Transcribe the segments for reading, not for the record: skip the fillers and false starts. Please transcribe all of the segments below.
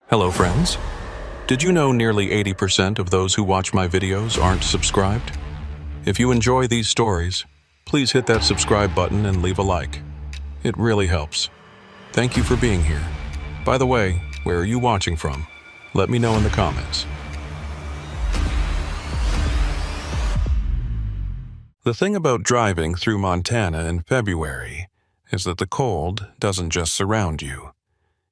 Hello friends. Did you know nearly 80% of those who watch my videos aren't subscribed? If you enjoy these stories, please hit that subscribe button and leave a like. It really helps. Thank you for being here. By the way, where are you watching from? Let me know in the comments. The thing about driving through Montana in February is that the cold doesn't just surround you.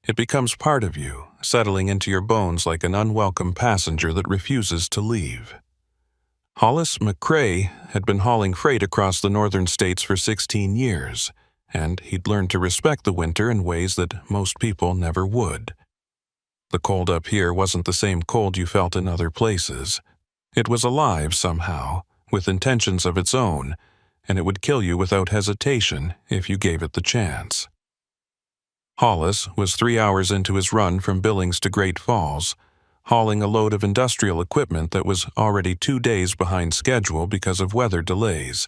It becomes part of you, settling into your bones like an unwelcome passenger that refuses to leave. Hollis McCrae had been hauling freight across the northern states for 16 years, and he'd learned to respect the winter in ways that most people never would. The cold up here wasn't the same cold you felt in other places. It was alive somehow, with intentions of its own, and it would kill you without hesitation if you gave it the chance. Hollis was 3 hours into his run from Billings to Great Falls, hauling a load of industrial equipment that was already 2 days behind schedule because of weather delays.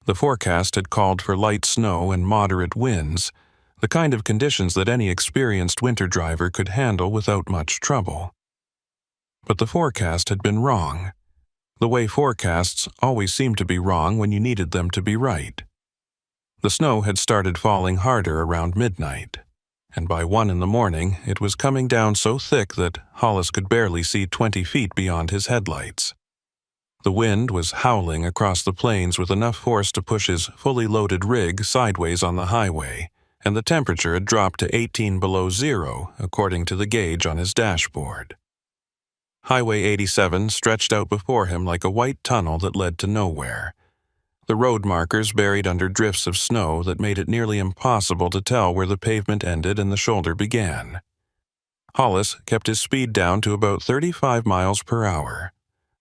The forecast had called for light snow and moderate winds, the kind of conditions that any experienced winter driver could handle without much trouble. But the forecast had been wrong. The way forecasts always seemed to be wrong when you needed them to be right. The snow had started falling harder around midnight, and by 1 in the morning it was coming down so thick that Hollis could barely see 20 feet beyond his headlights. The wind was howling across the plains with enough force to push his fully loaded rig sideways on the highway, and the temperature had dropped to 18 below zero, according to the gauge on his dashboard. Highway 87 stretched out before him like a white tunnel that led to nowhere, the road markers buried under drifts of snow that made it nearly impossible to tell where the pavement ended and the shoulder began. Hollis kept his speed down to about 35 miles per hour,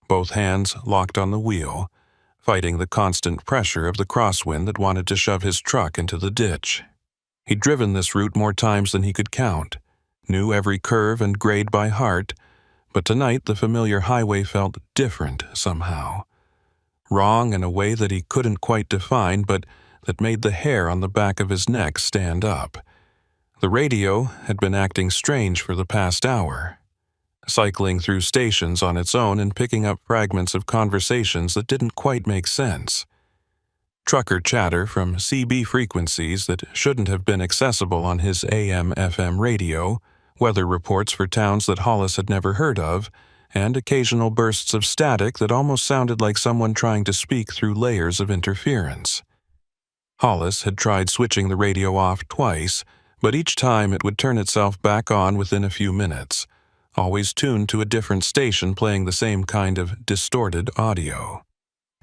both hands locked on the wheel, fighting the constant pressure of the crosswind that wanted to shove his truck into the ditch. He'd driven this route more times than he could count, knew every curve and grade by heart, but tonight the familiar highway felt different somehow. Wrong in a way that he couldn't quite define, but that made the hair on the back of his neck stand up. The radio had been acting strange for the past hour, cycling through stations on its own and picking up fragments of conversations that didn't quite make sense. Trucker chatter from CB frequencies that shouldn't have been accessible on his AM/FM radio, weather reports for towns that Hollis had never heard of, and occasional bursts of static that almost sounded like someone trying to speak through layers of interference. Hollis had tried switching the radio off twice, but each time it would turn itself back on within a few minutes, always tuned to a different station playing the same kind of distorted audio.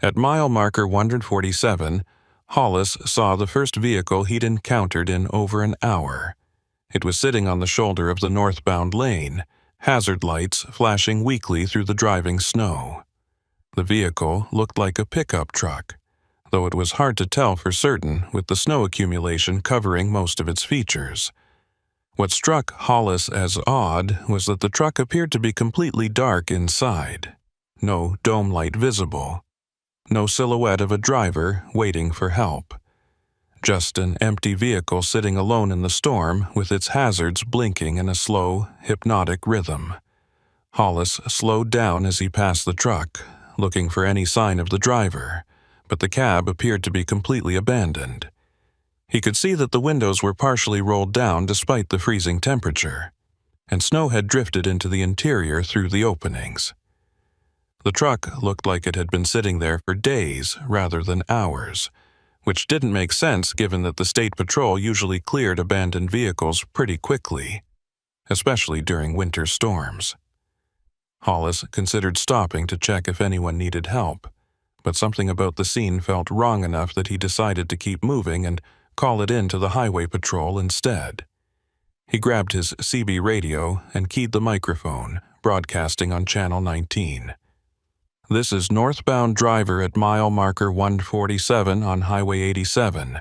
At mile marker 147, Hollis saw the first vehicle he'd encountered in over an hour. It was sitting on the shoulder of the northbound lane, hazard lights flashing weakly through the driving snow. The vehicle looked like a pickup truck, though it was hard to tell for certain with the snow accumulation covering most of its features. What struck Hollis as odd was that the truck appeared to be completely dark inside. No dome light visible. No silhouette of a driver waiting for help. Just an empty vehicle sitting alone in the storm with its hazards blinking in a slow, hypnotic rhythm. Hollis slowed down as he passed the truck, looking for any sign of the driver, but the cab appeared to be completely abandoned. He could see that the windows were partially rolled down despite the freezing temperature, and snow had drifted into the interior through the openings. The truck looked like it had been sitting there for days rather than hours, which didn't make sense given that the State Patrol usually cleared abandoned vehicles pretty quickly, especially during winter storms. Hollis considered stopping to check if anyone needed help, but something about the scene felt wrong enough that he decided to keep moving and call it in to the highway patrol instead. He grabbed his CB radio and keyed the microphone, broadcasting on channel 19. "This is northbound driver at mile marker 147 on Highway 87.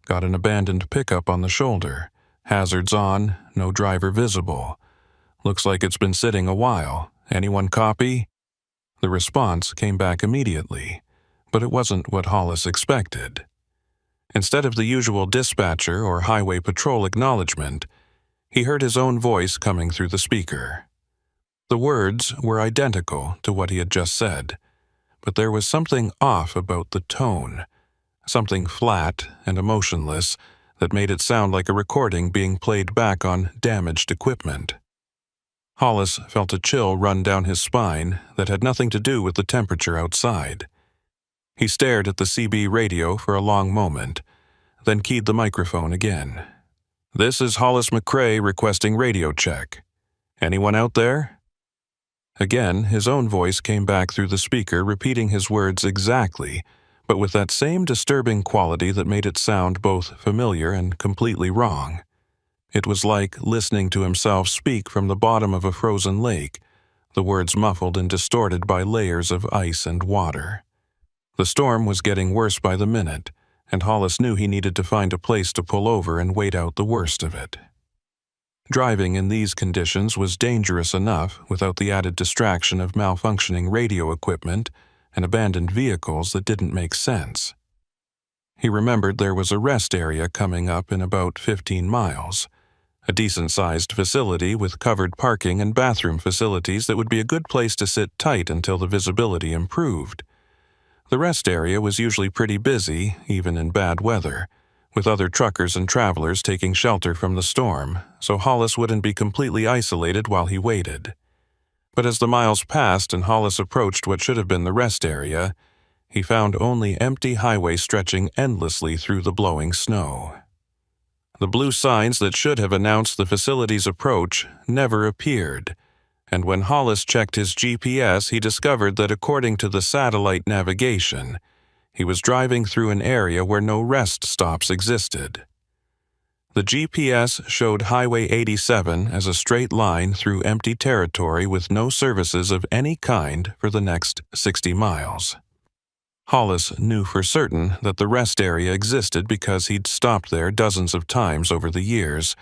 Got an abandoned pickup on the shoulder. Hazards on, no driver visible. Looks like it's been sitting a while. Anyone copy?" The response came back immediately, but it wasn't what Hollis expected. Instead of the usual dispatcher or highway patrol acknowledgement, He heard his own voice coming through the speaker. The words were identical to what he had just said, but there was something off about the tone, something flat and emotionless that made it sound like a recording being played back on damaged equipment. Hollis felt a chill run down his spine that had nothing to do with the temperature outside. He stared at the CB radio for a long moment, then keyed the microphone again. "This is Hollis McCrae requesting radio check. Anyone out there?" Again, his own voice came back through the speaker, repeating his words exactly, but with that same disturbing quality that made it sound both familiar and completely wrong. It was like listening to himself speak from the bottom of a frozen lake, the words muffled and distorted by layers of ice and water. The storm was getting worse by the minute, and Hollis knew he needed to find a place to pull over and wait out the worst of it. Driving in these conditions was dangerous enough without the added distraction of malfunctioning radio equipment and abandoned vehicles that didn't make sense. He remembered there was a rest area coming up in about 15 miles, a decent-sized facility with covered parking and bathroom facilities that would be a good place to sit tight until the visibility improved. The rest area was usually pretty busy, even in bad weather, with other truckers and travelers taking shelter from the storm, so Hollis wouldn't be completely isolated while he waited. But as the miles passed and Hollis approached what should have been the rest area, he found only empty highway stretching endlessly through the blowing snow. The blue signs that should have announced the facility's approach never appeared, and when Hollis checked his GPS, he discovered that according to the satellite navigation, he was driving through an area where no rest stops existed. The GPS showed Highway 87 as a straight line through empty territory with no services of any kind for the next 60 miles. Hollis knew for certain that the rest area existed because he'd stopped there dozens of times over the years,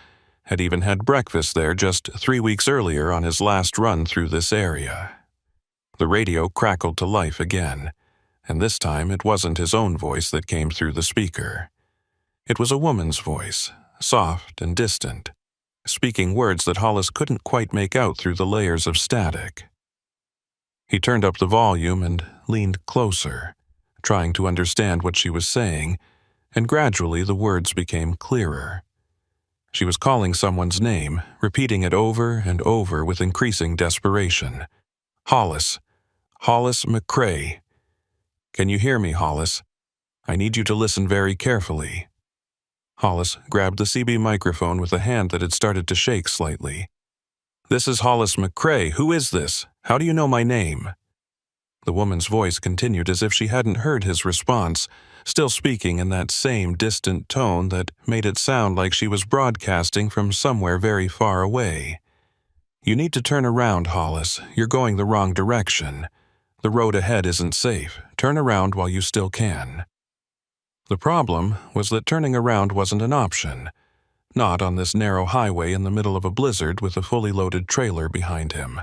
had even had breakfast there just 3 weeks earlier on his last run through this area. The radio crackled to life again, and this time it wasn't his own voice that came through the speaker. It was a woman's voice, soft and distant, speaking words that Hollis couldn't quite make out through the layers of static. He turned up the volume and leaned closer, trying to understand what she was saying, and gradually the words became clearer. She was calling someone's name, repeating it over and over with increasing desperation. "Hollis. Hollis McCrae. Can you hear me, Hollis? I need you to listen very carefully." Hollis grabbed the CB microphone with a hand that had started to shake slightly. "This is Hollis McCrae. Who is this? How do you know my name?" The woman's voice continued as if she hadn't heard his response, still speaking in that same distant tone that made it sound like she was broadcasting from somewhere very far away. "You need to turn around, Hollis. You're going the wrong direction. The road ahead isn't safe. Turn around while you still can." The problem was that turning around wasn't an option, not on this narrow highway in the middle of a blizzard with a fully loaded trailer behind him.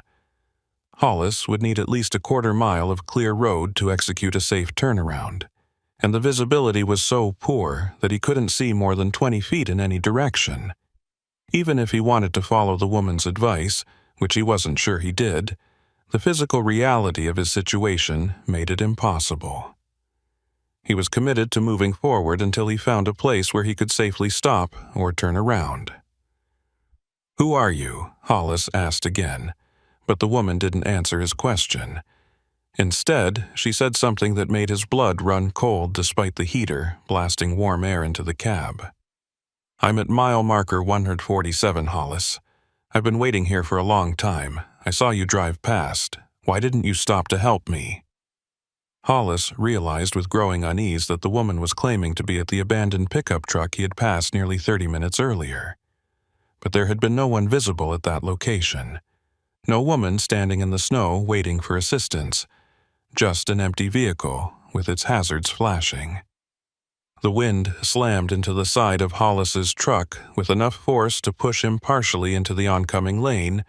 Hollis would need at least a quarter mile of clear road to execute a safe turnaround, and the visibility was so poor that he couldn't see more than 20 feet in any direction. Even if he wanted to follow the woman's advice, which he wasn't sure he did, the physical reality of his situation made it impossible. He was committed to moving forward until he found a place where he could safely stop or turn around. "Who are you?" Hollis asked again, but the woman didn't answer his question. Instead, she said something that made his blood run cold despite the heater blasting warm air into the cab. "I'm at mile marker 147, Hollis. I've been waiting here for a long time. I saw you drive past. Why didn't you stop to help me?" Hollis realized with growing unease that the woman was claiming to be at the abandoned pickup truck he had passed nearly 30 minutes earlier. But there had been no one visible at that location. No woman standing in the snow waiting for assistance. Just an empty vehicle with its hazards flashing. The wind slammed into the side of Hollis's truck with enough force to push him partially into the oncoming lane,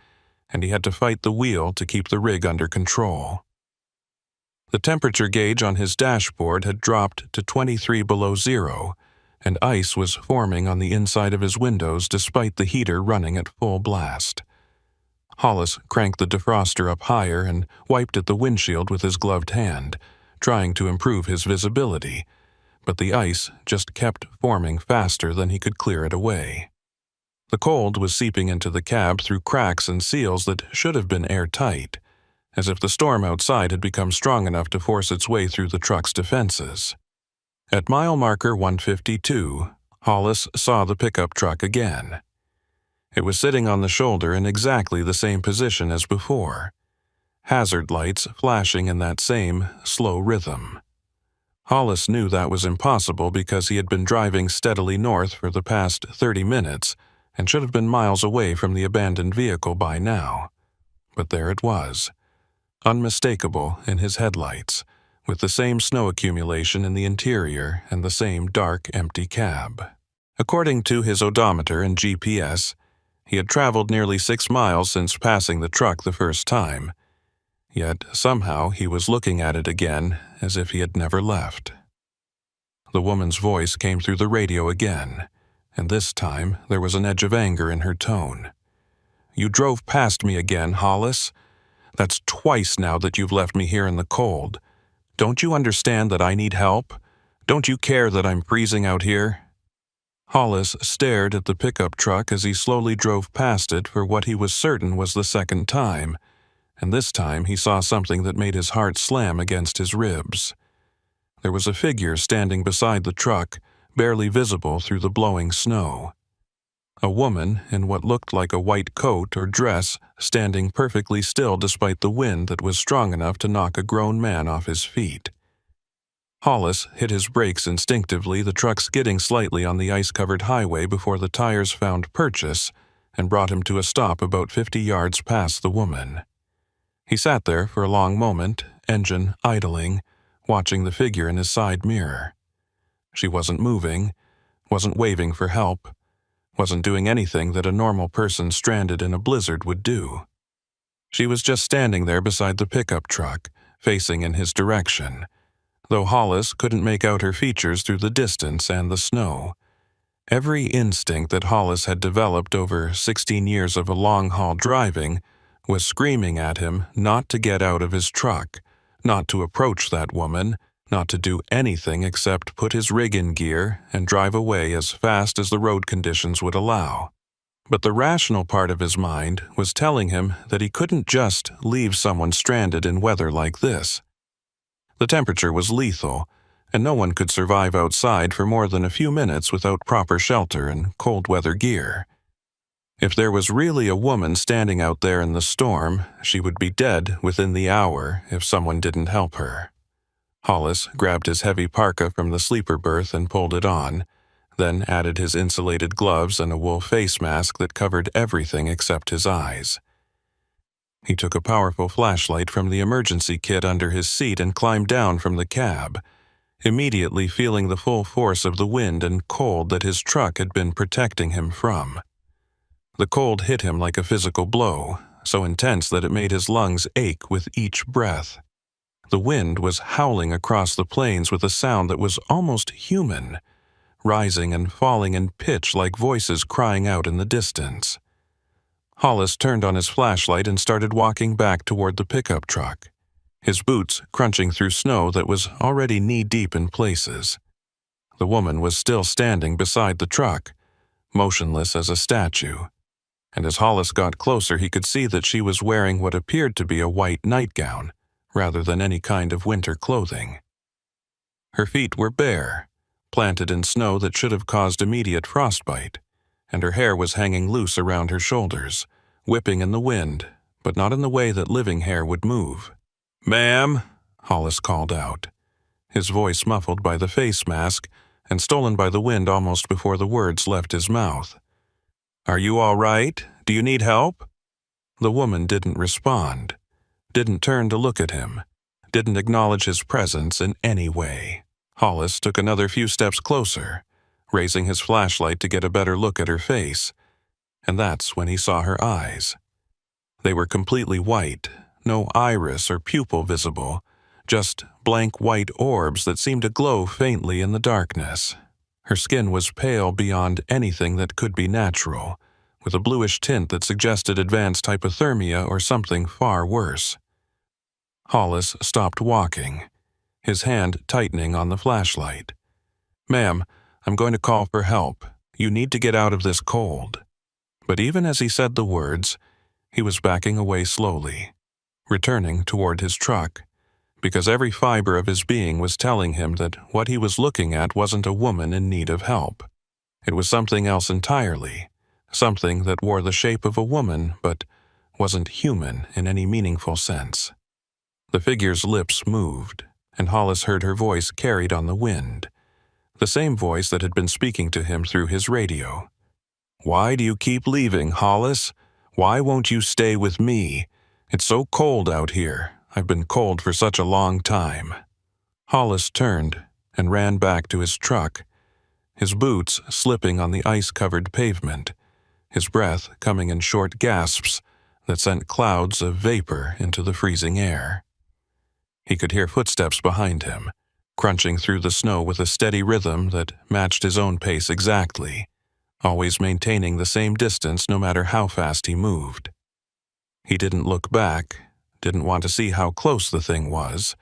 and he had to fight the wheel to keep the rig under control. The temperature gauge on his dashboard had dropped to 23 below zero, and ice was forming on the inside of his windows despite the heater running at full blast. Hollis cranked the defroster up higher and wiped at the windshield with his gloved hand, trying to improve his visibility, but the ice just kept forming faster than he could clear it away. The cold was seeping into the cab through cracks and seals that should have been airtight, as if the storm outside had become strong enough to force its way through the truck's defenses. At mile marker 152, Hollis saw the pickup truck again. It was sitting on the shoulder in exactly the same position as before, hazard lights flashing in that same slow rhythm. Hollis knew that was impossible because he had been driving steadily north for the past 30 minutes and should have been miles away from the abandoned vehicle by now. But there it was, unmistakable in his headlights, with the same snow accumulation in the interior and the same dark, empty cab. According to his odometer and GPS, he had traveled nearly 6 miles since passing the truck the first time, yet somehow he was looking at it again as if he had never left. The woman's voice came through the radio again, and this time there was an edge of anger in her tone. "You drove past me again, Hollis. That's twice now that you've left me here in the cold. Don't you understand that I need help? Don't you care that I'm freezing out here?" Hollis stared at the pickup truck as he slowly drove past it for what he was certain was the second time, and this time he saw something that made his heart slam against his ribs. There was a figure standing beside the truck, barely visible through the blowing snow. A woman in what looked like a white coat or dress, standing perfectly still despite the wind that was strong enough to knock a grown man off his feet. Hollis hit his brakes instinctively, the truck skidding slightly on the ice-covered highway before the tires found purchase and brought him to a stop about 50 yards past the woman. He sat there for a long moment, engine idling, watching the figure in his side mirror. She wasn't moving, wasn't waving for help, wasn't doing anything that a normal person stranded in a blizzard would do. She was just standing there beside the pickup truck, facing in his direction, though Hollis couldn't make out her features through the distance and the snow. Every instinct that Hollis had developed over 16 years of a long-haul driving was screaming at him not to get out of his truck, not to approach that woman, not to do anything except put his rig in gear and drive away as fast as the road conditions would allow. But the rational part of his mind was telling him that he couldn't just leave someone stranded in weather like this. The temperature was lethal, and no one could survive outside for more than a few minutes without proper shelter and cold weather gear. If there was really a woman standing out there in the storm, she would be dead within the hour if someone didn't help her. Hollis grabbed his heavy parka from the sleeper berth and pulled it on, then added his insulated gloves and a wool face mask that covered everything except his eyes. He took a powerful flashlight from the emergency kit under his seat and climbed down from the cab, immediately feeling the full force of the wind and cold that his truck had been protecting him from. The cold hit him like a physical blow, so intense that it made his lungs ache with each breath. The wind was howling across the plains with a sound that was almost human, rising and falling in pitch like voices crying out in the distance. Hollis turned on his flashlight and started walking back toward the pickup truck, his boots crunching through snow that was already knee-deep in places. The woman was still standing beside the truck, motionless as a statue, and as Hollis got closer he could see that she was wearing what appeared to be a white nightgown, rather than any kind of winter clothing. Her feet were bare, planted in snow that should have caused immediate frostbite, and her hair was hanging loose around her shoulders, whipping in the wind, but not in the way that living hair would move. "Ma'am," Hollis called out, his voice muffled by the face mask and stolen by the wind almost before the words left his mouth. "Are you all right? Do you need help?" The woman didn't respond, didn't turn to look at him, didn't acknowledge his presence in any way. Hollis took another few steps closer, raising his flashlight to get a better look at her face, and that's when he saw her eyes. They were completely white, no iris or pupil visible, just blank white orbs that seemed to glow faintly in the darkness. Her skin was pale beyond anything that could be natural, with a bluish tint that suggested advanced hypothermia or something far worse. Hollis stopped walking, his hand tightening on the flashlight. "Ma'am, I'm going to call for help. You need to get out of this cold." But even as he said the words, he was backing away slowly, returning toward his truck, because every fiber of his being was telling him that what he was looking at wasn't a woman in need of help. It was something else entirely, something that wore the shape of a woman but wasn't human in any meaningful sense. The figure's lips moved, and Hollis heard her voice carried on the wind, the same voice that had been speaking to him through his radio. "Why do you keep leaving, Hollis? Why won't you stay with me? It's so cold out here. I've been cold for such a long time." Hollis turned and ran back to his truck, his boots slipping on the ice-covered pavement, his breath coming in short gasps that sent clouds of vapor into the freezing air. He could hear footsteps behind him, crunching through the snow with a steady rhythm that matched his own pace exactly, always maintaining the same distance no matter how fast he moved. He didn't look back, didn't want to see how close the thing was,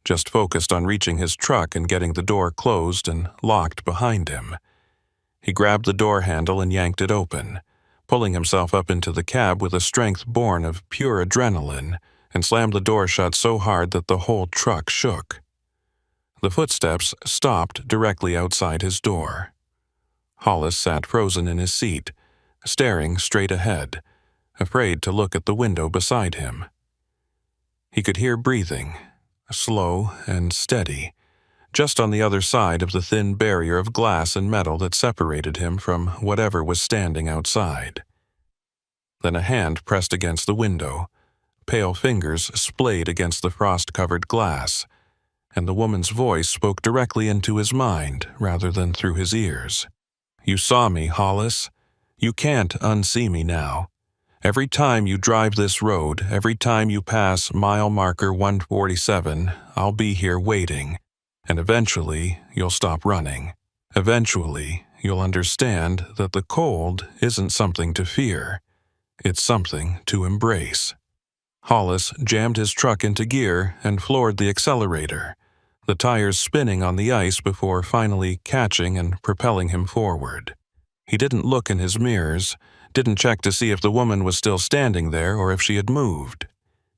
just focused on reaching his truck and getting the door closed and locked behind him. He grabbed the door handle and yanked it open, pulling himself up into the cab with a strength born of pure adrenaline, and slammed the door shut so hard that the whole truck shook. The footsteps stopped directly outside his door. Hollis sat frozen in his seat, staring straight ahead, afraid to look at the window beside him. He could hear breathing, slow and steady, just on the other side of the thin barrier of glass and metal that separated him from whatever was standing outside. Then a hand pressed against the window, pale fingers splayed against the frost-covered glass, and the woman's voice spoke directly into his mind rather than through his ears. "You saw me, Hollis. You can't unsee me now. Every time you drive this road, every time you pass mile marker 147, I'll be here waiting, and eventually you'll stop running. Eventually, you'll understand that the cold isn't something to fear. It's something to embrace." Hollis jammed his truck into gear and floored the accelerator, the tires spinning on the ice before finally catching and propelling him forward. He didn't look in his mirrors, didn't check to see if the woman was still standing there or if she had moved.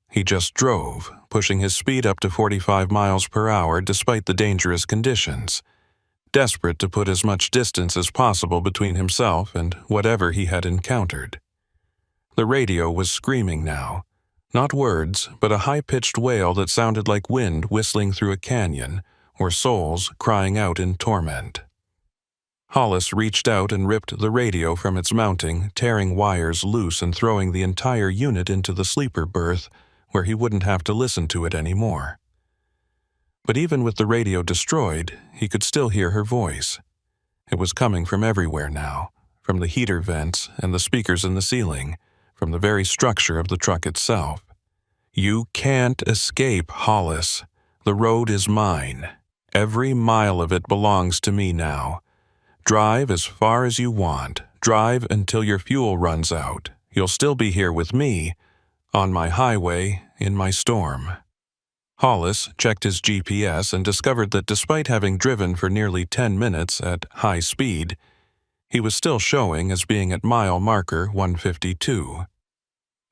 He just drove, pushing his speed up to 45 miles per hour despite the dangerous conditions, desperate to put as much distance as possible between himself and whatever he had encountered. The radio was screaming now, not words, but a high-pitched wail that sounded like wind whistling through a canyon or souls crying out in torment. Hollis reached out and ripped the radio from its mounting, tearing wires loose and throwing the entire unit into the sleeper berth where he wouldn't have to listen to it anymore. But even with the radio destroyed, he could still hear her voice. It was coming from everywhere now, from the heater vents and the speakers in the ceiling, from the very structure of the truck itself. "You can't escape, Hollis. The road is mine. Every mile of it belongs to me now. Drive as far as you want. Drive until your fuel runs out. You'll still be here with me, on my highway, in my storm." Hollis checked his GPS and discovered that despite having driven for nearly 10 minutes at high speed, he was still showing as being at mile marker 152.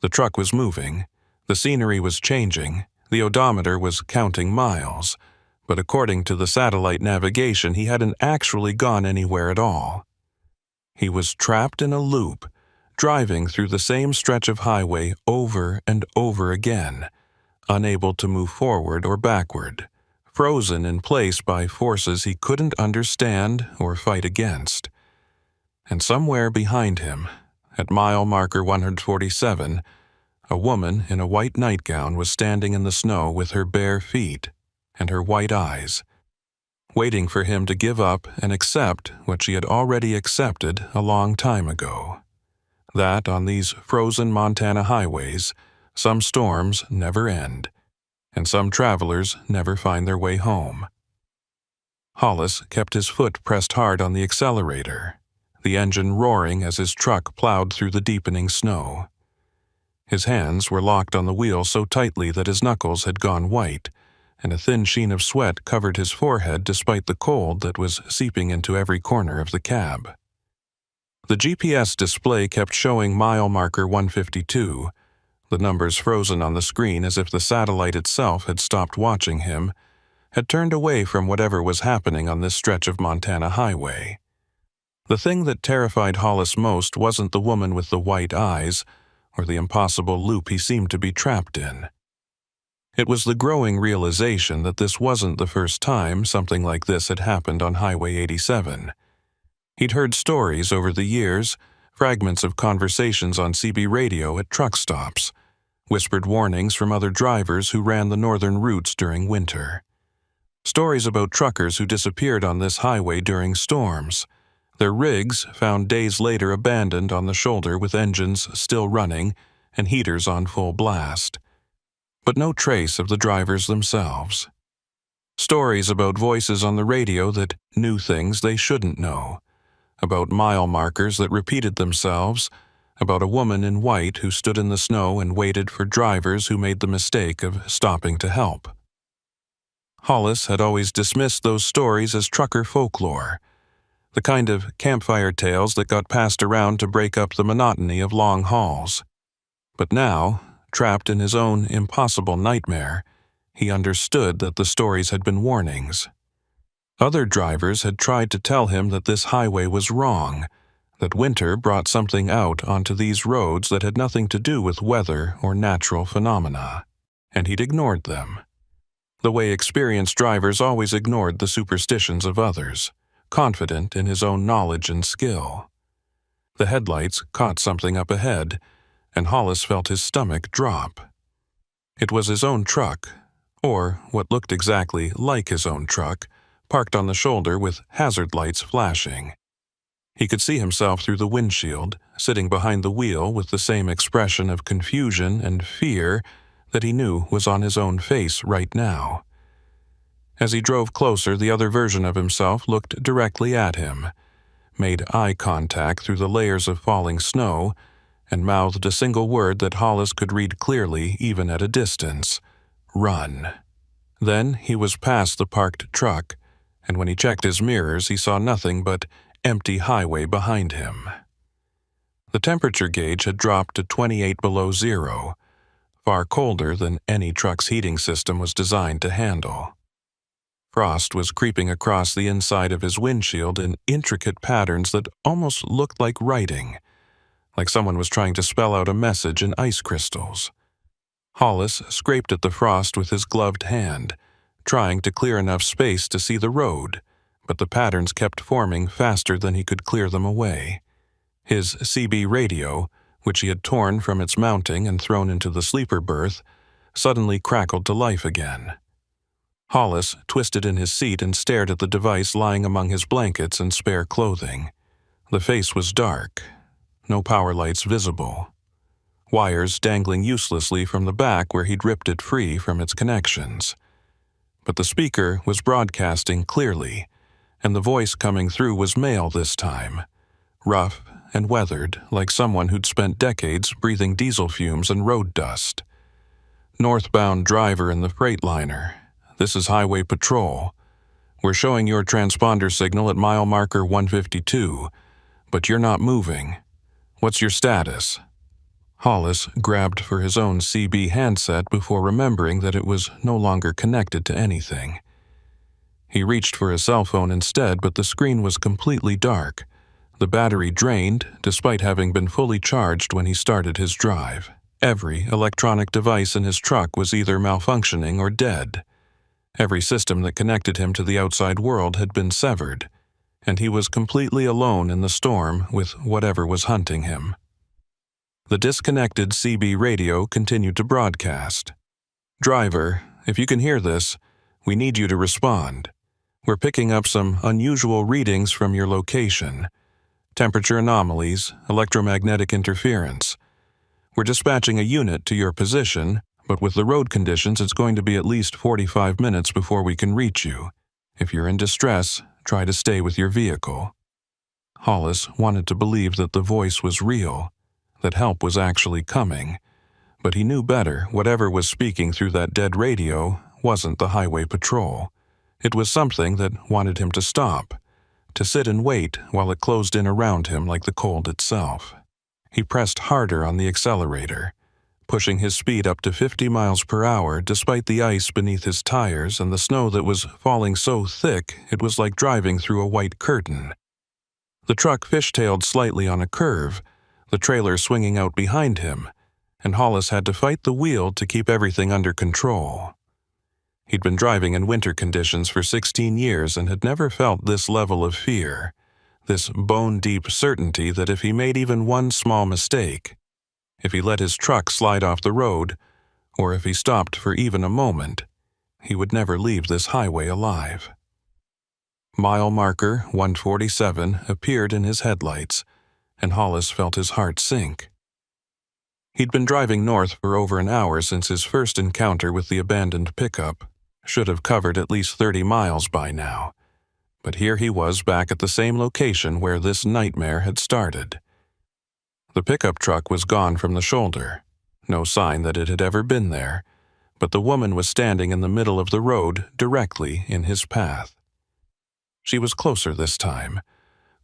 The truck was moving, the scenery was changing, the odometer was counting miles, but according to the satellite navigation, he hadn't actually gone anywhere at all. He was trapped in a loop, driving through the same stretch of highway over and over again, unable to move forward or backward, frozen in place by forces he couldn't understand or fight against. And somewhere behind him, at mile marker 147, a woman in a white nightgown was standing in the snow with her bare feet and her white eyes, waiting for him to give up and accept what she had already accepted a long time ago. That on these frozen Montana highways, some storms never end, and some travelers never find their way home. Hollis kept his foot pressed hard on the accelerator, the engine roaring as his truck plowed through the deepening snow. His hands were locked on the wheel so tightly that his knuckles had gone white, and a thin sheen of sweat covered his forehead despite the cold that was seeping into every corner of the cab. The GPS display kept showing mile marker 152, the numbers frozen on the screen as if the satellite itself had stopped watching him, had turned away from whatever was happening on this stretch of Montana highway. The thing that terrified Hollis most wasn't the woman with the white eyes, or the impossible loop he seemed to be trapped in. It was the growing realization that this wasn't the first time something like this had happened on Highway 87. He'd heard stories over the years, fragments of conversations on CB radio at truck stops, whispered warnings from other drivers who ran the northern routes during winter. Stories about truckers who disappeared on this highway during storms, their rigs found days later abandoned on the shoulder with engines still running and heaters on full blast. But no trace of the drivers themselves. Stories about voices on the radio that knew things they shouldn't know, about mile markers that repeated themselves, about a woman in white who stood in the snow and waited for drivers who made the mistake of stopping to help. Hollis had always dismissed those stories as trucker folklore, the kind of campfire tales that got passed around to break up the monotony of long hauls. But now, trapped in his own impossible nightmare, he understood that the stories had been warnings. Other drivers had tried to tell him that this highway was wrong, that winter brought something out onto these roads that had nothing to do with weather or natural phenomena, and he'd ignored them. The way experienced drivers always ignored the superstitions of others, confident in his own knowledge and skill. The headlights caught something up ahead, and Hollis felt his stomach drop. It was his own truck, or what looked exactly like his own truck, parked on the shoulder with hazard lights flashing. He could see himself through the windshield, sitting behind the wheel with the same expression of confusion and fear that he knew was on his own face right now. As he drove closer, the other version of himself looked directly at him, made eye contact through the layers of falling snow, and mouthed a single word that Hollis could read clearly even at a distance: "Run." Then he was past the parked truck, and when he checked his mirrors, he saw nothing but empty highway behind him. The temperature gauge had dropped to 28 below zero, far colder than any truck's heating system was designed to handle. Frost was creeping across the inside of his windshield in intricate patterns that almost looked like writing, like someone was trying to spell out a message in ice crystals. Hollis scraped at the frost with his gloved hand, trying to clear enough space to see the road, but the patterns kept forming faster than he could clear them away. His CB radio, which he had torn from its mounting and thrown into the sleeper berth, suddenly crackled to life again. Hollis twisted in his seat and stared at the device lying among his blankets and spare clothing. The face was dark, no power lights visible, wires dangling uselessly from the back where he'd ripped it free from its connections. But the speaker was broadcasting clearly, and the voice coming through was male this time, rough and weathered like someone who'd spent decades breathing diesel fumes and road dust. "Northbound driver in the Freightliner, this is Highway Patrol. We're showing your transponder signal at mile marker 152, but you're not moving. What's your status?" Hollis grabbed for his own CB handset before remembering that it was no longer connected to anything. He reached for his cell phone instead, but the screen was completely dark, the battery drained despite having been fully charged when he started his drive. Every electronic device in his truck was either malfunctioning or dead. Every system that connected him to the outside world had been severed, and he was completely alone in the storm with whatever was hunting him. The disconnected CB radio continued to broadcast. "Driver, if you can hear this, we need you to respond. We're picking up some unusual readings from your location. Temperature anomalies, electromagnetic interference. We're dispatching a unit to your position, but with the road conditions it's going to be at least 45 minutes before we can reach you. If you're in distress, try to stay with your vehicle. Hollis wanted to believe that the voice was real, that help was actually coming, but he knew better. Whatever was speaking through that dead radio wasn't the highway patrol. It was something that wanted him to stop, to sit and wait while it closed in around him like the cold itself. He pressed harder on the accelerator, pushing his speed up to 50 miles per hour despite the ice beneath his tires and the snow that was falling so thick it was like driving through a white curtain. The truck fishtailed slightly on a curve, the trailer swinging out behind him, and Hollis had to fight the wheel to keep everything under control. He'd been driving in winter conditions for 16 years and had never felt this level of fear, this bone-deep certainty that if he made even one small mistake, if he let his truck slide off the road, or if he stopped for even a moment, he would never leave this highway alive. Mile marker 147 appeared in his headlights, and Hollis felt his heart sink. He'd been driving north for over an hour since his first encounter with the abandoned pickup, should have covered at least 30 miles by now, but here he was back at the same location where this nightmare had started. The pickup truck was gone from the shoulder, no sign that it had ever been there, but the woman was standing in the middle of the road directly in his path. She was closer this time,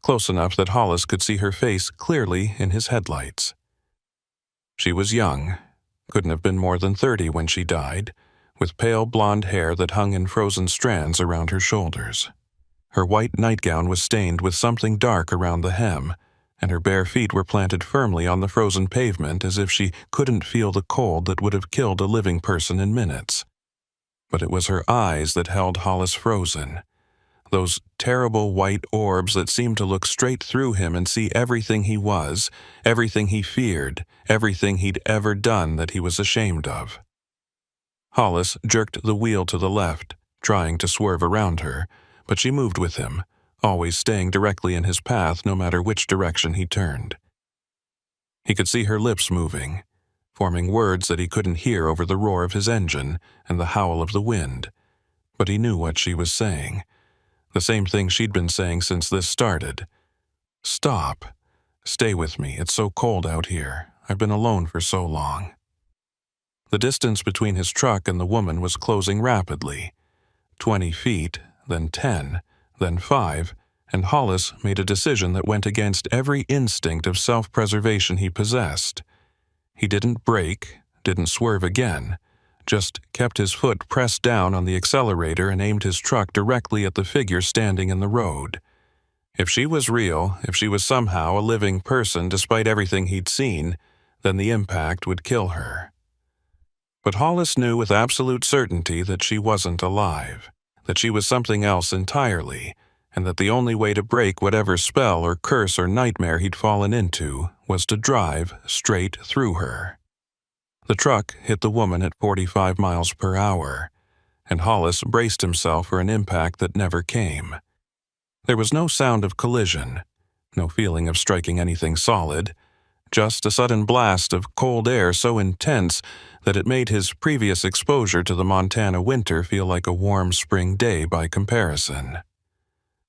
close enough that Hollis could see her face clearly in his headlights. She was young, couldn't have been more than 30 when she died, with pale blonde hair that hung in frozen strands around her shoulders. Her white nightgown was stained with something dark around the hem, and her bare feet were planted firmly on the frozen pavement as if she couldn't feel the cold that would have killed a living person in minutes. But it was her eyes that held Hollis frozen, those terrible white orbs that seemed to look straight through him and see everything he was, everything he feared, everything he'd ever done that he was ashamed of. Hollis jerked the wheel to the left, trying to swerve around her, but she moved with him, always staying directly in his path no matter which direction he turned. He could see her lips moving, forming words that he couldn't hear over the roar of his engine and the howl of the wind, but he knew what she was saying. The same thing she'd been saying since this started. Stop. Stay with me. It's so cold out here. I've been alone for so long. The distance between his truck and the woman was closing rapidly. 20 feet, then 10, then 5, and Hollis made a decision that went against every instinct of self-preservation he possessed. He didn't brake, didn't swerve again, just kept his foot pressed down on the accelerator and aimed his truck directly at the figure standing in the road. If she was real, if she was somehow a living person despite everything he'd seen, then the impact would kill her. But Hollis knew with absolute certainty that she wasn't alive, that she was something else entirely, and that the only way to break whatever spell or curse or nightmare he'd fallen into was to drive straight through her. The truck hit the woman at 45 miles per hour, and Hollis braced himself for an impact that never came. There was no sound of collision, no feeling of striking anything solid, just a sudden blast of cold air so intense that it made his previous exposure to the Montana winter feel like a warm spring day by comparison.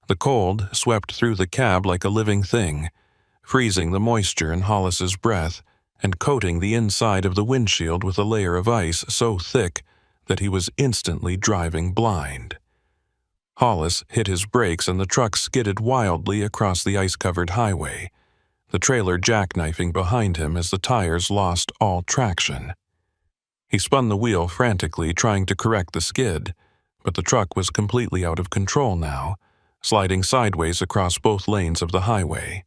The cold swept through the cab like a living thing, freezing the moisture in Hollis's breath and coating the inside of the windshield with a layer of ice so thick that he was instantly driving blind. Hollis hit his brakes and the truck skidded wildly across the ice-covered highway, the trailer jackknifing behind him as the tires lost all traction. He spun the wheel frantically, trying to correct the skid, but the truck was completely out of control now, sliding sideways across both lanes of the highway.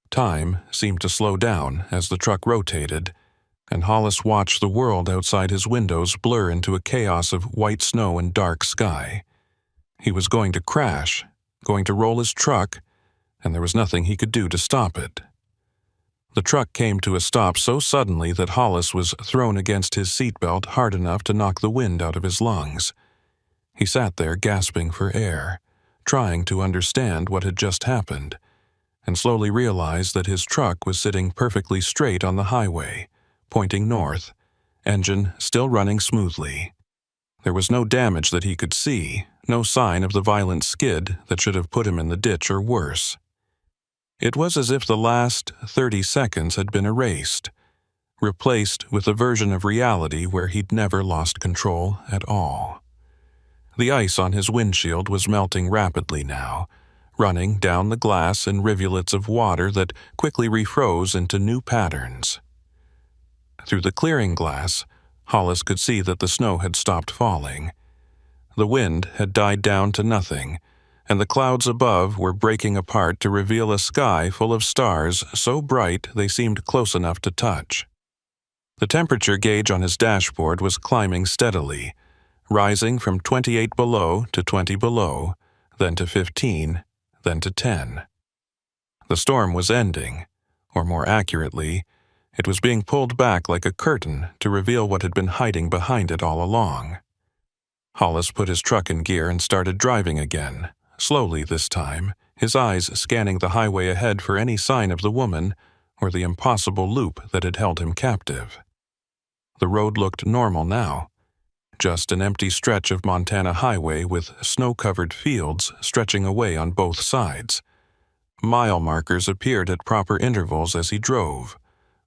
Time seemed to slow down as the truck rotated, and Hollis watched the world outside his windows blur into a chaos of white snow and dark sky. He was going to crash, going to roll his truck, and there was nothing he could do to stop it. The truck came to a stop so suddenly that Hollis was thrown against his seatbelt hard enough to knock the wind out of his lungs. He sat there gasping for air, trying to understand what had just happened, and slowly realized that his truck was sitting perfectly straight on the highway, pointing north, engine still running smoothly. There was no damage that he could see, no sign of the violent skid that should have put him in the ditch or worse. It was as if the last 30 seconds had been erased, replaced with a version of reality where he'd never lost control at all. The ice on his windshield was melting rapidly now, running down the glass in rivulets of water that quickly refroze into new patterns. Through the clearing glass, Hollis could see that the snow had stopped falling. The wind had died down to nothing, and the clouds above were breaking apart to reveal a sky full of stars so bright they seemed close enough to touch. The temperature gauge on his dashboard was climbing steadily, rising from 28 below to 20 below, then to 15, then to 10. The storm was ending, or more accurately, it was being pulled back like a curtain to reveal what had been hiding behind it all along. Hollis put his truck in gear and started driving again, slowly this time, his eyes scanning the highway ahead for any sign of the woman or the impossible loop that had held him captive. The road looked normal now, just an empty stretch of Montana highway with snow-covered fields stretching away on both sides. Mile markers appeared at proper intervals as he drove.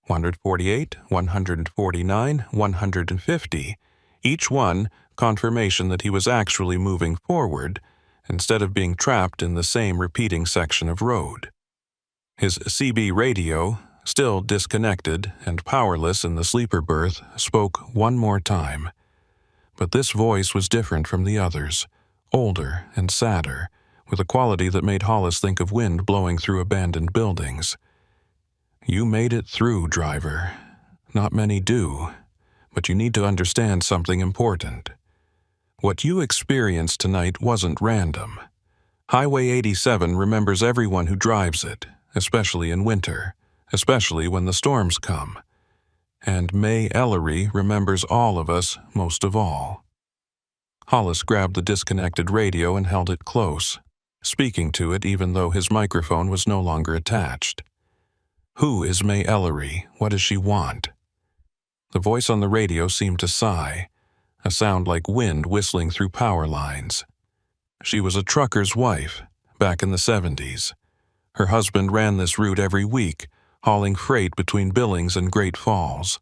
148, 149, 150, each one confirmation that he was actually moving forward instead of being trapped in the same repeating section of road. His CB radio, still disconnected and powerless in the sleeper berth, spoke one more time. But this voice was different from the others, older and sadder, with a quality that made Hollis think of wind blowing through abandoned buildings. "You made it through, driver. Not many do, but you need to understand something important. What you experienced tonight wasn't random. Highway 87 remembers everyone who drives it, especially in winter, especially when the storms come. And May Ellery remembers all of us most of all." Hollis grabbed the disconnected radio and held it close, speaking to it even though his microphone was no longer attached. Who is May Ellery? What does she want? The voice on the radio seemed to sigh, a sound like wind whistling through power lines. She was a trucker's wife, back in the 70s. Her husband ran this route every week, hauling freight between Billings and Great Falls.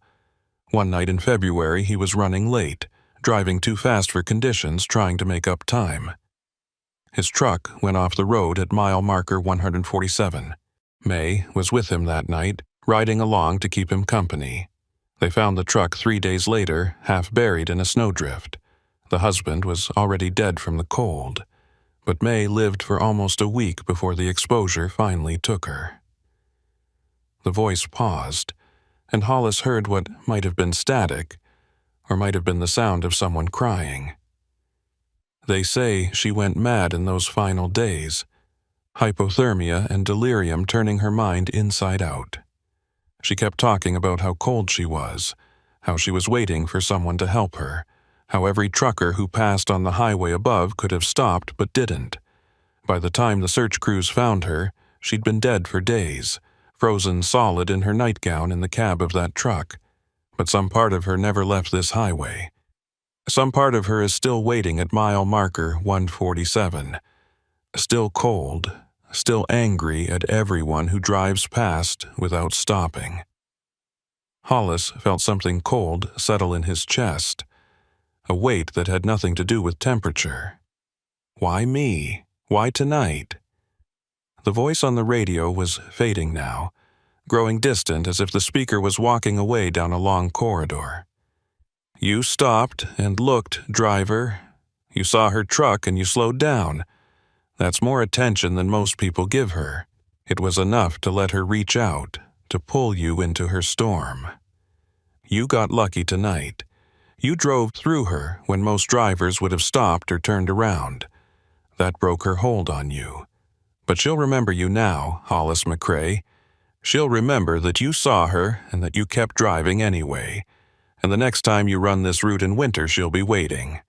One night in February, he was running late, driving too fast for conditions, trying to make up time. His truck went off the road at mile marker 147. May was with him that night, riding along to keep him company. They found the truck 3 days later, half buried in a snowdrift. The husband was already dead from the cold, but May lived for almost a week before the exposure finally took her. The voice paused, and Hollis heard what might have been static, or might have been the sound of someone crying. They say she went mad in those final days, hypothermia and delirium turning her mind inside out. She kept talking about how cold she was, how she was waiting for someone to help her, how every trucker who passed on the highway above could have stopped but didn't. By the time the search crews found her, she'd been dead for days, frozen solid in her nightgown in the cab of that truck. But some part of her never left this highway. Some part of her is still waiting at mile marker 147, still cold, still angry at everyone who drives past without stopping. Hollis felt something cold settle in his chest, a weight that had nothing to do with temperature. Why me? Why tonight? The voice on the radio was fading now, growing distant as if the speaker was walking away down a long corridor. You stopped and looked, driver. You saw her truck and you slowed down. That's more attention than most people give her. It was enough to let her reach out, to pull you into her storm. You got lucky tonight. You drove through her when most drivers would have stopped or turned around. That broke her hold on you. But she'll remember you now, Hollis McCrae. She'll remember that you saw her and that you kept driving anyway. And the next time you run this route in winter, she'll be waiting.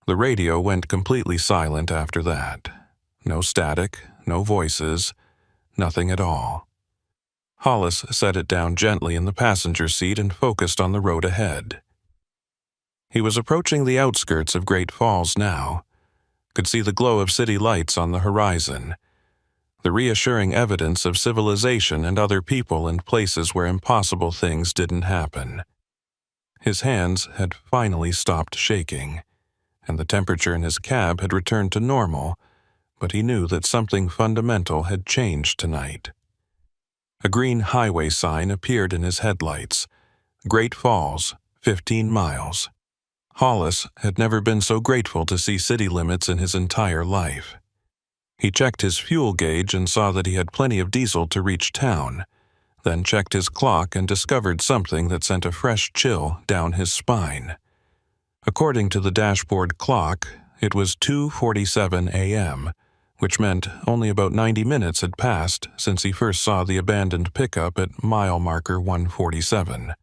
The radio went completely silent after that. No static, no voices, nothing at all. Hollis set it down gently in the passenger seat and focused on the road ahead. He was approaching the outskirts of Great Falls now, could see the glow of city lights on the horizon, the reassuring evidence of civilization and other people in places where impossible things didn't happen. His hands had finally stopped shaking, and the temperature in his cab had returned to normal, but he knew that something fundamental had changed tonight. A green highway sign appeared in his headlights. Great Falls, 15 miles. Hollis had never been so grateful to see city limits in his entire life. He checked his fuel gauge and saw that he had plenty of diesel to reach town, then checked his clock and discovered something that sent a fresh chill down his spine. According to the dashboard clock, it was 2:47 a.m., which meant only about 90 minutes had passed since he first saw the abandoned pickup at mile marker 147.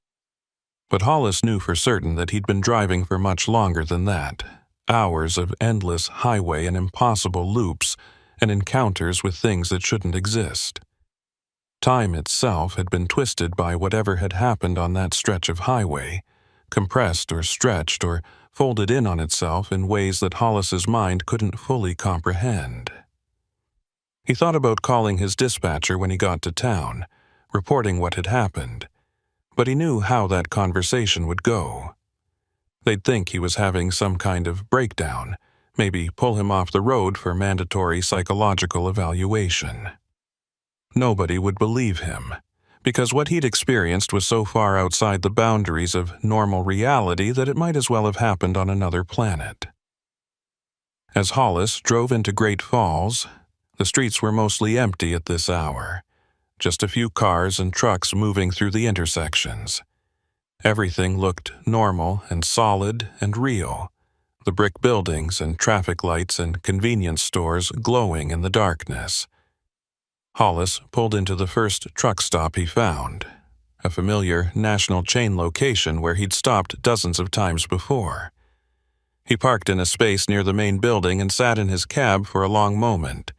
But Hollis knew for certain that he'd been driving for much longer than that. Hours of endless highway and impossible loops and encounters with things that shouldn't exist. Time itself had been twisted by whatever had happened on that stretch of highway, compressed or stretched or folded in on itself in ways that Hollis's mind couldn't fully comprehend. He thought about calling his dispatcher when he got to town, reporting what had happened, but he knew how that conversation would go. They'd think he was having some kind of breakdown, maybe pull him off the road for mandatory psychological evaluation. Nobody would believe him, because what he'd experienced was so far outside the boundaries of normal reality that it might as well have happened on another planet. As Hollis drove into Great Falls, the streets were mostly empty at this hour, just a few cars and trucks moving through the intersections. Everything looked normal and solid and real, the brick buildings and traffic lights and convenience stores glowing in the darkness. Hollis pulled into the first truck stop he found, a familiar national chain location where he'd stopped dozens of times before. He parked in a space near the main building and sat in his cab for a long moment,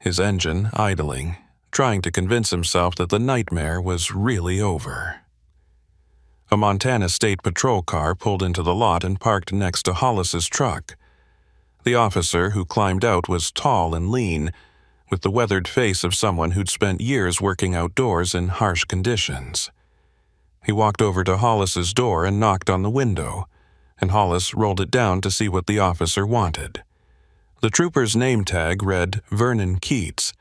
his engine idling, trying to convince himself that the nightmare was really over. A Montana State Patrol car pulled into the lot and parked next to Hollis's truck. The officer who climbed out was tall and lean, with the weathered face of someone who'd spent years working outdoors in harsh conditions. He walked over to Hollis's door and knocked on the window, and Hollis rolled it down to see what the officer wanted. The trooper's name tag read Vernon Keats,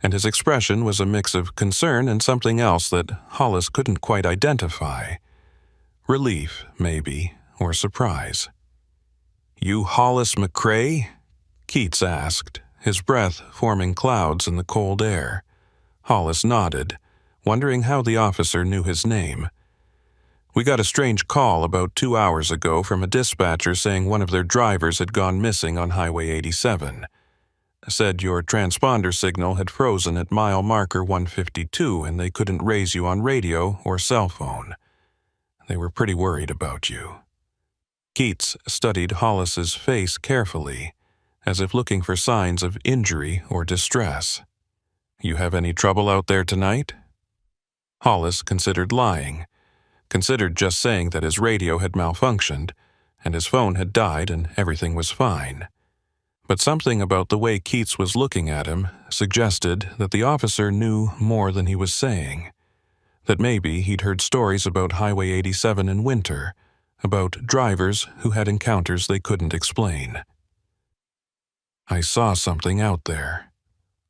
and his expression was a mix of concern and something else that Hollis couldn't quite identify. Relief, maybe, or surprise. "You Hollis McCrae?" Keats asked, his breath forming clouds in the cold air. Hollis nodded, wondering how the officer knew his name. "We got a strange call about 2 hours ago from a dispatcher saying one of their drivers had gone missing on Highway 87. Said your transponder signal had frozen at mile marker 152 and they couldn't raise you on radio or cell phone. They were pretty worried about you." Keats studied Hollis's face carefully, as if looking for signs of injury or distress. "You have any trouble out there tonight?" Hollis considered lying, considered just saying that his radio had malfunctioned, and his phone had died and everything was fine. But something about the way Keats was looking at him suggested that the officer knew more than he was saying, that maybe he'd heard stories about Highway 87 in winter, about drivers who had encounters they couldn't explain. "I saw something out there,"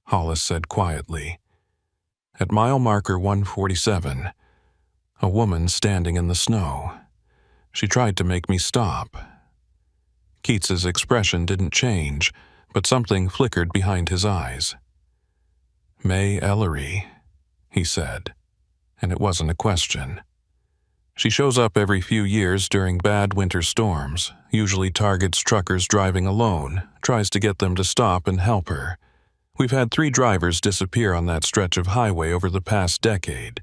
Hollis said quietly. "At mile marker 147, a woman standing in the snow. She tried to make me stop." Keats's expression didn't change, but something flickered behind his eyes. "May Ellery," he said, and it wasn't a question. "She shows up every few years during bad winter storms, usually targets truckers driving alone, tries to get them to stop and help her. We've had 3 drivers disappear on that stretch of highway over the past decade.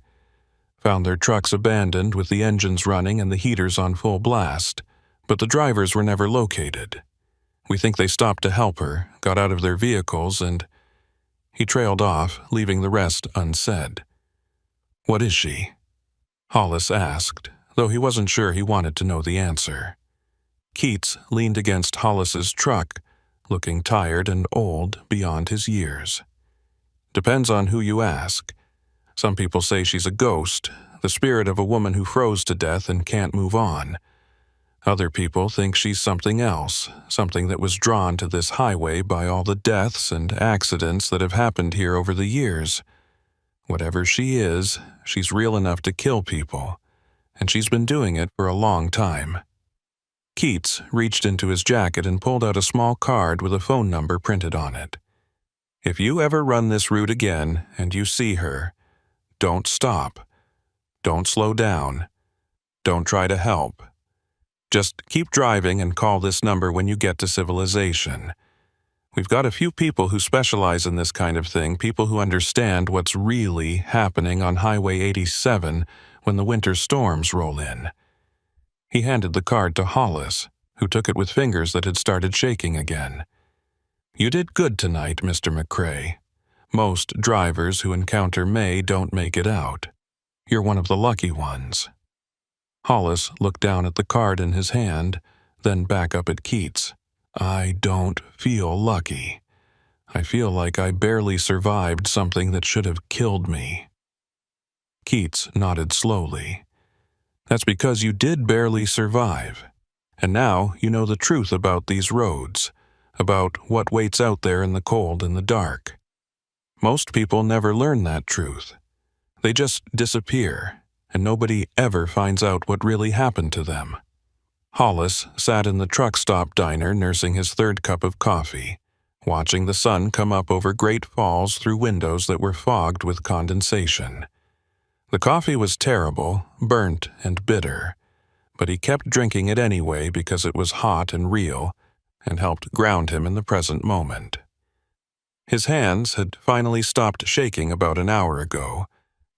Found their trucks abandoned with the engines running and the heaters on full blast, but the drivers were never located. We think they stopped to help her, got out of their vehicles, and..." He trailed off, leaving the rest unsaid. "What is she?" Hollis asked, though he wasn't sure he wanted to know the answer. Keats leaned against Hollis's truck, looking tired and old beyond his years. Depends on who you ask. Some people say she's a ghost, the spirit of a woman who froze to death and can't move on. Other people think she's something else, something that was drawn to this highway by all the deaths and accidents that have happened here over the years. Whatever she is, she's real enough to kill people, and she's been doing it for a long time. Keats reached into his jacket and pulled out a small card with a phone number printed on it. If you ever run this route again and you see her, don't stop. Don't slow down. Don't try to help. Just keep driving and call this number when you get to civilization. We've got a few people who specialize in this kind of thing, people who understand what's really happening on Highway 87 when the winter storms roll in. He handed the card to Hollis, who took it with fingers that had started shaking again. You did good tonight, Mr. McCrae. Most drivers who encounter May don't make it out. You're one of the lucky ones. Hollis looked down at the card in his hand, then back up at Keats. I don't feel lucky. I feel like I barely survived something that should have killed me. Keats nodded slowly. That's because you did barely survive. And now you know the truth about these roads, about what waits out there in the cold and the dark. Most people never learn that truth. They just disappear, and nobody ever finds out what really happened to them. Hollis sat in the truck stop diner nursing his third cup of coffee, watching the sun come up over Great Falls through windows that were fogged with condensation. The coffee was terrible, burnt and bitter, but he kept drinking it anyway because it was hot and real and helped ground him in the present moment. His hands had finally stopped shaking about an hour ago,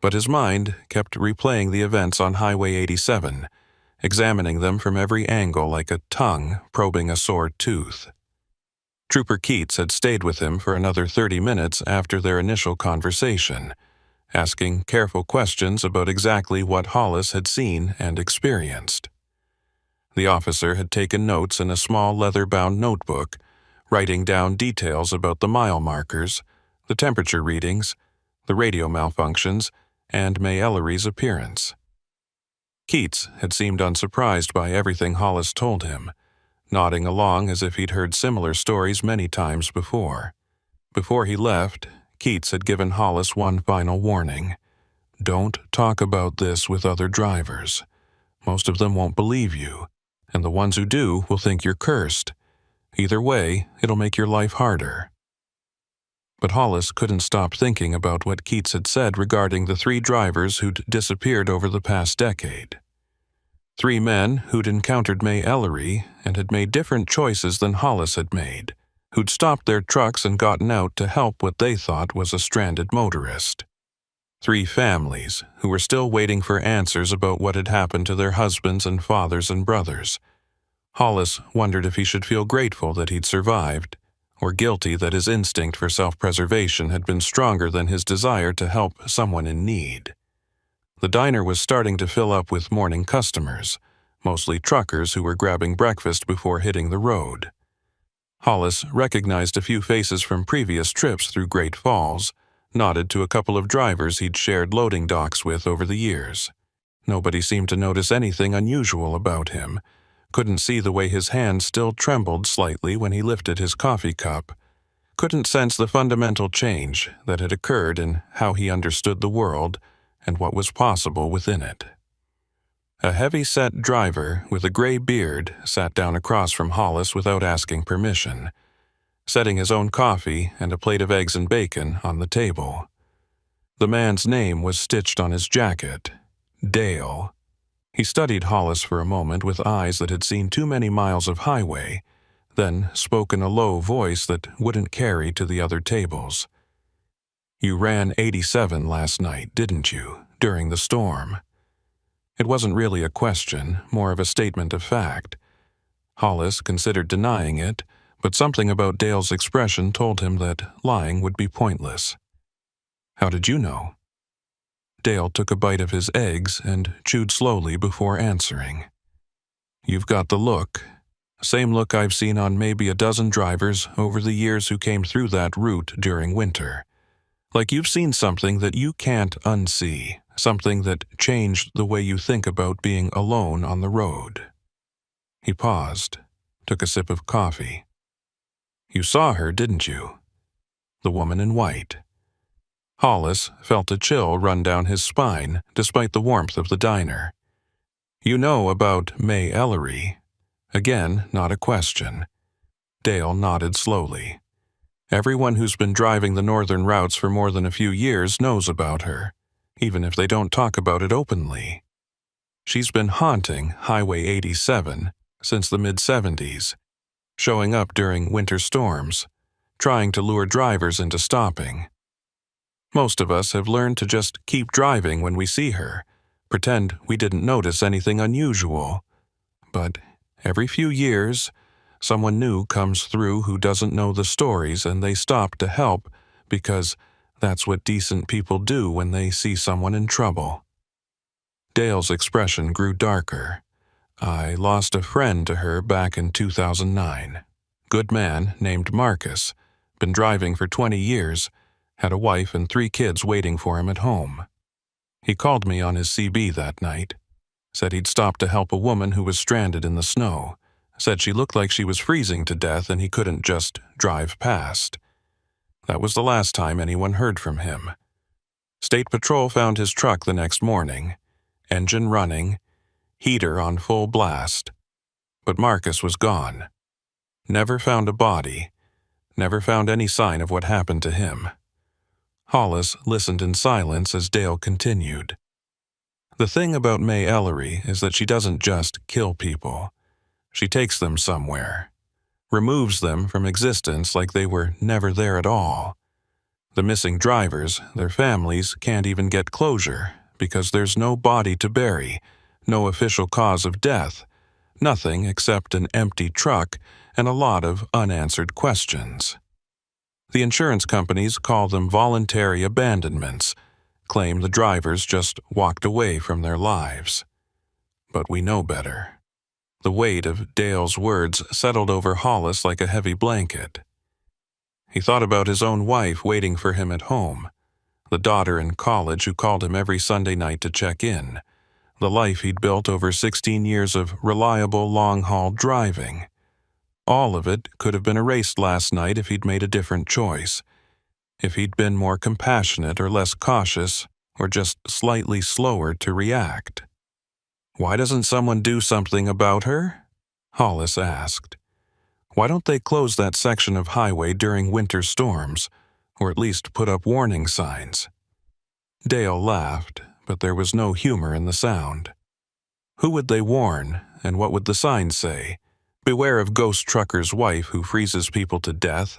but his mind kept replaying the events on Highway 87, examining them from every angle like a tongue probing a sore tooth. Trooper Keats had stayed with him for another 30 minutes after their initial conversation, asking careful questions about exactly what Hollis had seen and experienced. The officer had taken notes in a small leather-bound notebook, writing down details about the mile markers, the temperature readings, the radio malfunctions, and May Ellery's appearance. Keats had seemed unsurprised by everything Hollis told him, nodding along as if he'd heard similar stories many times before. Before he left, Keats had given Hollis one final warning. Don't talk about this with other drivers. Most of them won't believe you, and the ones who do will think you're cursed. Either way, it'll make your life harder. But Hollis couldn't stop thinking about what Keats had said regarding the 3 drivers who'd disappeared over the past decade. 3 men who'd encountered May Ellery and had made different choices than Hollis had made, who'd stopped their trucks and gotten out to help what they thought was a stranded motorist. 3 families who were still waiting for answers about what had happened to their husbands and fathers and brothers. Hollis wondered if he should feel grateful that he'd survived, or guilty that his instinct for self-preservation had been stronger than his desire to help someone in need. The diner was starting to fill up with morning customers, mostly truckers who were grabbing breakfast before hitting the road. Hollis recognized a few faces from previous trips through Great Falls, nodded to a couple of drivers he'd shared loading docks with over the years. Nobody seemed to notice anything unusual about him, couldn't see the way his hand still trembled slightly when he lifted his coffee cup, couldn't sense the fundamental change that had occurred in how he understood the world and what was possible within it. A heavy-set driver with a gray beard sat down across from Hollis without asking permission, setting his own coffee and a plate of eggs and bacon on the table. The man's name was stitched on his jacket, Dale. He studied Hollis for a moment with eyes that had seen too many miles of highway, then spoke in a low voice that wouldn't carry to the other tables. You ran 87 last night, didn't you, during the storm? It wasn't really a question, more of a statement of fact. Hollis considered denying it, but something about Dale's expression told him that lying would be pointless. How did you know? Dale took a bite of his eggs and chewed slowly before answering. You've got the look. Same look I've seen on maybe a dozen drivers over the years who came through that route during winter. Like you've seen something that you can't unsee, something that changed the way you think about being alone on the road. He paused, took a sip of coffee. You saw her, didn't you? The woman in white. Hollis felt a chill run down his spine despite the warmth of the diner. You know about May Ellery? Again, not a question. Dale nodded slowly. Everyone who's been driving the northern routes for more than a few years knows about her, even if they don't talk about it openly. She's been haunting Highway 87 since the mid-70s, showing up during winter storms, trying to lure drivers into stopping. Most of us have learned to just keep driving when we see her, pretend we didn't notice anything unusual. But every few years, someone new comes through who doesn't know the stories and they stop to help because that's what decent people do when they see someone in trouble. Dale's expression grew darker. I lost a friend to her back in 2009. Good man named Marcus, been driving for 20 years, had a wife and 3 kids waiting for him at home. He called me on his CB that night, said he'd stopped to help a woman who was stranded in the snow, said she looked like she was freezing to death and he couldn't just drive past. That was the last time anyone heard from him. State Patrol found his truck the next morning, engine running, heater on full blast. But Marcus was gone. Never found a body, never found any sign of what happened to him. Hollis listened in silence as Dale continued. The thing about May Ellery is that she doesn't just kill people. She takes them somewhere, removes them from existence like they were never there at all. The missing drivers, their families, can't even get closure because there's no body to bury, no official cause of death, nothing except an empty truck and a lot of unanswered questions. The insurance companies call them voluntary abandonments, claim the drivers just walked away from their lives. But we know better. The weight of Dale's words settled over Hollis like a heavy blanket. He thought about his own wife waiting for him at home, the daughter in college who called him every Sunday night to check in, the life he'd built over 16 years of reliable long-haul driving. All of it could have been erased last night if he'd made a different choice, if he'd been more compassionate or less cautious, or just slightly slower to react. Why doesn't someone do something about her? Hollis asked. Why don't they close that section of highway during winter storms, or at least put up warning signs? Dale laughed, but there was no humor in the sound. Who would they warn, and what would the signs say? Beware of ghost trucker's wife who freezes people to death.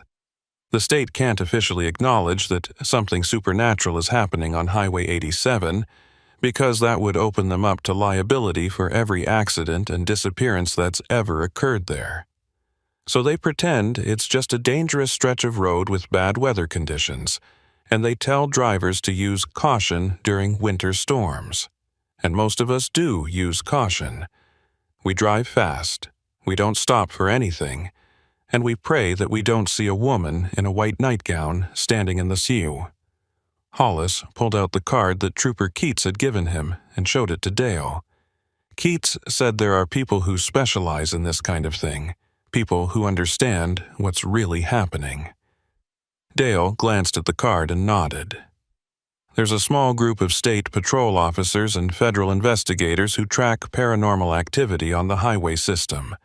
The state can't officially acknowledge that something supernatural is happening on Highway 87 because that would open them up to liability for every accident and disappearance that's ever occurred there. So they pretend it's just a dangerous stretch of road with bad weather conditions, and they tell drivers to use caution during winter storms. And most of us do use caution. We drive fast. We don't stop for anything, and we pray that we don't see a woman in a white nightgown standing in the siew. Hollis pulled out the card that Trooper Keats had given him and showed it to Dale. Keats said there are people who specialize in this kind of thing, people who understand what's really happening. Dale glanced at the card and nodded. There's a small group of state patrol officers and federal investigators who track paranormal activity on the highway system.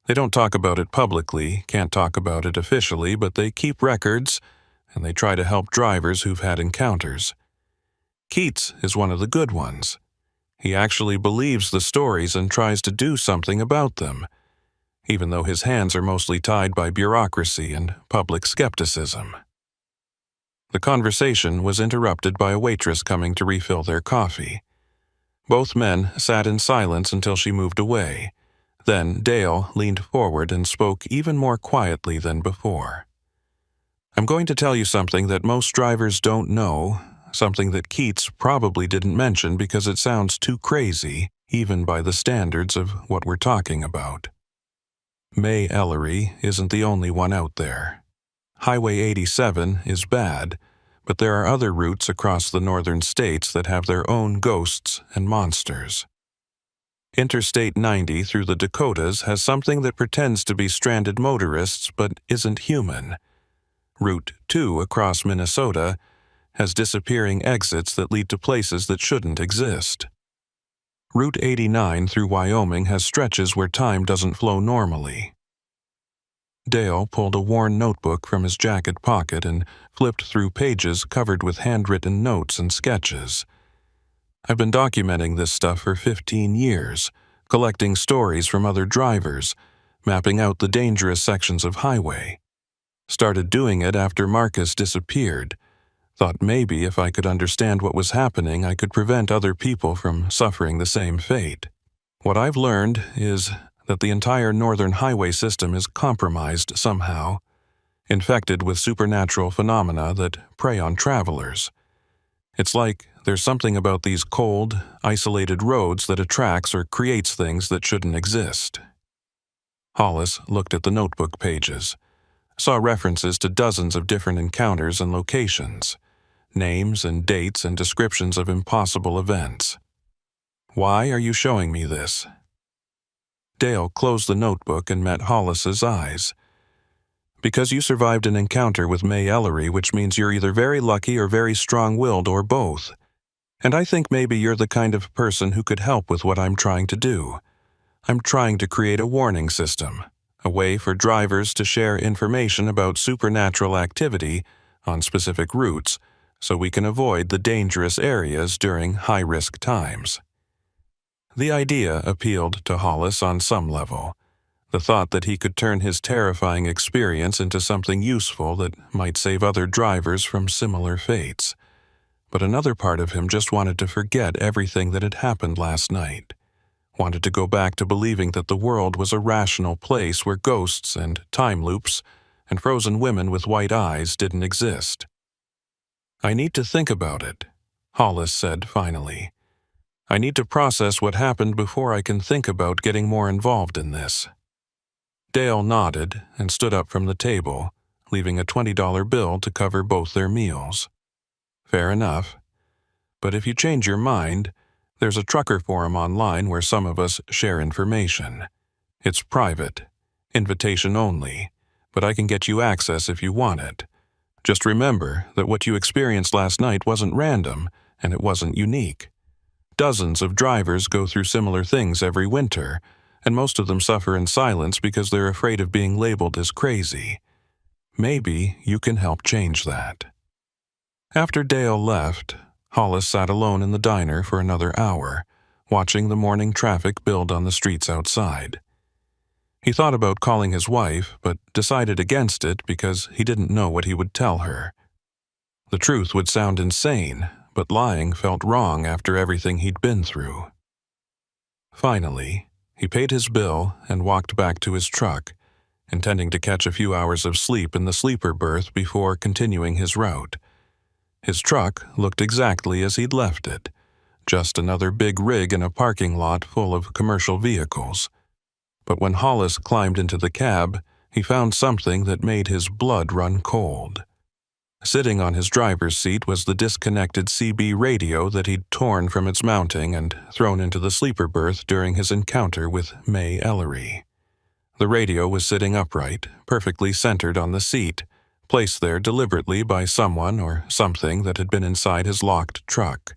They don't talk about it publicly, can't talk about it officially, but they keep records, and they try to help drivers who've had encounters. Keats is one of the good ones. He actually believes the stories and tries to do something about them, even though his hands are mostly tied by bureaucracy and public skepticism. The conversation was interrupted by a waitress coming to refill their coffee. Both men sat in silence until she moved away. Then Dale leaned forward and spoke even more quietly than before. I'm going to tell you something that most drivers don't know, something that Keats probably didn't mention because it sounds too crazy, even by the standards of what we're talking about. May Ellery isn't the only one out there. Highway 87 is bad, but there are other routes across the northern states that have their own ghosts and monsters. Interstate 90 through the Dakotas has something that pretends to be stranded motorists but isn't human. Route 2 across Minnesota has disappearing exits that lead to places that shouldn't exist. Route 89 through Wyoming has stretches where time doesn't flow normally. Dale pulled a worn notebook from his jacket pocket and flipped through pages covered with handwritten notes and sketches. I've been documenting this stuff for 15 years, collecting stories from other drivers, mapping out the dangerous sections of highway. Started doing it after Marcus disappeared. Thought maybe if I could understand what was happening, I could prevent other people from suffering the same fate. What I've learned is that the entire northern highway system is compromised somehow, infected with supernatural phenomena that prey on travelers. It's like there's something about these cold, isolated roads that attracts or creates things that shouldn't exist. Hollis looked at the notebook pages, saw references to dozens of different encounters and locations, names and dates and descriptions of impossible events. Why are you showing me this? Dale closed the notebook and met Hollis's eyes. Because you survived an encounter with May Ellery, which means you're either very lucky or very strong-willed or both. And I think maybe you're the kind of person who could help with what I'm trying to do. I'm trying to create a warning system, a way for drivers to share information about supernatural activity on specific routes so we can avoid the dangerous areas during high-risk times. The idea appealed to Hollis on some level. The thought that he could turn his terrifying experience into something useful that might save other drivers from similar fates. But another part of him just wanted to forget everything that had happened last night. Wanted to go back to believing that the world was a rational place where ghosts and time loops and frozen women with white eyes didn't exist. I need to think about it, Hollis said finally. I need to process what happened before I can think about getting more involved in this. Dale nodded and stood up from the table, leaving a $20 bill to cover both their meals. Fair enough. But if you change your mind, there's a trucker forum online where some of us share information. It's private, invitation only, but I can get you access if you want it. Just remember that what you experienced last night wasn't random, and it wasn't unique. Dozens of drivers go through similar things every winter, and most of them suffer in silence because they're afraid of being labeled as crazy. Maybe you can help change that. After Dale left, Hollis sat alone in the diner for another hour, watching the morning traffic build on the streets outside. He thought about calling his wife, but decided against it because he didn't know what he would tell her. The truth would sound insane, but lying felt wrong after everything he'd been through. Finally, he paid his bill and walked back to his truck, intending to catch a few hours of sleep in the sleeper berth before continuing his route. His truck looked exactly as he'd left it, just another big rig in a parking lot full of commercial vehicles. But when Hollis climbed into the cab, he found something that made his blood run cold. Sitting on his driver's seat was the disconnected CB radio that he'd torn from its mounting and thrown into the sleeper berth during his encounter with May Ellery. The radio was sitting upright, perfectly centered on the seat, placed there deliberately by someone or something that had been inside his locked truck.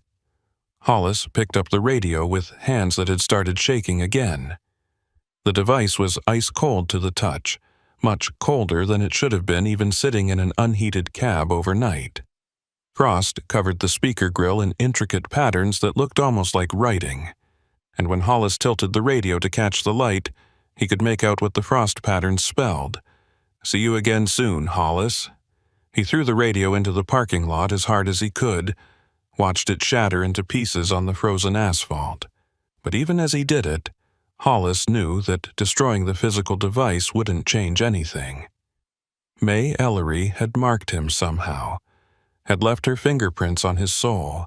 Hollis picked up the radio with hands that had started shaking again. The device was ice cold to the touch, much colder than it should have been even sitting in an unheated cab overnight. Frost covered the speaker grill in intricate patterns that looked almost like writing, and when Hollis tilted the radio to catch the light, he could make out what the frost patterns spelled. "See you again soon, Hollis." He threw the radio into the parking lot as hard as he could, watched it shatter into pieces on the frozen asphalt. But even as he did it, Hollis knew that destroying the physical device wouldn't change anything. May Ellery had marked him somehow, had left her fingerprints on his soul,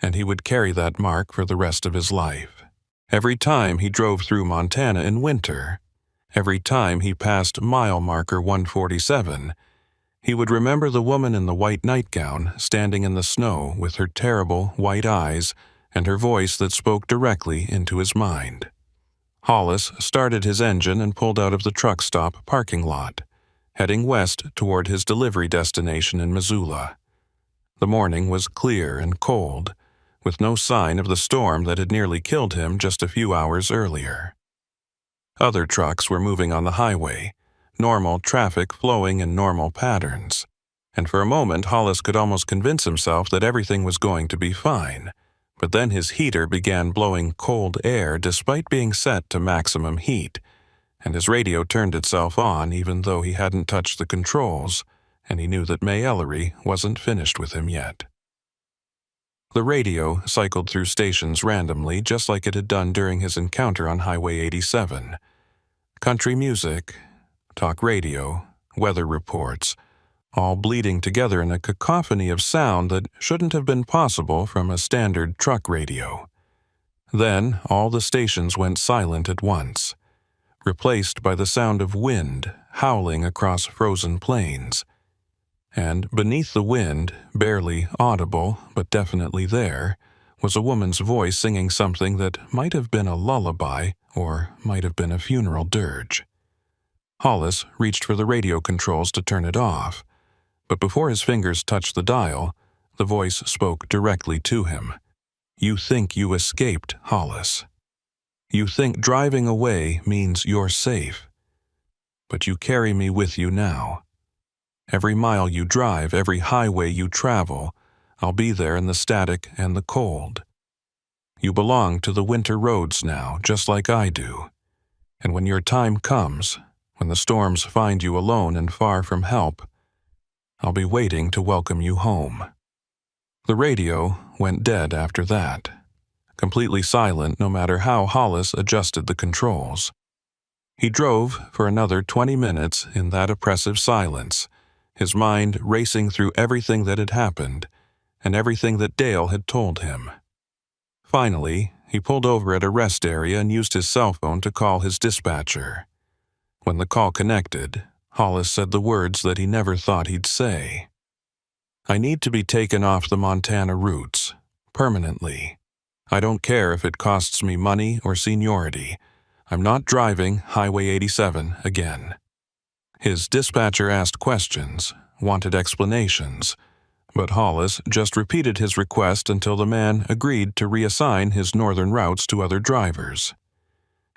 and he would carry that mark for the rest of his life. Every time he drove through Montana in winter, Every time he passed mile marker 147, he would remember the woman in the white nightgown standing in the snow with her terrible white eyes and her voice that spoke directly into his mind. Hollis started his engine and pulled out of the truck stop parking lot, heading west toward his delivery destination in Missoula. The morning was clear and cold, with no sign of the storm that had nearly killed him just a few hours earlier. Other trucks were moving on the highway, normal traffic flowing in normal patterns, and for a moment Hollis could almost convince himself that everything was going to be fine. But then his heater began blowing cold air despite being set to maximum heat, and his radio turned itself on even though he hadn't touched the controls, and he knew that May Ellery wasn't finished with him yet. The radio cycled through stations randomly just like it had done during his encounter on Highway 87. Country music, talk radio, weather reports, all bleeding together in a cacophony of sound that shouldn't have been possible from a standard truck radio. Then all the stations went silent at once, replaced by the sound of wind howling across frozen plains. And beneath the wind, barely audible but definitely there, was a woman's voice singing something that might have been a lullaby or might have been a funeral dirge. Hollis reached for the radio controls to turn it off, but before his fingers touched the dial, the voice spoke directly to him. "You think you escaped, Hollis. You think driving away means you're safe. But you carry me with you now. Every mile you drive, every highway you travel, I'll be there in the static and the cold. You belong to the winter roads now, just like I do. And when your time comes, when the storms find you alone and far from help, I'll be waiting to welcome you home." The radio went dead after that, completely silent no matter how Hollis adjusted the controls. He drove for another 20 minutes in that oppressive silence, his mind racing through everything that had happened and everything that Dale had told him. Finally, he pulled over at a rest area and used his cell phone to call his dispatcher. When the call connected, Hollis said the words that he never thought he'd say. "I need to be taken off the Montana routes, permanently. I don't care if it costs me money or seniority. I'm not driving Highway 87 again." His dispatcher asked questions, wanted explanations, but Hollis just repeated his request until the man agreed to reassign his northern routes to other drivers.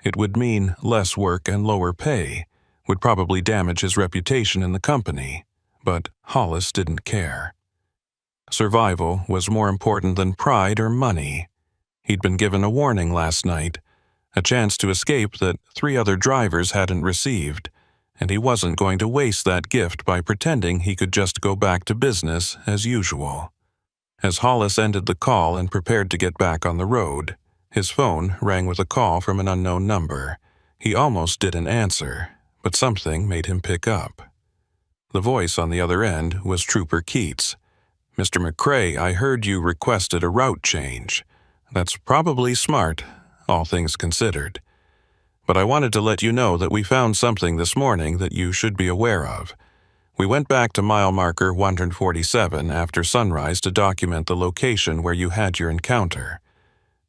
It would mean less work and lower pay, would probably damage his reputation in the company, but Hollis didn't care. Survival was more important than pride or money. He'd been given a warning last night, a chance to escape that 3 other drivers hadn't received, and he wasn't going to waste that gift by pretending he could just go back to business as usual. As Hollis ended the call and prepared to get back on the road, his phone rang with a call from an unknown number. He almost didn't answer, but something made him pick up. The voice on the other end was Trooper Keats. "Mr. McCrae, I heard you requested a route change. That's probably smart, all things considered. But I wanted to let you know that we found something this morning that you should be aware of. We went back to mile marker 147 after sunrise to document the location where you had your encounter.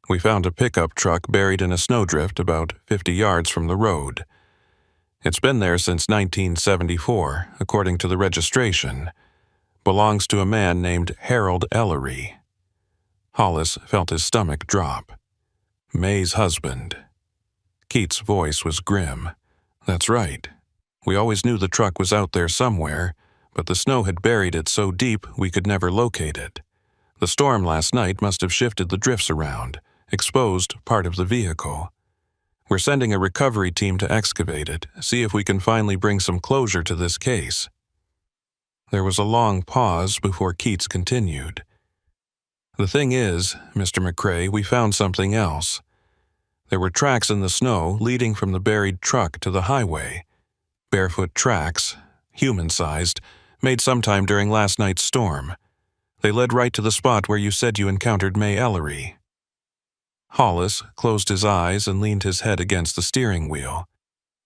We found a pickup truck buried in a snowdrift about 50 yards from the road. It's been there since 1974, according to the registration. Belongs to a man named Harold Ellery." Hollis felt his stomach drop. May's husband. Keats' voice was grim. "That's right. We always knew the truck was out there somewhere, but the snow had buried it so deep we could never locate it. The storm last night must have shifted the drifts around, exposed part of the vehicle. We're sending a recovery team to excavate it, see if we can finally bring some closure to this case." There was a long pause before Keats continued. "The thing is, Mr. McCrae, we found something else. There were tracks in the snow leading from the buried truck to the highway. Barefoot tracks, human-sized, made sometime during last night's storm. They led right to the spot where you said you encountered May Ellery." Hollis closed his eyes and leaned his head against the steering wheel.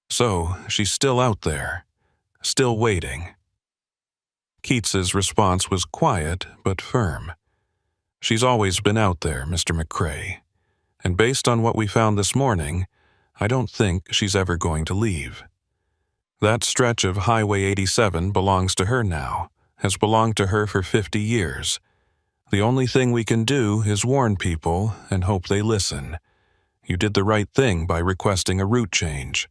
So she's still out there, still waiting. Keats's response was quiet but firm. She's always been out there, Mr. McCrae, and based on what we found this morning, I don't think she's ever going to leave. That stretch of Highway 87 belongs to her now, has belonged to her for 50 years. The only thing we can do is warn people and hope they listen. You did the right thing by requesting a route change.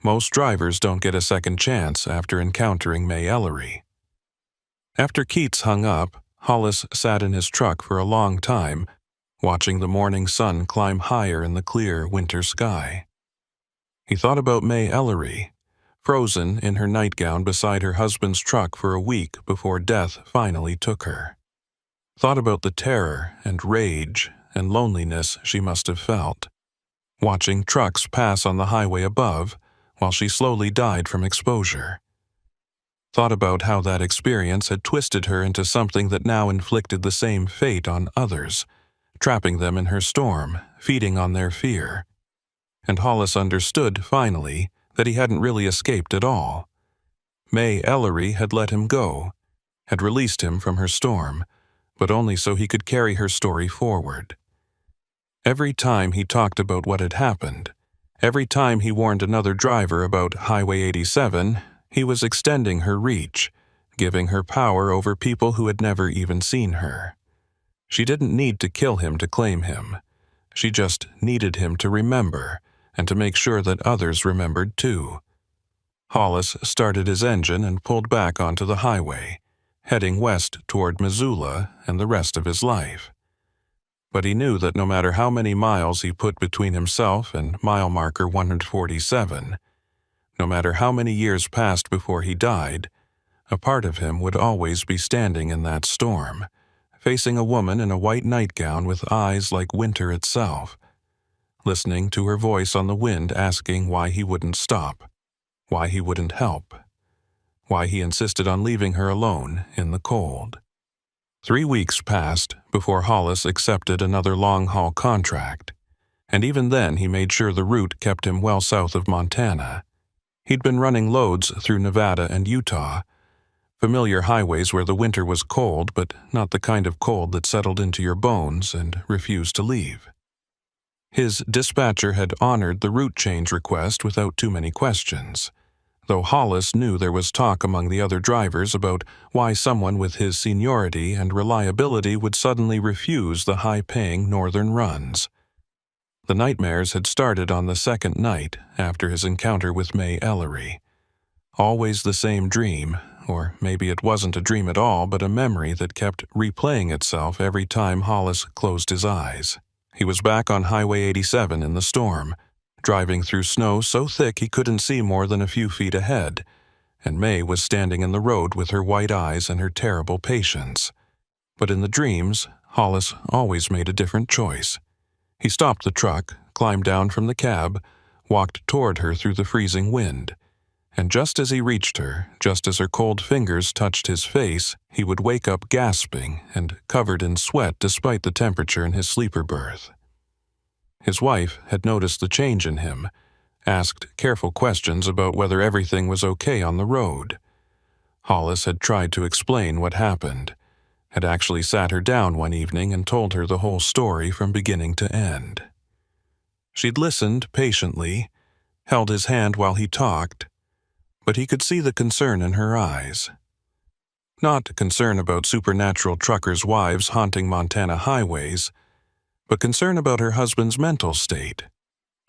Most drivers don't get a second chance after encountering May Ellery. After Keats hung up, Hollis sat in his truck for a long time, watching the morning sun climb higher in the clear winter sky. He thought about May Ellery, frozen in her nightgown beside her husband's truck for a week before death finally took her. Thought about the terror and rage and loneliness she must have felt, watching trucks pass on the highway above while she slowly died from exposure. Thought about how that experience had twisted her into something that now inflicted the same fate on others, trapping them in her storm, feeding on their fear. And Hollis understood, finally, that he hadn't really escaped at all. May Ellery had let him go, had released him from her storm, but only so he could carry her story forward. Every time he talked about what had happened, every time he warned another driver about Highway 87, he was extending her reach, giving her power over people who had never even seen her. She didn't need to kill him to claim him. She just needed him to remember, and to make sure that others remembered too. Hollis started his engine and pulled back onto the highway, heading west toward Missoula and the rest of his life. But he knew that no matter how many miles he put between himself and mile marker 147, no matter how many years passed before he died, a part of him would always be standing in that storm, facing a woman in a white nightgown with eyes like winter itself, listening to her voice on the wind asking why he wouldn't stop, why he wouldn't help, why he insisted on leaving her alone in the cold. 3 weeks passed before Hollis accepted another long-haul contract, and even then he made sure the route kept him well south of Montana. He'd been running loads through Nevada and Utah, familiar highways where the winter was cold, but not the kind of cold that settled into your bones and refused to leave. His dispatcher had honored the route change request without too many questions, though Hollis knew there was talk among the other drivers about why someone with his seniority and reliability would suddenly refuse the high-paying northern runs. The nightmares had started on the second night after his encounter with May Ellery. Always the same dream, or maybe it wasn't a dream at all, but a memory that kept replaying itself every time Hollis closed his eyes. He was back on Highway 87 in the storm, driving through snow so thick he couldn't see more than a few feet ahead, and May was standing in the road with her white eyes and her terrible patience. But in the dreams, Hollis always made a different choice. He stopped the truck, climbed down from the cab, walked toward her through the freezing wind, and just as he reached her, just as her cold fingers touched his face, he would wake up gasping and covered in sweat despite the temperature in his sleeper berth. His wife had noticed the change in him, asked careful questions about whether everything was okay on the road. Hollis had tried to explain what happened, had actually sat her down one evening and told her the whole story from beginning to end. She'd listened patiently, held his hand while he talked, but he could see the concern in her eyes. Not concern about supernatural truckers' wives haunting Montana highways, but concern about her husband's mental state,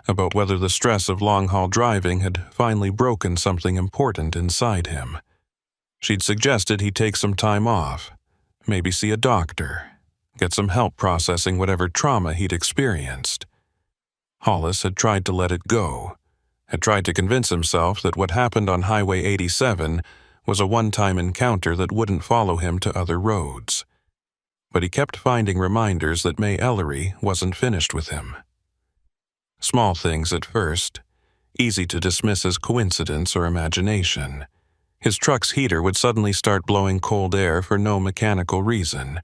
about whether the stress of long-haul driving had finally broken something important inside him. She'd suggested he take some time off, maybe see a doctor, get some help processing whatever trauma he'd experienced. Hollis had tried to let it go, had tried to convince himself that what happened on Highway 87 was a one-time encounter that wouldn't follow him to other roads. But he kept finding reminders that May Ellery wasn't finished with him. Small things at first, easy to dismiss as coincidence or imagination. His truck's heater would suddenly start blowing cold air for no mechanical reason.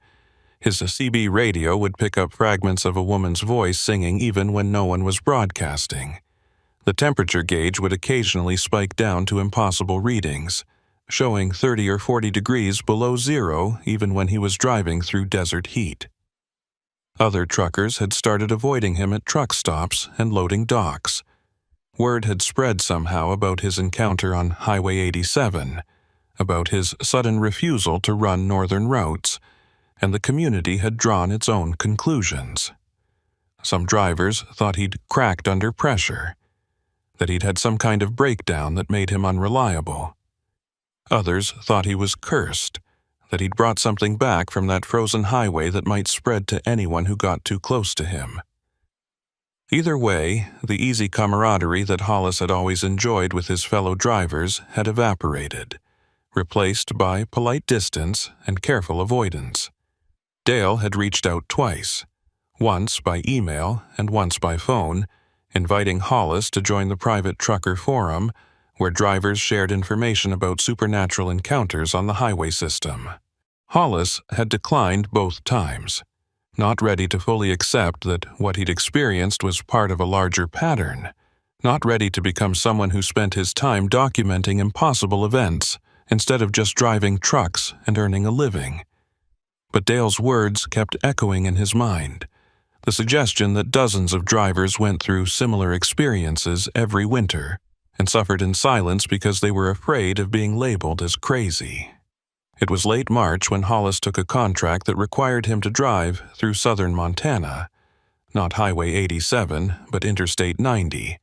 His CB radio would pick up fragments of a woman's voice singing even when no one was broadcasting. The temperature gauge would occasionally spike down to impossible readings, showing 30 or 40 degrees below zero even when he was driving through desert heat. Other truckers had started avoiding him at truck stops and loading docks. Word had spread somehow about his encounter on Highway 87, about his sudden refusal to run northern routes, and the community had drawn its own conclusions. Some drivers thought he'd cracked under pressure, that he'd had some kind of breakdown that made him unreliable. Others thought he was cursed, that he'd brought something back from that frozen highway that might spread to anyone who got too close to him. Either way, the easy camaraderie that Hollis had always enjoyed with his fellow drivers had evaporated, replaced by polite distance and careful avoidance. Dale had reached out twice, once by email and once by phone, inviting Hollis to join the private trucker forum where drivers shared information about supernatural encounters on the highway system. Hollis had declined both times, not ready to fully accept that what he'd experienced was part of a larger pattern, not ready to become someone who spent his time documenting impossible events instead of just driving trucks and earning a living. But Dale's words kept echoing in his mind, the suggestion that dozens of drivers went through similar experiences every winter and suffered in silence because they were afraid of being labeled as crazy. It was late March when Hollis took a contract that required him to drive through southern Montana, not Highway 87, but Interstate 90,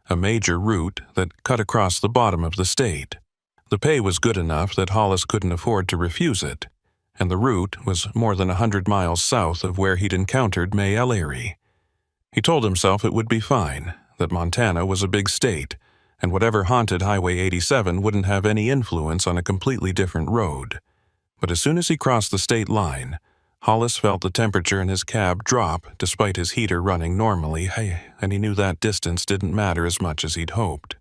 a major route that cut across the bottom of the state. The pay was good enough that Hollis couldn't afford to refuse it, and the route was more than 100 miles south of where he'd encountered May Eerie. He told himself it would be fine, that Montana was a big state, and whatever haunted Highway 87 wouldn't have any influence on a completely different road. But as soon as he crossed the state line, Hollis felt the temperature in his cab drop despite his heater running normally, and he knew that distance didn't matter as much as he'd hoped.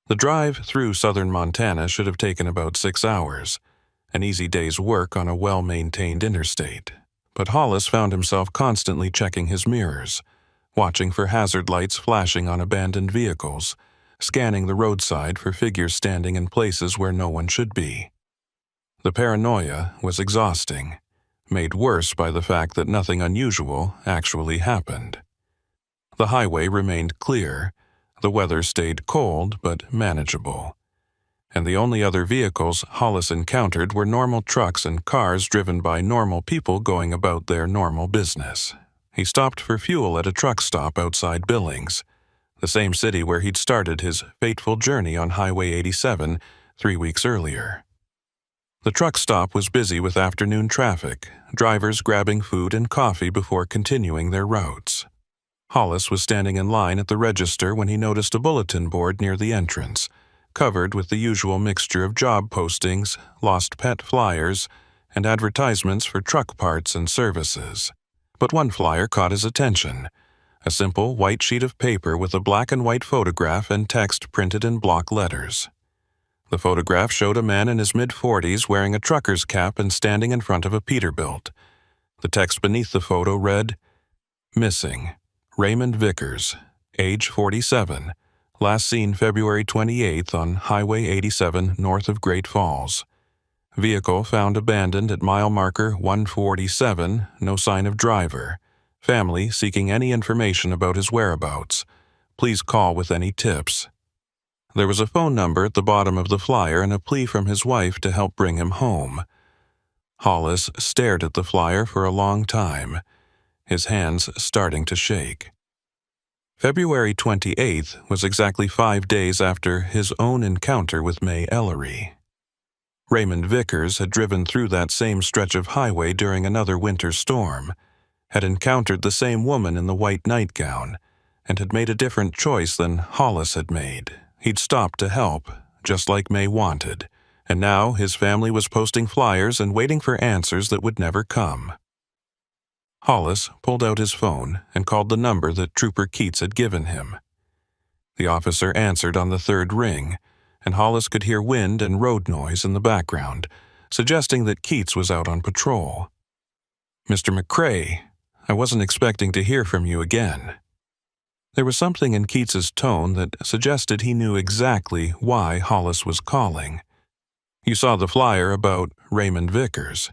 The drive through southern Montana should have taken about 6 hours, an easy day's work on a well-maintained interstate. But Hollis found himself constantly checking his mirrors, watching for hazard lights flashing on abandoned vehicles, scanning the roadside for figures standing in places where no one should be. The paranoia was exhausting, made worse by the fact that nothing unusual actually happened. The highway remained clear, the weather stayed cold but manageable, and the only other vehicles Hollis encountered were normal trucks and cars driven by normal people going about their normal business. He stopped for fuel at a truck stop outside Billings, the same city where he'd started his fateful journey on Highway 87 3 weeks earlier. The truck stop was busy with afternoon traffic, drivers grabbing food and coffee before continuing their routes. Hollis was standing in line at the register when he noticed a bulletin board near the entrance, covered with the usual mixture of job postings, lost pet flyers, and advertisements for truck parts and services. But one flyer caught his attention, a simple white sheet of paper with a black and white photograph and text printed in block letters. The photograph showed a man in his mid-40s wearing a trucker's cap and standing in front of a Peterbilt. The text beneath the photo read, "Missing, Raymond Vickers, age 47, last seen February 28th on Highway 87 north of Great Falls. Vehicle found abandoned at mile marker 147, no sign of driver. Family seeking any information about his whereabouts. Please call with any tips." There was a phone number at the bottom of the flyer and a plea from his wife to help bring him home. Hollis stared at the flyer for a long time, his hands starting to shake. February 28th was exactly 5 days after his own encounter with May Ellery. Raymond Vickers had driven through that same stretch of highway during another winter storm, had encountered the same woman in the white nightgown, and had made a different choice than Hollis had made. He'd stopped to help, just like May wanted, and now his family was posting flyers and waiting for answers that would never come. Hollis pulled out his phone and called the number that Trooper Keats had given him. The officer answered on the third ring, and Hollis could hear wind and road noise in the background, suggesting that Keats was out on patrol. "Mr. McCrae, I wasn't expecting to hear from you again." There was something in Keats's tone that suggested he knew exactly why Hollis was calling. You saw the flyer about Raymond Vickers.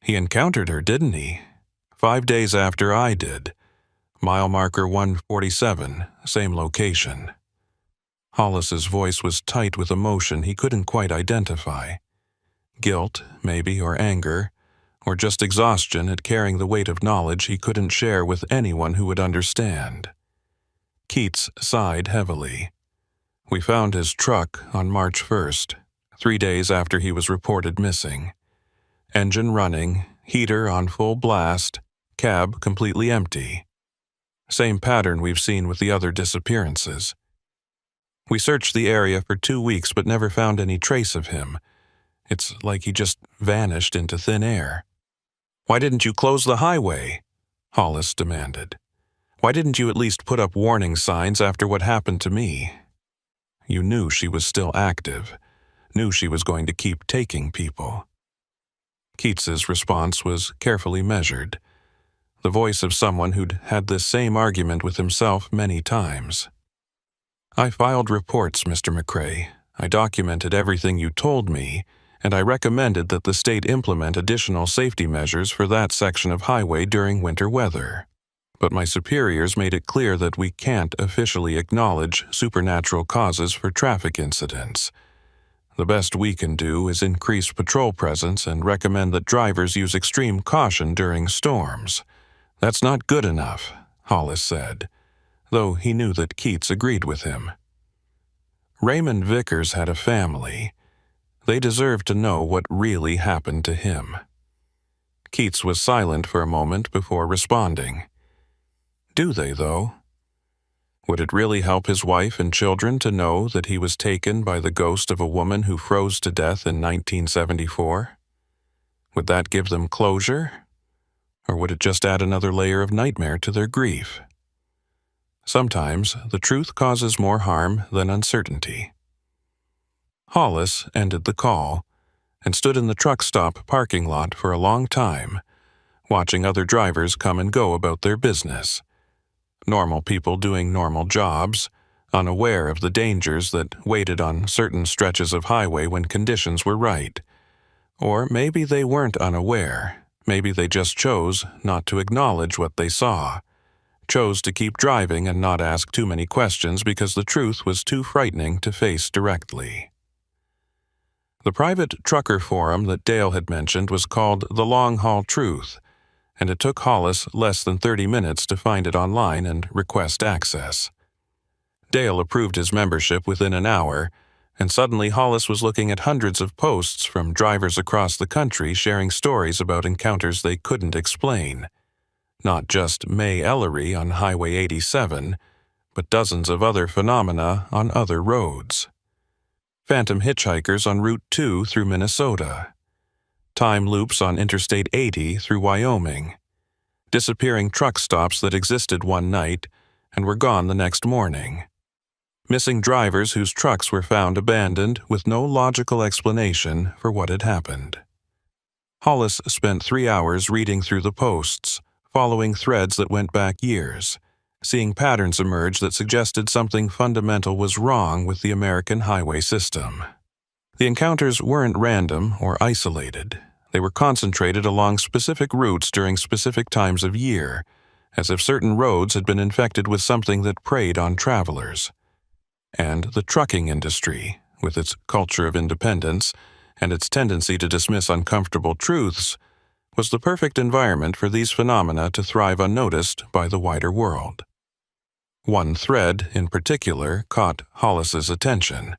He encountered her, didn't he? 5 days after I did. Mile marker 147, same location. Hollis's voice was tight with emotion he couldn't quite identify. Guilt, maybe, or anger, or just exhaustion at carrying the weight of knowledge he couldn't share with anyone who would understand. Keats sighed heavily. We found his truck on March 1st, 3 days after he was reported missing. Engine running, heater on full blast, cab completely empty. Same pattern we've seen with the other disappearances. We searched the area for 2 weeks but never found any trace of him. It's like he just vanished into thin air. Why didn't you close the highway? Hollis demanded. Why didn't you at least put up warning signs after what happened to me? You knew she was still active, knew she was going to keep taking people. Keats's response was carefully measured, the voice of someone who'd had this same argument with himself many times. I filed reports, Mr. McCrae. I documented everything you told me, and I recommended that the state implement additional safety measures for that section of highway during winter weather. But my superiors made it clear that we can't officially acknowledge supernatural causes for traffic incidents. The best we can do is increase patrol presence and recommend that drivers use extreme caution during storms. That's not good enough, Hollis said, though he knew that Keats agreed with him. Raymond Vickers had a family. They deserved to know what really happened to him. Keats was silent for a moment before responding. Do they, though? Would it really help his wife and children to know that he was taken by the ghost of a woman who froze to death in 1974? Would that give them closure? Or would it just add another layer of nightmare to their grief? Sometimes the truth causes more harm than uncertainty. Hollis ended the call and stood in the truck stop parking lot for a long time, watching other drivers come and go about their business. Normal people doing normal jobs, unaware of the dangers that waited on certain stretches of highway when conditions were right. Or maybe they weren't unaware. Maybe they just chose not to acknowledge what they saw, chose to keep driving and not ask too many questions because the truth was too frightening to face directly. The private trucker forum that Dale had mentioned was called The Long Haul Truth, and it took Hollis less than 30 minutes to find it online and request access. Dale approved his membership within an hour, and suddenly Hollis was looking at hundreds of posts from drivers across the country sharing stories about encounters they couldn't explain. Not just May Ellery on Highway 87, but dozens of other phenomena on other roads. Phantom hitchhikers on Route 2 through Minnesota. Time loops on Interstate 80 through Wyoming. Disappearing truck stops that existed one night and were gone the next morning. Missing drivers whose trucks were found abandoned with no logical explanation for what had happened. Hollis spent 3 hours reading through the posts, following threads that went back years, seeing patterns emerge that suggested something fundamental was wrong with the American highway system. The encounters weren't random or isolated. They were concentrated along specific routes during specific times of year, as if certain roads had been infected with something that preyed on travelers. And the trucking industry, with its culture of independence and its tendency to dismiss uncomfortable truths, was the perfect environment for these phenomena to thrive unnoticed by the wider world. One thread, in particular, caught Hollis's attention.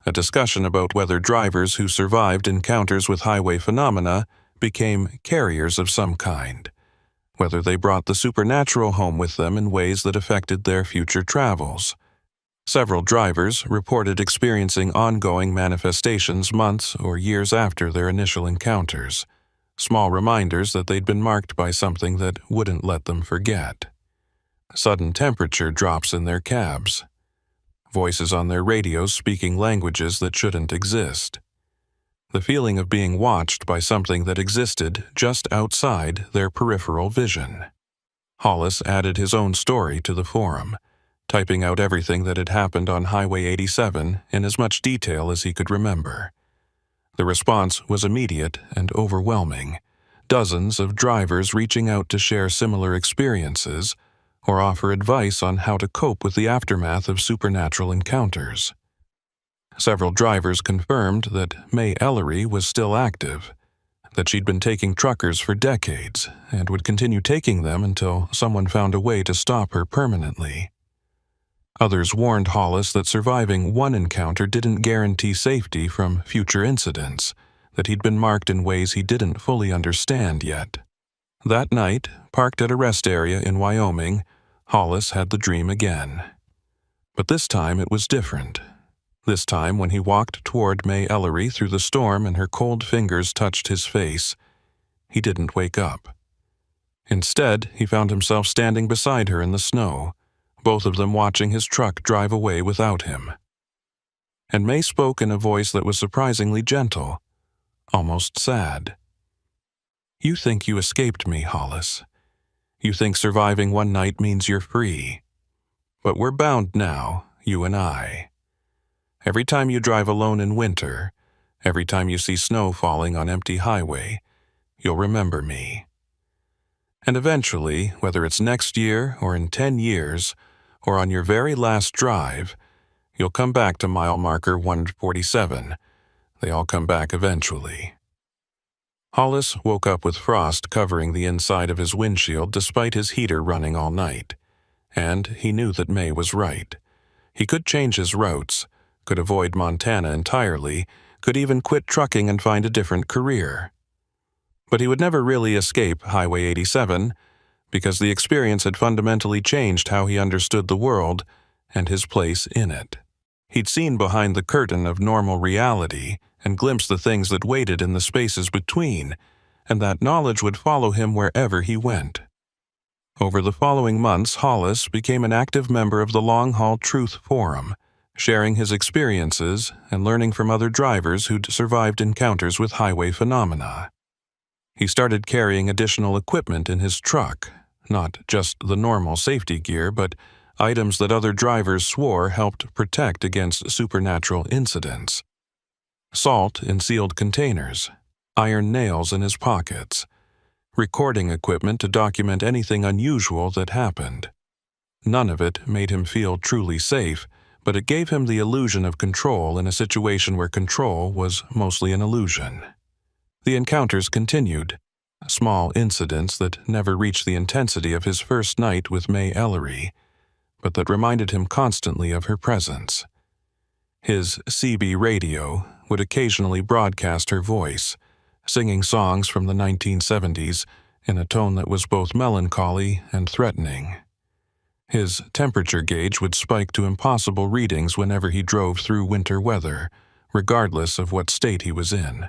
A discussion about whether drivers who survived encounters with highway phenomena became carriers of some kind, whether they brought the supernatural home with them in ways that affected their future travels. Several drivers reported experiencing ongoing manifestations months or years after their initial encounters, small reminders that they'd been marked by something that wouldn't let them forget. Sudden temperature drops in their cabs. Voices on their radios speaking languages that shouldn't exist. The feeling of being watched by something that existed just outside their peripheral vision. Hollis added his own story to the forum, typing out everything that had happened on Highway 87 in as much detail as he could remember. The response was immediate and overwhelming. Dozens of drivers reaching out to share similar experiences or offer advice on how to cope with the aftermath of supernatural encounters. Several drivers confirmed that May Ellery was still active, that she'd been taking truckers for decades and would continue taking them until someone found a way to stop her permanently. Others warned Hollis that surviving one encounter didn't guarantee safety from future incidents, that he'd been marked in ways he didn't fully understand yet. That night, parked at a rest area in Wyoming, Hollis had the dream again. But this time it was different. This time, when he walked toward May Ellery through the storm and her cold fingers touched his face, he didn't wake up. Instead, he found himself standing beside her in the snow, both of them watching his truck drive away without him. And May spoke in a voice that was surprisingly gentle, almost sad. "You think you escaped me, Hollis. You think surviving one night means you're free. But we're bound now, you and I. Every time you drive alone in winter, every time you see snow falling on empty highway, you'll remember me. And eventually, whether it's next year or in 10 years, or on your very last drive, you'll come back to mile marker 147. They all come back eventually." Hollis woke up with frost covering the inside of his windshield despite his heater running all night. And he knew that May was right. He could change his routes, could avoid Montana entirely, could even quit trucking and find a different career. But he would never really escape Highway 87 because the experience had fundamentally changed how he understood the world and his place in it. He'd seen behind the curtain of normal reality and glimpsed the things that waited in the spaces between, and that knowledge would follow him wherever he went. Over the following months, Hollis became an active member of the Long Haul Truth Forum, sharing his experiences and learning from other drivers who'd survived encounters with highway phenomena. He started carrying additional equipment in his truck, not just the normal safety gear, but items that other drivers swore helped protect against supernatural incidents. Salt in sealed containers, iron nails in his pockets, recording equipment to document anything unusual that happened. None of it made him feel truly safe, but it gave him the illusion of control in a situation where control was mostly an illusion. The encounters continued, small incidents that never reached the intensity of his first night with May Ellery, but that reminded him constantly of her presence. His CB radio would occasionally broadcast her voice, singing songs from the 1970s in a tone that was both melancholy and threatening. His temperature gauge would spike to impossible readings whenever he drove through winter weather, regardless of what state he was in.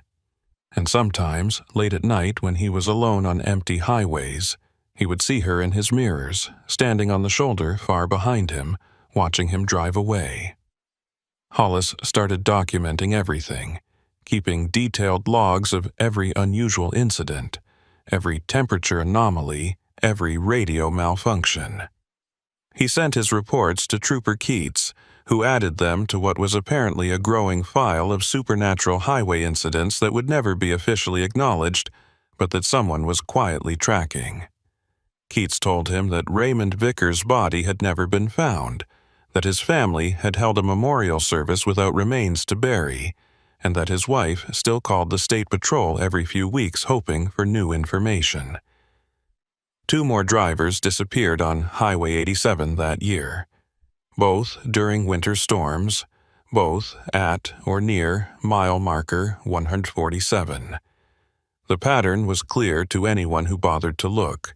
And sometimes, late at night when he was alone on empty highways, he would see her in his mirrors, standing on the shoulder far behind him, watching him drive away. Hollis started documenting everything, keeping detailed logs of every unusual incident, every temperature anomaly, every radio malfunction. He sent his reports to Trooper Keats, who added them to what was apparently a growing file of supernatural highway incidents that would never be officially acknowledged, but that someone was quietly tracking. Keats told him that Raymond Vickers' body had never been found, that his family had held a memorial service without remains to bury, and that his wife still called the state patrol every few weeks hoping for new information. 2 more drivers disappeared on Highway 87 that year, both during winter storms, both at or near mile marker 147. The pattern was clear to anyone who bothered to look,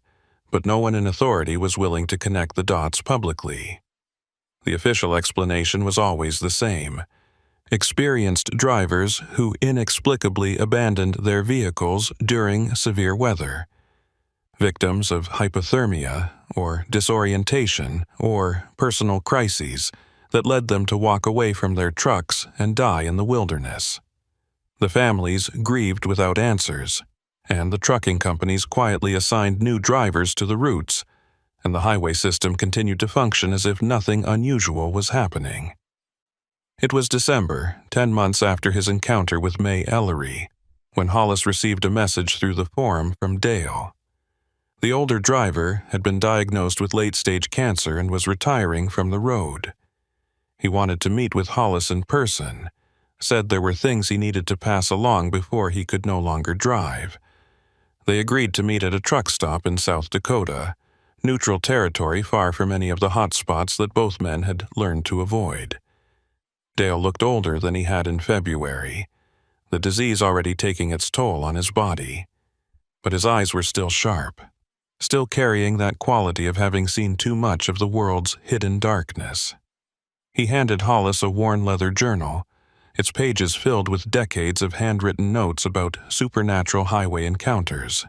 but no one in authority was willing to connect the dots publicly. The official explanation was always the same: experienced drivers who inexplicably abandoned their vehicles during severe weather, victims of hypothermia or disorientation or personal crises that led them to walk away from their trucks and die in the wilderness. The families grieved without answers, and the trucking companies quietly assigned new drivers to the routes, and the highway system continued to function as if nothing unusual was happening. It was December, 10 months after his encounter with May Ellery, when Hollis received a message through the forum from Dale. The older driver had been diagnosed with late-stage cancer and was retiring from the road. He wanted to meet with Hollis in person, said there were things he needed to pass along before he could no longer drive. They agreed to meet at a truck stop in South Dakota, neutral territory far from any of the hot spots that both men had learned to avoid. Dale looked older than he had in February, the disease already taking its toll on his body. But his eyes were still sharp, still carrying that quality of having seen too much of the world's hidden darkness. He handed Hollis a worn leather journal, its pages filled with decades of handwritten notes about supernatural highway encounters.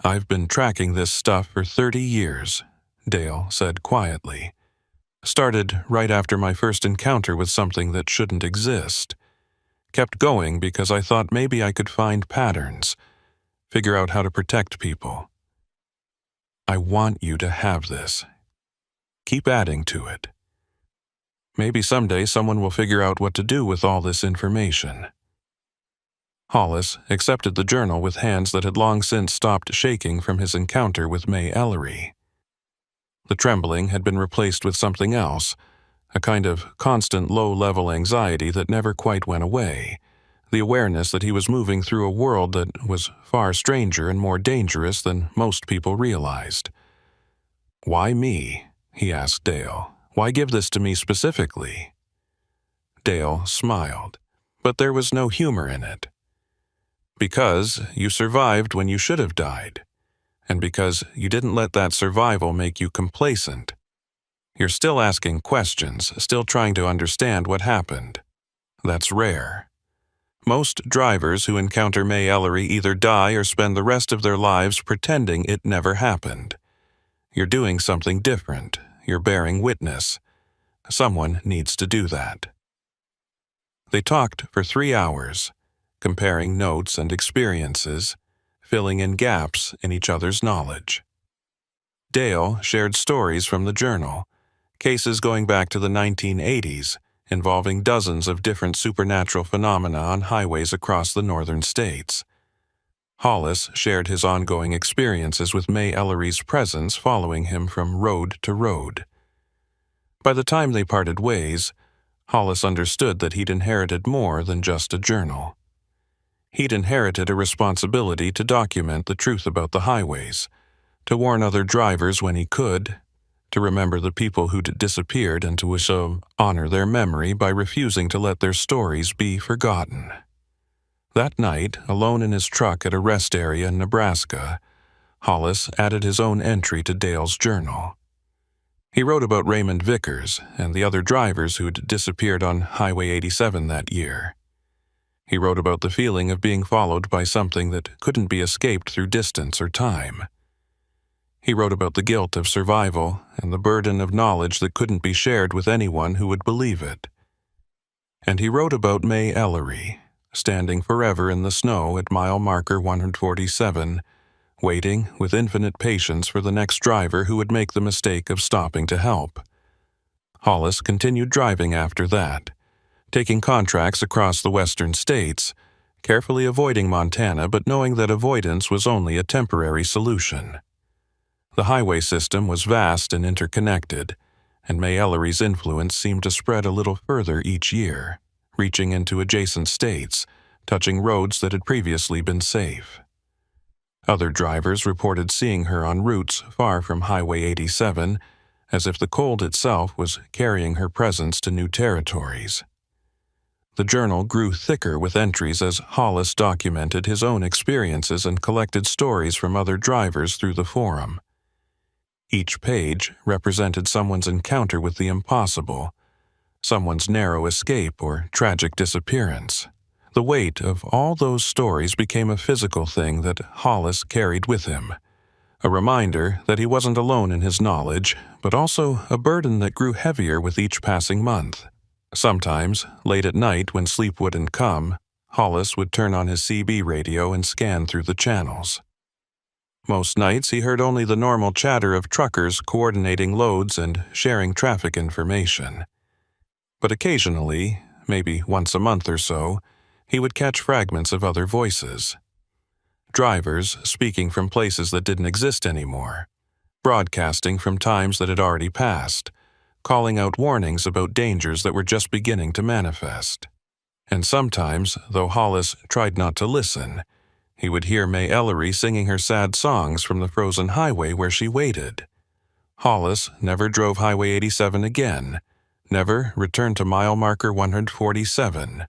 "I've been tracking this stuff for 30 years, Dale said quietly. "Started right after my first encounter with something that shouldn't exist. Kept going because I thought maybe I could find patterns, figure out how to protect people. I want you to have this. Keep adding to it. Maybe someday someone will figure out what to do with all this information." Hollis accepted the journal with hands that had long since stopped shaking from his encounter with May Ellery. The trembling had been replaced with something else, a kind of constant low-level anxiety that never quite went away, the awareness that he was moving through a world that was far stranger and more dangerous than most people realized. "Why me?" he asked Dale. "Why give this to me specifically?" Dale smiled, but there was no humor in it. "Because you survived when you should have died, and because you didn't let that survival make you complacent. You're still asking questions, still trying to understand what happened. That's rare. Most drivers who encounter May Ellery either die or spend the rest of their lives pretending it never happened. You're doing something different. You're bearing witness. Someone needs to do that." They talked for 3 hours, comparing notes and experiences, filling in gaps in each other's knowledge. Dale shared stories from the journal, cases going back to the 1980s, involving dozens of different supernatural phenomena on highways across the northern states. Hollis shared his ongoing experiences with May Ellery's presence following him from road to road. By the time they parted ways, Hollis understood that he'd inherited more than just a journal. He'd inherited a responsibility to document the truth about the highways, to warn other drivers when he could, to remember the people who'd disappeared and to so honor their memory by refusing to let their stories be forgotten. That night, alone in his truck at a rest area in Nebraska, Hollis added his own entry to Dale's journal. He wrote about Raymond Vickers and the other drivers who'd disappeared on Highway 87 that year. He wrote about the feeling of being followed by something that couldn't be escaped through distance or time. He wrote about the guilt of survival and the burden of knowledge that couldn't be shared with anyone who would believe it. And he wrote about May Ellery, standing forever in the snow at mile marker 147, waiting with infinite patience for the next driver who would make the mistake of stopping to help. Hollis continued driving after that, taking contracts across the western states, carefully avoiding Montana but knowing that avoidance was only a temporary solution. The highway system was vast and interconnected, and May Ellery's influence seemed to spread a little further each year, reaching into adjacent states, touching roads that had previously been safe. Other drivers reported seeing her on routes far from Highway 87, as if the cold itself was carrying her presence to new territories. The journal grew thicker with entries as Hollis documented his own experiences and collected stories from other drivers through the forum. Each page represented someone's encounter with the impossible, someone's narrow escape or tragic disappearance. The weight of all those stories became a physical thing that Hollis carried with him, a reminder that he wasn't alone in his knowledge, but also a burden that grew heavier with each passing month. Sometimes, late at night when sleep wouldn't come, Hollis would turn on his CB radio and scan through the channels. Most nights he heard only the normal chatter of truckers coordinating loads and sharing traffic information. But occasionally, maybe once a month or so, he would catch fragments of other voices. Drivers speaking from places that didn't exist anymore, broadcasting from times that had already passed, calling out warnings about dangers that were just beginning to manifest. And sometimes, though Hollis tried not to listen, he would hear May Ellery singing her sad songs from the frozen highway where she waited. Hollis never drove Highway 87 again, never returned to mile marker 147,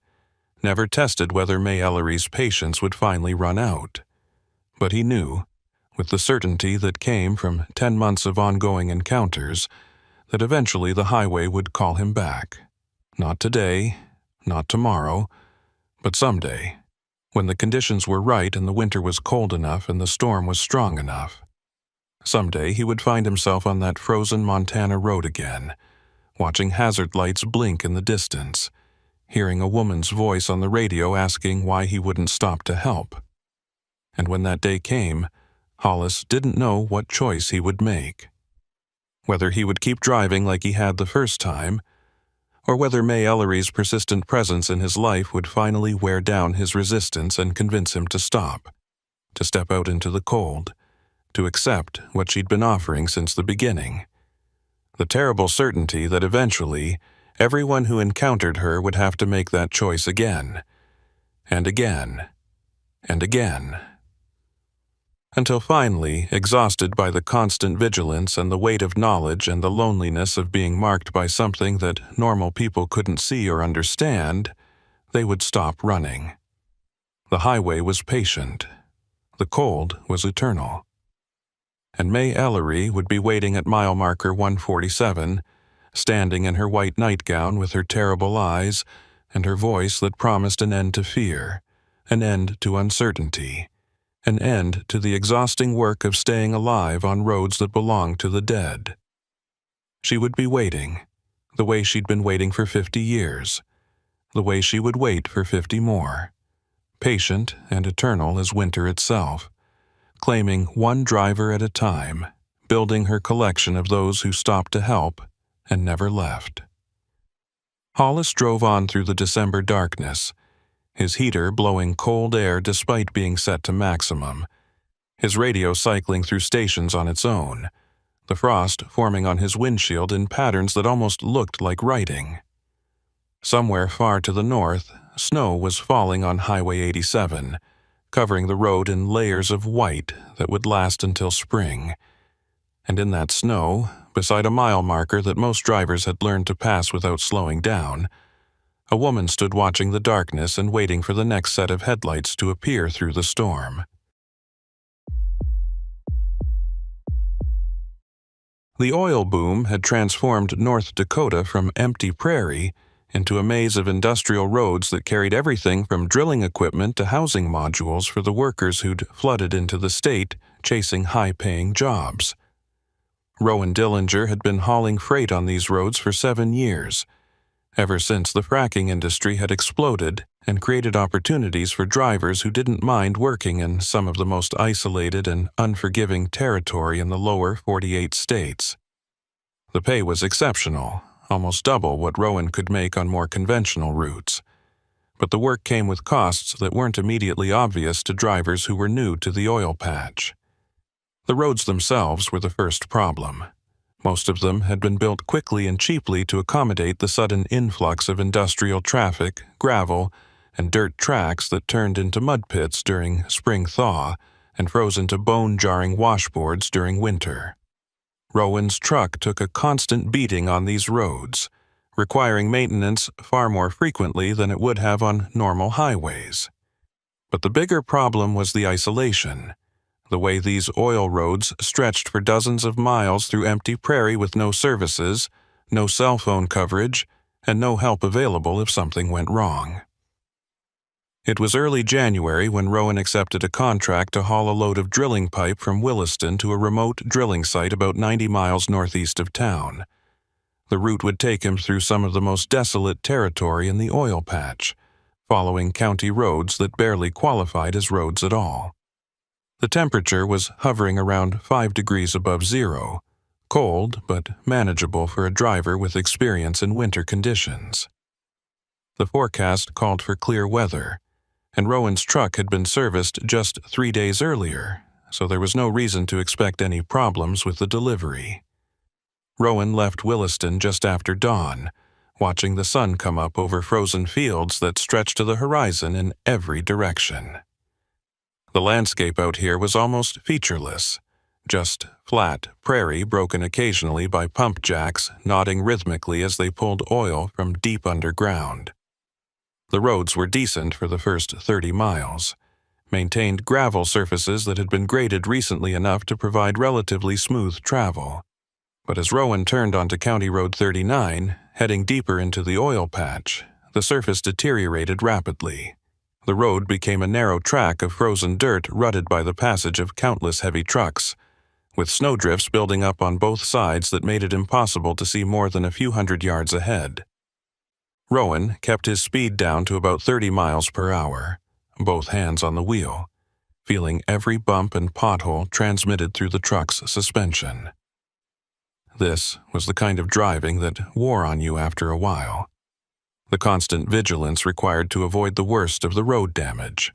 never tested whether May Ellery's patience would finally run out. But he knew, with the certainty that came from 10 months of ongoing encounters, that eventually the highway would call him back. Not today, not tomorrow, but someday, when the conditions were right and the winter was cold enough and the storm was strong enough. Someday he would find himself on that frozen Montana road again, watching hazard lights blink in the distance, hearing a woman's voice on the radio asking why he wouldn't stop to help. And when that day came, Hollis didn't know what choice he would make. Whether he would keep driving like he had the first time, or whether May Ellery's persistent presence in his life would finally wear down his resistance and convince him to stop, to step out into the cold, to accept what she'd been offering since the beginning. The terrible certainty that eventually everyone who encountered her would have to make that choice again, and again, and again. Until finally, exhausted by the constant vigilance and the weight of knowledge and the loneliness of being marked by something that normal people couldn't see or understand, they would stop running. The highway was patient. The cold was eternal. And May Ellery would be waiting at mile marker 147, standing in her white nightgown with her terrible eyes and her voice that promised an end to fear, an end to uncertainty, an end to the exhausting work of staying alive on roads that belonged to the dead. She would be waiting, the way she'd been waiting for 50 years, the way she would wait for 50 more, patient and eternal as winter itself, claiming one driver at a time, building her collection of those who stopped to help and never left. Hollis drove on through the December darkness, his heater blowing cold air despite being set to maximum, his radio cycling through stations on its own, the frost forming on his windshield in patterns that almost looked like writing. Somewhere far to the north, snow was falling on Highway 87, covering the road in layers of white that would last until spring. And in that snow, beside a mile marker that most drivers had learned to pass without slowing down, a woman stood watching the darkness and waiting for the next set of headlights to appear through the storm. The oil boom had transformed North Dakota from empty prairie into a maze of industrial roads that carried everything from drilling equipment to housing modules for the workers who'd flooded into the state chasing high-paying jobs. Rowan Dillinger had been hauling freight on these roads for 7 years, ever since the fracking industry had exploded and created opportunities for drivers who didn't mind working in some of the most isolated and unforgiving territory in the lower 48 states. The pay was exceptional, almost double what Rowan could make on more conventional routes. But the work came with costs that weren't immediately obvious to drivers who were new to the oil patch. The roads themselves were the first problem. Most of them had been built quickly and cheaply to accommodate the sudden influx of industrial traffic, gravel, and dirt tracks that turned into mud pits during spring thaw and froze into bone-jarring washboards during winter. Rowan's truck took a constant beating on these roads, requiring maintenance far more frequently than it would have on normal highways. But the bigger problem was the isolation. The way these oil roads stretched for dozens of miles through empty prairie with no services, no cell phone coverage, and no help available if something went wrong. It was early January when Rowan accepted a contract to haul a load of drilling pipe from Williston to a remote drilling site about 90 miles northeast of town. The route would take him through some of the most desolate territory in the oil patch, following county roads that barely qualified as roads at all. The temperature was hovering around 5 degrees above zero, cold but manageable for a driver with experience in winter conditions. The forecast called for clear weather, and Rowan's truck had been serviced just 3 days earlier, so there was no reason to expect any problems with the delivery. Rowan left Williston just after dawn, watching the sun come up over frozen fields that stretched to the horizon in every direction. The landscape out here was almost featureless, just flat prairie broken occasionally by pump jacks nodding rhythmically as they pulled oil from deep underground. The roads were decent for the first 30 miles, maintained gravel surfaces that had been graded recently enough to provide relatively smooth travel. But as Rowan turned onto County Road 39, heading deeper into the oil patch, the surface deteriorated rapidly. The road became a narrow track of frozen dirt rutted by the passage of countless heavy trucks, with snowdrifts building up on both sides that made it impossible to see more than a few hundred yards ahead. Rowan kept his speed down to about 30 miles per hour, both hands on the wheel, feeling every bump and pothole transmitted through the truck's suspension. This was the kind of driving that wore on you after a while. The constant vigilance required to avoid the worst of the road damage.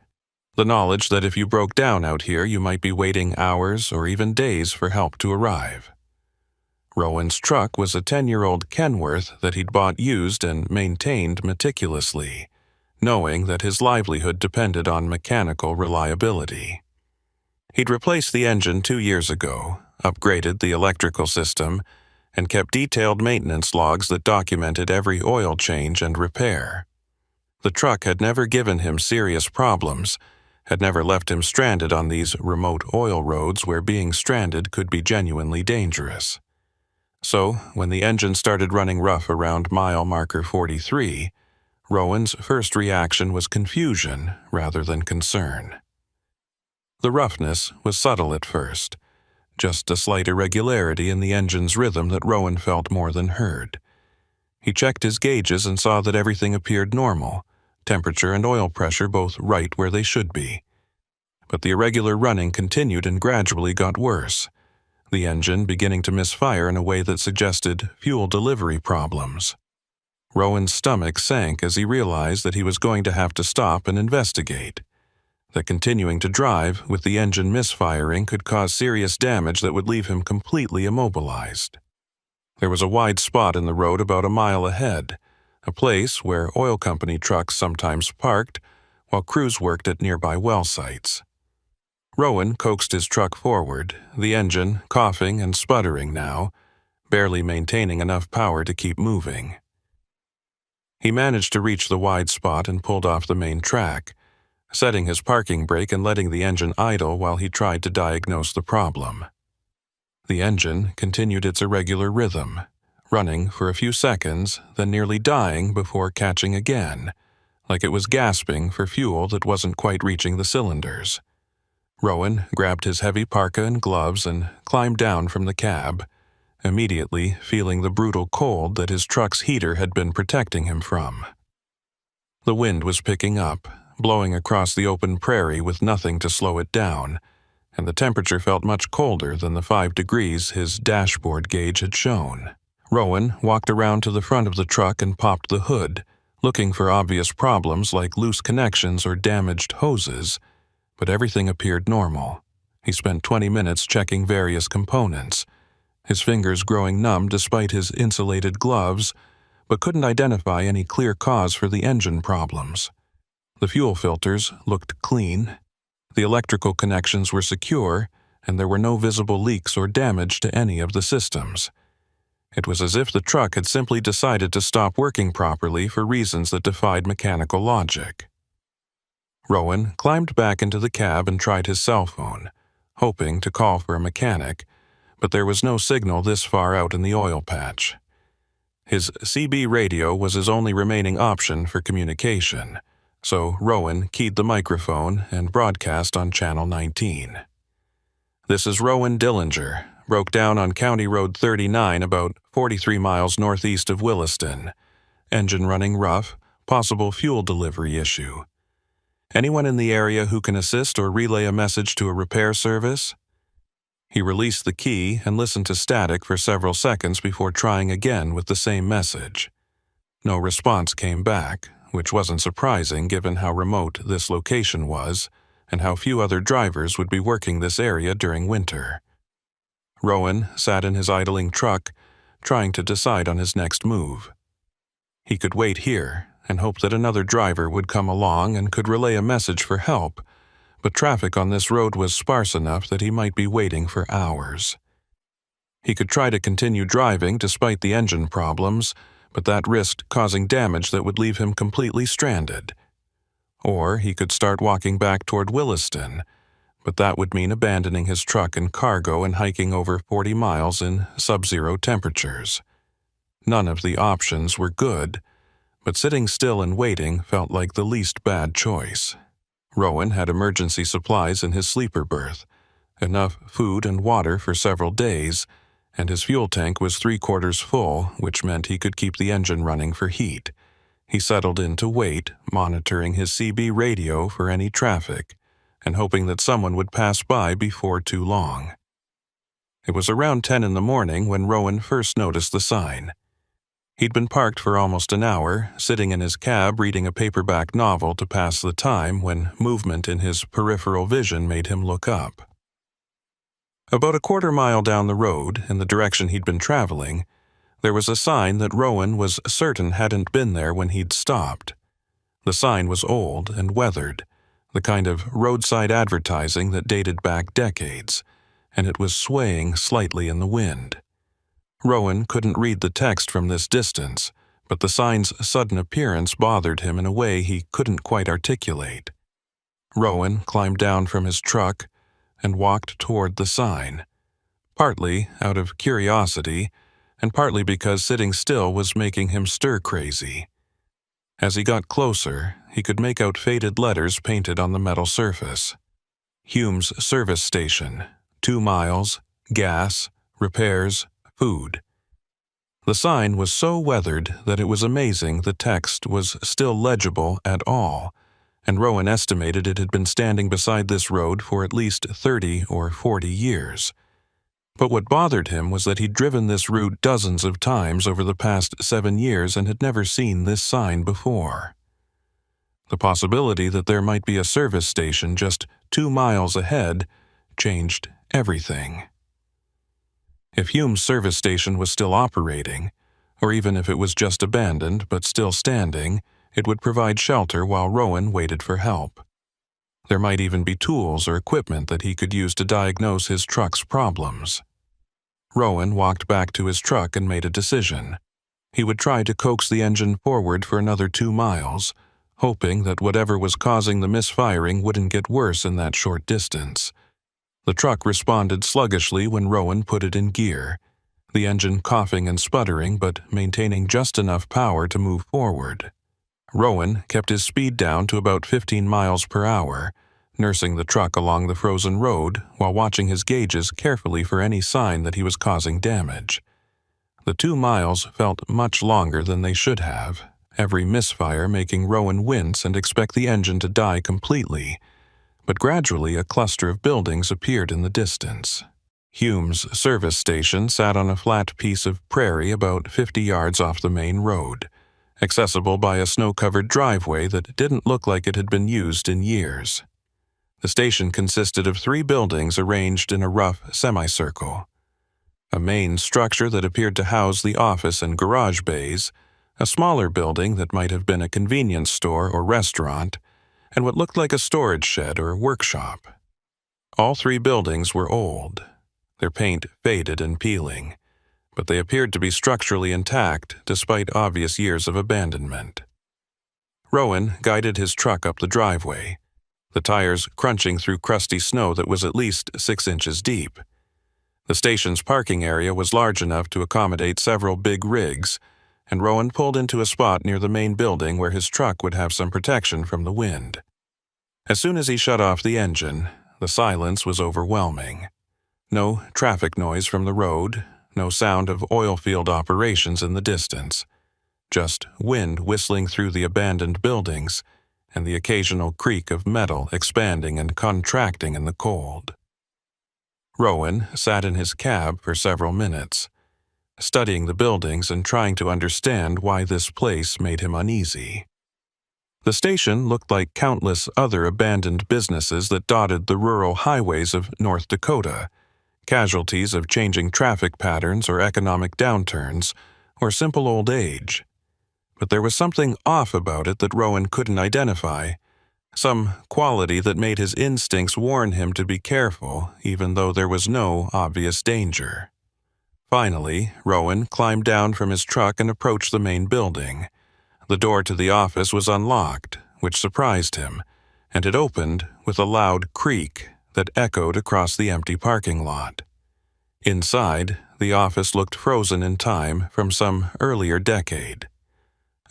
The knowledge that if you broke down out here, you might be waiting hours or even days for help to arrive. Rowan's truck was a 10-year-old Kenworth that he'd bought used and maintained meticulously, knowing that his livelihood depended on mechanical reliability. He'd replaced the engine 2 years ago, upgraded the electrical system, and kept detailed maintenance logs that documented every oil change and repair. The truck had never given him serious problems, had never left him stranded on these remote oil roads where being stranded could be genuinely dangerous. So, when the engine started running rough around mile marker 43, Rowan's first reaction was confusion rather than concern. The roughness was subtle at first, just a slight irregularity in the engine's rhythm that Rowan felt more than heard. He checked his gauges and saw that everything appeared normal, temperature and oil pressure both right where they should be. But the irregular running continued and gradually got worse, the engine beginning to misfire in a way that suggested fuel delivery problems. Rowan's stomach sank as he realized that he was going to have to stop and investigate. That continuing to drive with the engine misfiring could cause serious damage that would leave him completely immobilized. There was a wide spot in the road about a mile ahead, a place where oil company trucks sometimes parked while crews worked at nearby well sites. Rowan coaxed his truck forward, the engine coughing and sputtering now, barely maintaining enough power to keep moving. He managed to reach the wide spot and pulled off the main track, setting his parking brake and letting the engine idle while he tried to diagnose the problem. The engine continued its irregular rhythm, running for a few seconds, then nearly dying before catching again, like it was gasping for fuel that wasn't quite reaching the cylinders. Rowan grabbed his heavy parka and gloves and climbed down from the cab, immediately feeling the brutal cold that his truck's heater had been protecting him from. The wind was picking up, blowing across the open prairie with nothing to slow it down, and the temperature felt much colder than the 5 degrees his dashboard gauge had shown. Rowan walked around to the front of the truck and popped the hood, looking for obvious problems like loose connections or damaged hoses, but everything appeared normal. He spent 20 minutes checking various components, his fingers growing numb despite his insulated gloves, but couldn't identify any clear cause for the engine problems. The fuel filters looked clean, the electrical connections were secure, and there were no visible leaks or damage to any of the systems. It was as if the truck had simply decided to stop working properly for reasons that defied mechanical logic. Rowan climbed back into the cab and tried his cell phone, hoping to call for a mechanic, but there was no signal this far out in the oil patch. His CB radio was his only remaining option for communication, so Rowan keyed the microphone and broadcast on Channel 19. "This is Rowan Dillinger, broke down on County Road 39 about 43 miles northeast of Williston. Engine running rough, possible fuel delivery issue. Anyone in the area who can assist or relay a message to a repair service? He released the key and listened to static for several seconds before trying again with the same message. No response came back, which wasn't surprising given how remote this location was and how few other drivers would be working this area during winter. Rowan sat in his idling truck, trying to decide on his next move. He could wait here and hope that another driver would come along and could relay a message for help, but traffic on this road was sparse enough that he might be waiting for hours. He could try to continue driving despite the engine problems, but that risked causing damage that would leave him completely stranded. Or he could start walking back toward Williston, but that would mean abandoning his truck and cargo and hiking over 40 miles in sub-zero temperatures. None of the options were good, but sitting still and waiting felt like the least bad choice. Rowan had emergency supplies in his sleeper berth, enough food and water for several days, and his fuel tank was 3/4 full, which meant he could keep the engine running for heat. He settled in to wait, monitoring his CB radio for any traffic, and hoping that someone would pass by before too long. It was around 10 in the morning when Rowan first noticed the sign. He'd been parked for almost an hour, sitting in his cab reading a paperback novel to pass the time when movement in his peripheral vision made him look up. About a 1/4 mile down the road, in the direction he'd been traveling, there was a sign that Rowan was certain hadn't been there when he'd stopped. The sign was old and weathered, the kind of roadside advertising that dated back decades, and it was swaying slightly in the wind. Rowan couldn't read the text from this distance, but the sign's sudden appearance bothered him in a way he couldn't quite articulate. Rowan climbed down from his truck and walked toward the sign, partly out of curiosity and partly because sitting still was making him stir-crazy. As he got closer, he could make out faded letters painted on the metal surface. Hume's Service Station, 2 miles, gas, repairs, food. The sign was so weathered that it was amazing the text was still legible at all, and Rowan estimated it had been standing beside this road for at least 30 or 40 years. But what bothered him was that he'd driven this route dozens of times over the past 7 years and had never seen this sign before. The possibility that there might be a service station just 2 miles ahead changed everything. If Hume's service station was still operating, or even if it was just abandoned but still standing, it would provide shelter while Rowan waited for help. There might even be tools or equipment that he could use to diagnose his truck's problems. Rowan walked back to his truck and made a decision. He would try to coax the engine forward for another 2 miles, hoping that whatever was causing the misfiring wouldn't get worse in that short distance. The truck responded sluggishly when Rowan put it in gear, the engine coughing and sputtering but maintaining just enough power to move forward. Rowan kept his speed down to about 15 miles per hour, nursing the truck along the frozen road while watching his gauges carefully for any sign that he was causing damage. The 2 miles felt much longer than they should have, every misfire making Rowan wince and expect the engine to die completely, but gradually a cluster of buildings appeared in the distance. Hume's service station sat on a flat piece of prairie about 50 yards off the main road, accessible by a snow-covered driveway that didn't look like it had been used in years. The station consisted of 3 buildings arranged in a rough semicircle. A main structure that appeared to house the office and garage bays, a smaller building that might have been a convenience store or restaurant, and what looked like a storage shed or workshop. All 3 buildings were old, their paint faded and peeling, but they appeared to be structurally intact despite obvious years of abandonment. Rowan guided his truck up the driveway, the tires crunching through crusty snow that was at least 6 inches deep. The station's parking area was large enough to accommodate several big rigs, and Rowan pulled into a spot near the main building where his truck would have some protection from the wind. As soon as he shut off the engine, the silence was overwhelming. No traffic noise from the road, no sound of oil field operations in the distance. Just wind whistling through the abandoned buildings and the occasional creak of metal expanding and contracting in the cold. Rowan sat in his cab for several minutes, studying the buildings and trying to understand why this place made him uneasy. The station looked like countless other abandoned businesses that dotted the rural highways of North Dakota, casualties of changing traffic patterns or economic downturns, or simple old age. But there was something off about it that Rowan couldn't identify, some quality that made his instincts warn him to be careful, even though there was no obvious danger. Finally, Rowan climbed down from his truck and approached the main building. The door to the office was unlocked, which surprised him, and it opened with a loud creak that echoed across the empty parking lot. Inside, the office looked frozen in time from some earlier decade.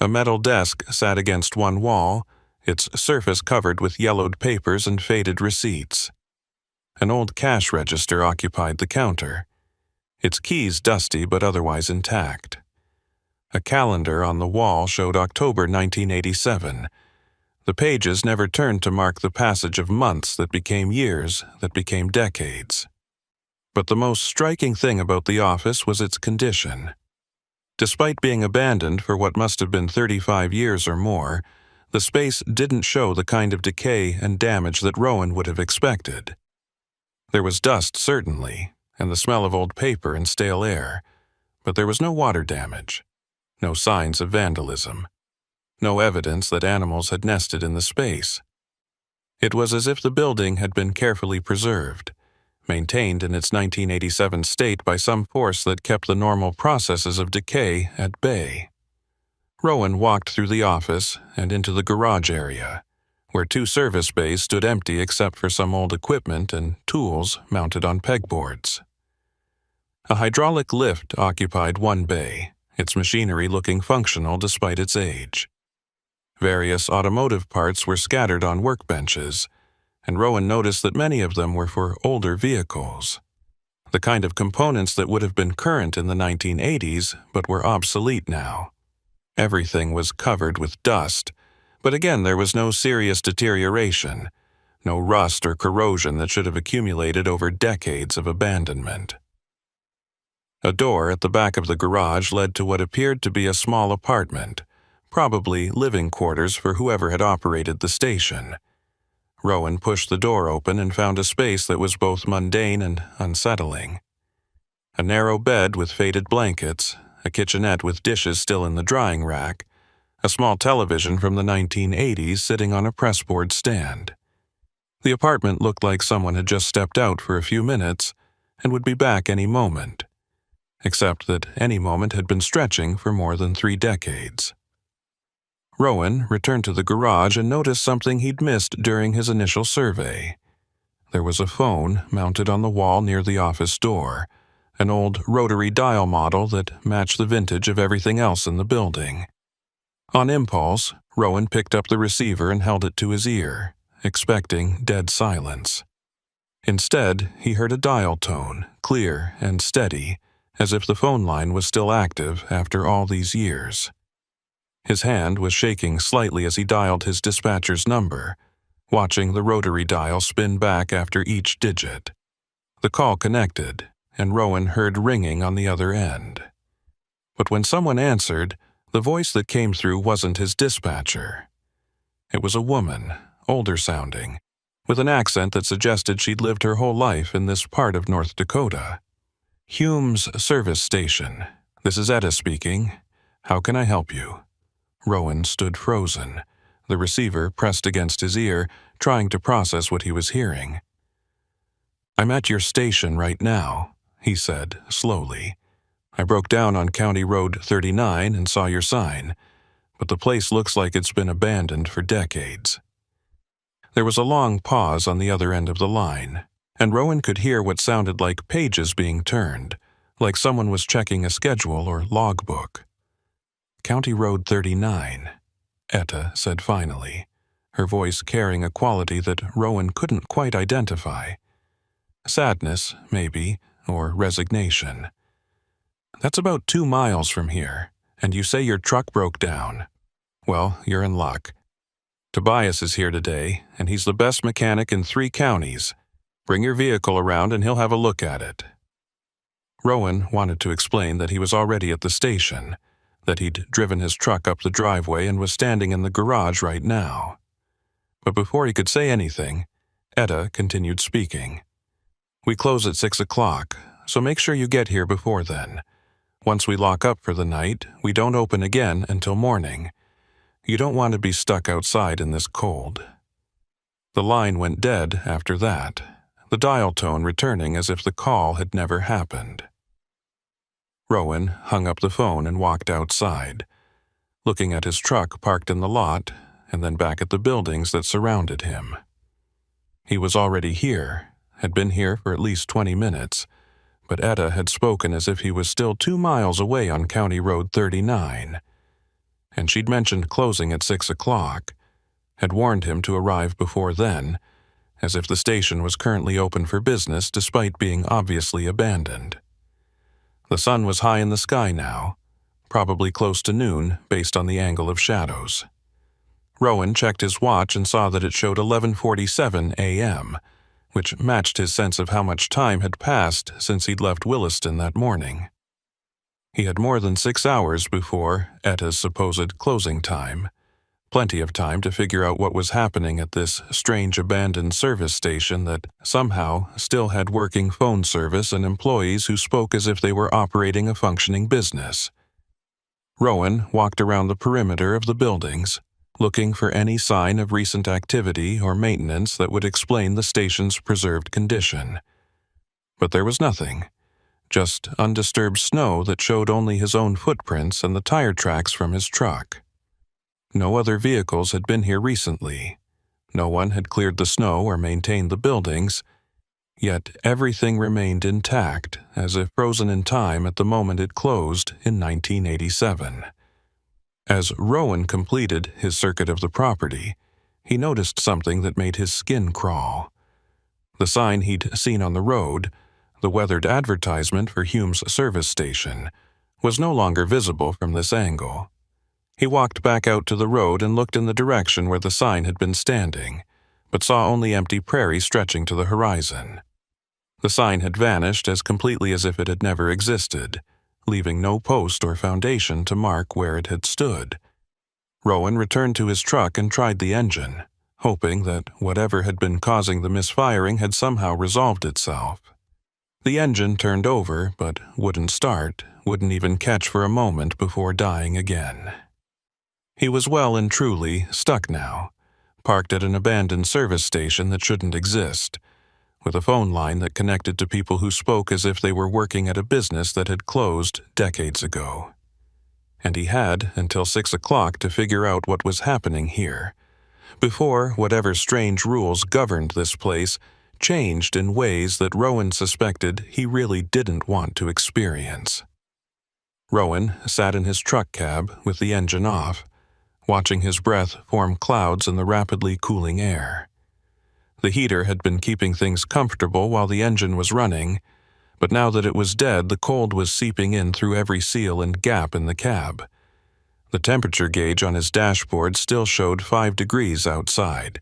A metal desk sat against one wall, its surface covered with yellowed papers and faded receipts. An old cash register occupied the counter, its keys dusty but otherwise intact. A calendar on the wall showed October 1987. The pages never turned to mark the passage of months that became years, that became decades. But the most striking thing about the office was its condition. Despite being abandoned for what must have been 35 years or more, the space didn't show the kind of decay and damage that Rowan would have expected. There was dust, certainly, and the smell of old paper and stale air, but there was no water damage, no signs of vandalism, no evidence that animals had nested in the space. It was as if the building had been carefully preserved, maintained in its 1987 state by some force that kept the normal processes of decay at bay. Rowan walked through the office and into the garage area, where 2 service bays stood empty except for some old equipment and tools mounted on pegboards. A hydraulic lift occupied one bay, its machinery looking functional despite its age. Various automotive parts were scattered on workbenches, and Rowan noticed that many of them were for older vehicles, the kind of components that would have been current in the 1980s but were obsolete now. Everything was covered with dust, but again there was no serious deterioration, no rust or corrosion that should have accumulated over decades of abandonment. A door at the back of the garage led to what appeared to be a small apartment, probably living quarters for whoever had operated the station. Rowan pushed the door open and found a space that was both mundane and unsettling. A narrow bed with faded blankets, a kitchenette with dishes still in the drying rack, a small television from the 1980s sitting on a pressboard stand. The apartment looked like someone had just stepped out for a few minutes and would be back any moment, except that any moment had been stretching for more than 3 decades. Rowan returned to the garage and noticed something he'd missed during his initial survey. There was a phone mounted on the wall near the office door, an old rotary dial model that matched the vintage of everything else in the building. On impulse, Rowan picked up the receiver and held it to his ear, expecting dead silence. Instead, he heard a dial tone, clear and steady, as if the phone line was still active after all these years. His hand was shaking slightly as he dialed his dispatcher's number, watching the rotary dial spin back after each digit. The call connected, and Rowan heard ringing on the other end. But when someone answered, the voice that came through wasn't his dispatcher. It was a woman, older sounding, with an accent that suggested she'd lived her whole life in this part of North Dakota. "Hume's service station. This is Etta speaking. How can I help you?" Rowan stood frozen, the receiver pressed against his ear, trying to process what he was hearing. "I'm at your station right now," he said, slowly. "I broke down on County Road 39 and saw your sign, but the place looks like it's been abandoned for decades." There was a long pause on the other end of the line, and Rowan could hear what sounded like pages being turned, like someone was checking a schedule or logbook. "County Road 39, Etta said finally, her voice carrying a quality that Rowan couldn't quite identify. Sadness, maybe, or resignation. "That's about 2 miles from here, and you say your truck broke down. Well, you're in luck. Tobias is here today, and he's the best mechanic in 3 counties. Bring your vehicle around and he'll have a look at it. Rowan wanted to explain that he was already at the station, that he'd driven his truck up the driveway and was standing in the garage right now. But before he could say anything, Etta continued speaking. We close at 6 o'clock, so make sure you get here before then. Once we lock up for the night, we don't open again until morning. You don't want to be stuck outside in this cold. The line went dead after that, the dial tone returning as if the call had never happened. Rowan hung up the phone and walked outside, looking at his truck parked in the lot and then back at the buildings that surrounded him. He was already here, had been here for at least 20 minutes, but Etta had spoken as if he was still 2 miles away on County Road 39. And she'd mentioned closing at 6 o'clock, had warned him to arrive before then, as if the station was currently open for business despite being obviously abandoned. The sun was high in the sky now, probably close to noon based on the angle of shadows. Rowan checked his watch and saw that it showed 11:47 a.m., which matched his sense of how much time had passed since he'd left Williston that morning. He had more than 6 hours before Etta's supposed closing time, plenty of time to figure out what was happening at this strange abandoned service station that somehow still had working phone service and employees who spoke as if they were operating a functioning business. Rowan walked around the perimeter of the buildings, looking for any sign of recent activity or maintenance that would explain the station's preserved condition. But there was nothing, just undisturbed snow that showed only his own footprints and the tire tracks from his truck. No other vehicles had been here recently. No one had cleared the snow or maintained the buildings, yet everything remained intact, as if frozen in time at the moment it closed in 1987. As Rowan completed his circuit of the property, he noticed something that made his skin crawl. The sign he'd seen on the road, the weathered advertisement for Hume's service station, was no longer visible from this angle. He walked back out to the road and looked in the direction where the sign had been standing, but saw only empty prairie stretching to the horizon. The sign had vanished as completely as if it had never existed, leaving no post or foundation to mark where it had stood. Rowan returned to his truck and tried the engine, hoping that whatever had been causing the misfiring had somehow resolved itself. The engine turned over, but wouldn't start, wouldn't even catch for a moment before dying again. He was well and truly stuck now, parked at an abandoned service station that shouldn't exist, with a phone line that connected to people who spoke as if they were working at a business that had closed decades ago. And he had until 6 o'clock to figure out what was happening here, before whatever strange rules governed this place changed in ways that Rowan suspected he really didn't want to experience. Rowan sat in his truck cab with the engine off, watching his breath form clouds in the rapidly cooling air. The heater had been keeping things comfortable while the engine was running, but now that it was dead, the cold was seeping in through every seal and gap in the cab. The temperature gauge on his dashboard still showed 5 degrees outside,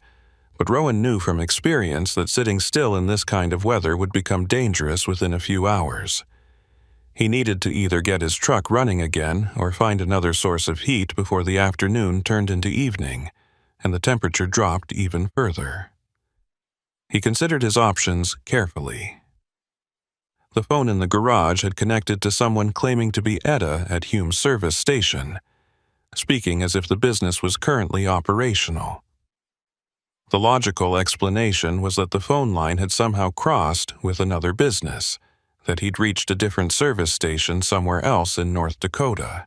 but Rowan knew from experience that sitting still in this kind of weather would become dangerous within a few hours. He needed to either get his truck running again or find another source of heat before the afternoon turned into evening, and the temperature dropped even further. He considered his options carefully. The phone in the garage had connected to someone claiming to be Etta at Hume's service station, speaking as if the business was currently operational. The logical explanation was that the phone line had somehow crossed with another business, that he'd reached a different service station somewhere else in North Dakota.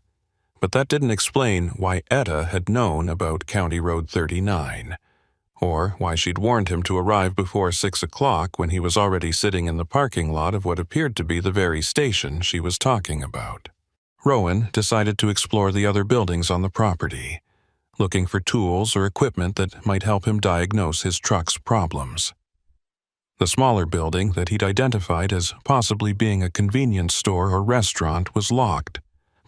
But that didn't explain why Etta had known about County Road 39, or why she'd warned him to arrive before 6 o'clock when he was already sitting in the parking lot of what appeared to be the very station she was talking about. Rowan decided to explore the other buildings on the property, looking for tools or equipment that might help him diagnose his truck's problems. The smaller building that he'd identified as possibly being a convenience store or restaurant was locked,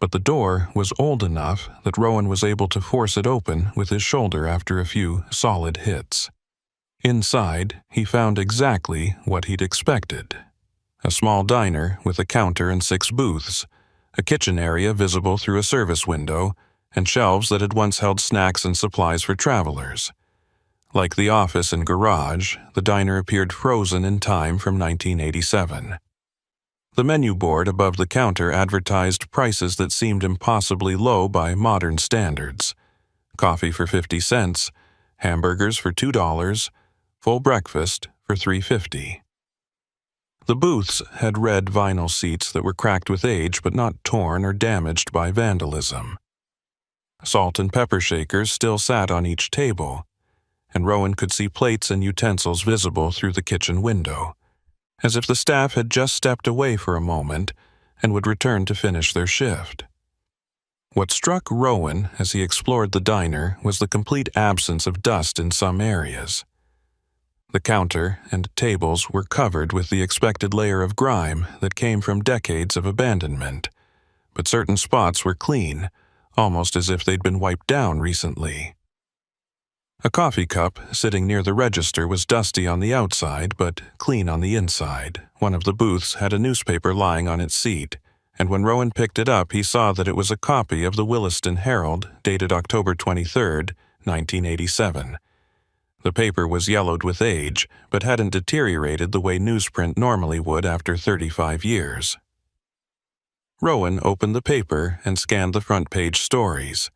but the door was old enough that Rowan was able to force it open with his shoulder after a few solid hits. Inside, he found exactly what he'd expected. A small diner with a counter and 6 booths, a kitchen area visible through a service window, and shelves that had once held snacks and supplies for travelers. Like the office and garage, the diner appeared frozen in time from 1987. The menu board above the counter advertised prices that seemed impossibly low by modern standards. Coffee for 50 cents, hamburgers for $2, full breakfast for $3.50. The booths had red vinyl seats that were cracked with age but not torn or damaged by vandalism. Salt and pepper shakers still sat on each table, and Rowan could see plates and utensils visible through the kitchen window, as if the staff had just stepped away for a moment and would return to finish their shift. What struck Rowan as he explored the diner was the complete absence of dust in some areas. The counter and tables were covered with the expected layer of grime that came from decades of abandonment, but certain spots were clean, almost as if they'd been wiped down recently. A coffee cup sitting near the register was dusty on the outside but clean on the inside. One of the booths had a newspaper lying on its seat, and when Rowan picked it up he saw that it was a copy of the Williston Herald dated October 23, 1987. The paper was yellowed with age, but hadn't deteriorated the way newsprint normally would after 35 years. Rowan opened the paper and scanned the front page stories.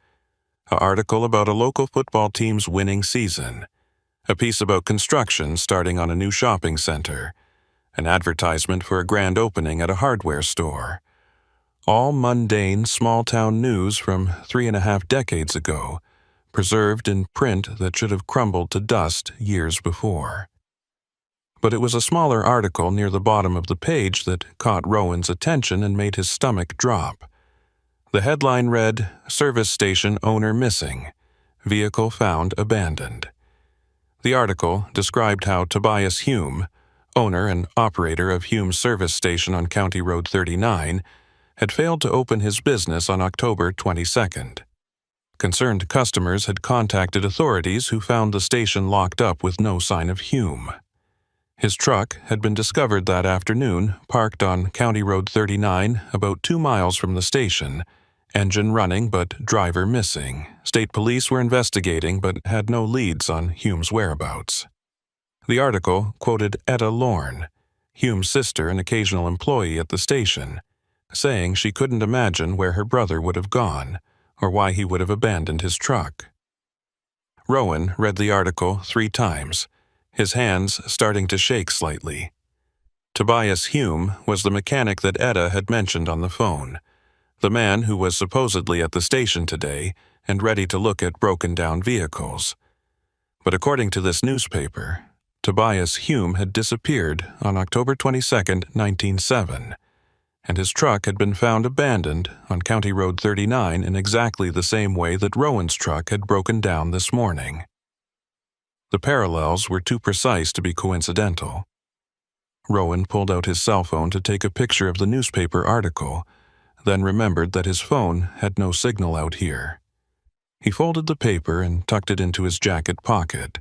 An article about a local football team's winning season, a piece about construction starting on a new shopping center, an advertisement for a grand opening at a hardware store. All mundane, small-town news from 3.5 decades ago, preserved in print that should have crumbled to dust years before. But it was a smaller article near the bottom of the page that caught Rowan's attention and made his stomach drop. The headline read, "Service Station Owner Missing. Vehicle Found Abandoned." The article described how Tobias Hume, owner and operator of Hume's service station on County Road 39, had failed to open his business on October 22nd. Concerned customers had contacted authorities who found the station locked up with no sign of Hume. His truck had been discovered that afternoon, parked on County Road 39, about 2 miles from the station, engine running but driver missing. State police were investigating but had no leads on Hume's whereabouts. The article quoted Etta Lorne, Hume's sister and occasional employee at the station, saying she couldn't imagine where her brother would have gone, or why he would have abandoned his truck. Rowan read the article 3 times, his hands starting to shake slightly. Tobias Hume was the mechanic that Etta had mentioned on the phone, the man who was supposedly at the station today and ready to look at broken-down vehicles. But according to this newspaper, Tobias Hume had disappeared on October 22, 1907, and his truck had been found abandoned on County Road 39 in exactly the same way that Rowan's truck had broken down this morning. The parallels were too precise to be coincidental. Rowan pulled out his cell phone to take a picture of the newspaper article, then remembered that his phone had no signal out here. He folded the paper and tucked it into his jacket pocket,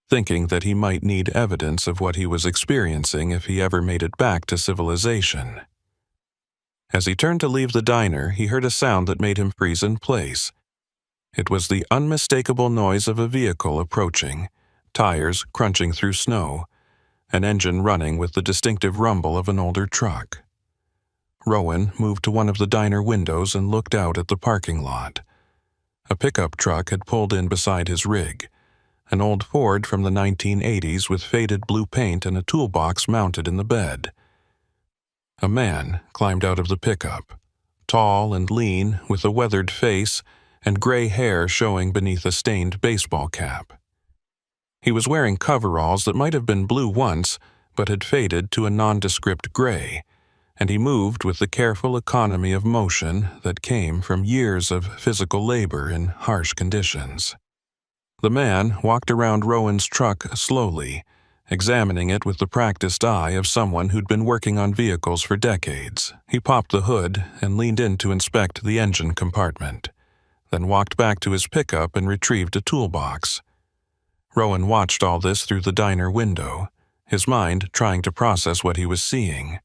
thinking that he might need evidence of what he was experiencing if he ever made it back to civilization. As he turned to leave the diner, he heard a sound that made him freeze in place. It was the unmistakable noise of a vehicle approaching, tires crunching through snow, an engine running with the distinctive rumble of an older truck. Rowan moved to one of the diner windows and looked out at the parking lot. A pickup truck had pulled in beside his rig, an old Ford from the 1980s with faded blue paint and a toolbox mounted in the bed. A man climbed out of the pickup, tall and lean, with a weathered face and gray hair showing beneath a stained baseball cap. He was wearing coveralls that might have been blue once, but had faded to a nondescript gray, and he moved with the careful economy of motion that came from years of physical labor in harsh conditions. The man walked around Rowan's truck slowly, examining it with the practiced eye of someone who'd been working on vehicles for decades. He popped the hood and leaned in to inspect the engine compartment, then walked back to his pickup and retrieved a toolbox. Rowan watched all this through the diner window, his mind trying to process what he was seeing.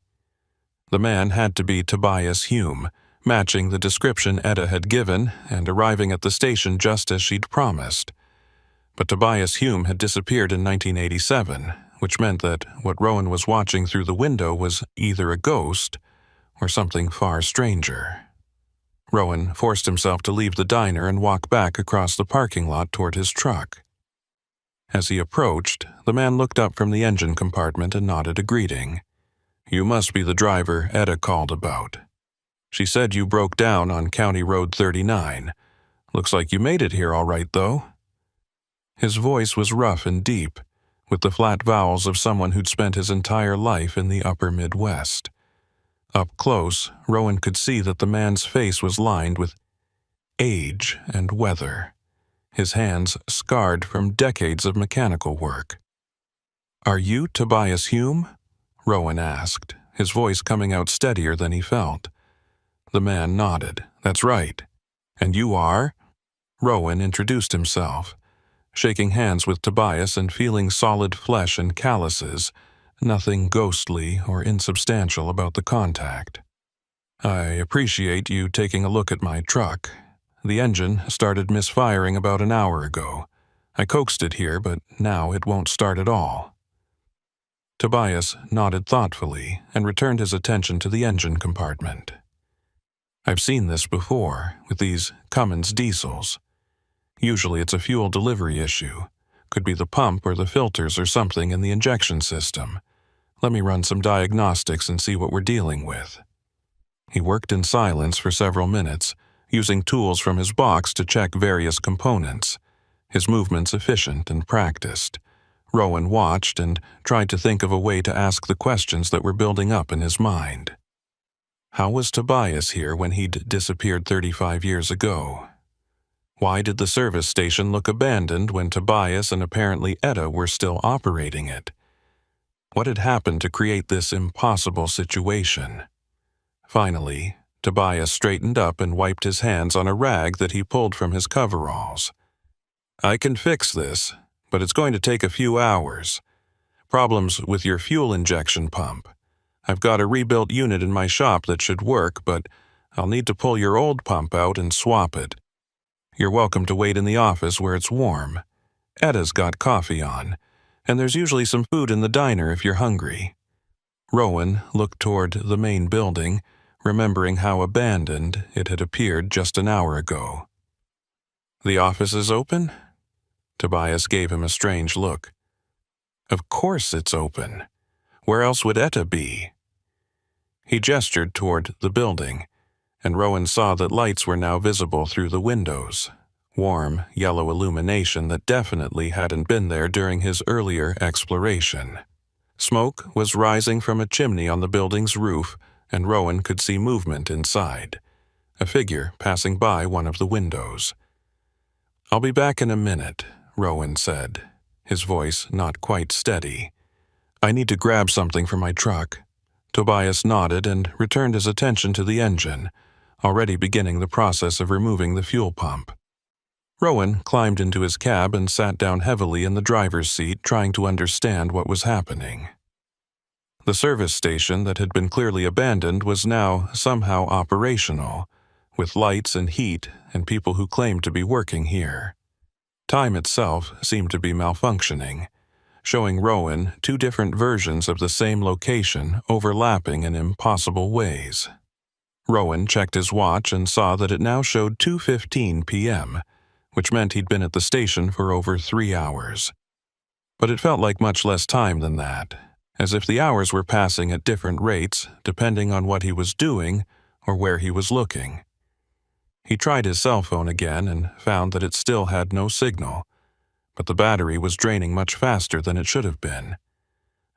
The man had to be Tobias Hume, matching the description Etta had given and arriving at the station just as she'd promised. But Tobias Hume had disappeared in 1987, which meant that what Rowan was watching through the window was either a ghost or something far stranger. Rowan forced himself to leave the diner and walk back across the parking lot toward his truck. As he approached, the man looked up from the engine compartment and nodded a greeting. "You must be the driver Etta called about. She said you broke down on County Road 39. Looks like you made it here all right, though." His voice was rough and deep, with the flat vowels of someone who'd spent his entire life in the upper Midwest. Up close, Rowan could see that the man's face was lined with age and weather, his hands scarred from decades of mechanical work. "Are you Tobias Hume?" Rowan asked, his voice coming out steadier than he felt. The man nodded. "That's right. And you are?" Rowan introduced himself, shaking hands with Tobias and feeling solid flesh and calluses, nothing ghostly or insubstantial about the contact. "I appreciate you taking a look at my truck. The engine started misfiring about an hour ago. I coaxed it here, but now it won't start at all." Tobias nodded thoughtfully and returned his attention to the engine compartment. "I've seen this before, with these Cummins diesels. Usually it's a fuel delivery issue. Could be the pump or the filters or something in the injection system. Let me run some diagnostics and see what we're dealing with." He worked in silence for several minutes, using tools from his box to check various components, his movements efficient and practiced. Rowan watched and tried to think of a way to ask the questions that were building up in his mind. How was Tobias here when he'd disappeared 35 years ago? Why did the service station look abandoned when Tobias and apparently Etta were still operating it? What had happened to create this impossible situation? Finally, Tobias straightened up and wiped his hands on a rag that he pulled from his coveralls. "I can fix this, but it's going to take a few hours. Problems with your fuel injection pump. I've got a rebuilt unit in my shop that should work, but I'll need to pull your old pump out and swap it. You're welcome to wait in the office where it's warm. Etta's got coffee on, and there's usually some food in the diner if you're hungry." Rowan looked toward the main building, remembering how abandoned it had appeared just an hour ago. "The office is open?" Tobias gave him a strange look. "Of course it's open. Where else would Etta be?" He gestured toward the building, and Rowan saw that lights were now visible through the windows, warm, yellow illumination that definitely hadn't been there during his earlier exploration. Smoke was rising from a chimney on the building's roof, and Rowan could see movement inside, a figure passing by one of the windows. "I'll be back in a minute," Rowan said, his voice not quite steady. "I need to grab something for my truck." Tobias nodded and returned his attention to the engine, already beginning the process of removing the fuel pump. Rowan climbed into his cab and sat down heavily in the driver's seat, trying to understand what was happening. The service station that had been clearly abandoned was now somehow operational, with lights and heat and people who claimed to be working here. Time itself seemed to be malfunctioning, showing Rowan two different versions of the same location overlapping in impossible ways. Rowan checked his watch and saw that it now showed 2:15 p.m., which meant he'd been at the station for over 3 hours. But it felt like much less time than that, as if the hours were passing at different rates depending on what he was doing or where he was looking. He tried his cell phone again and found that it still had no signal, but the battery was draining much faster than it should have been,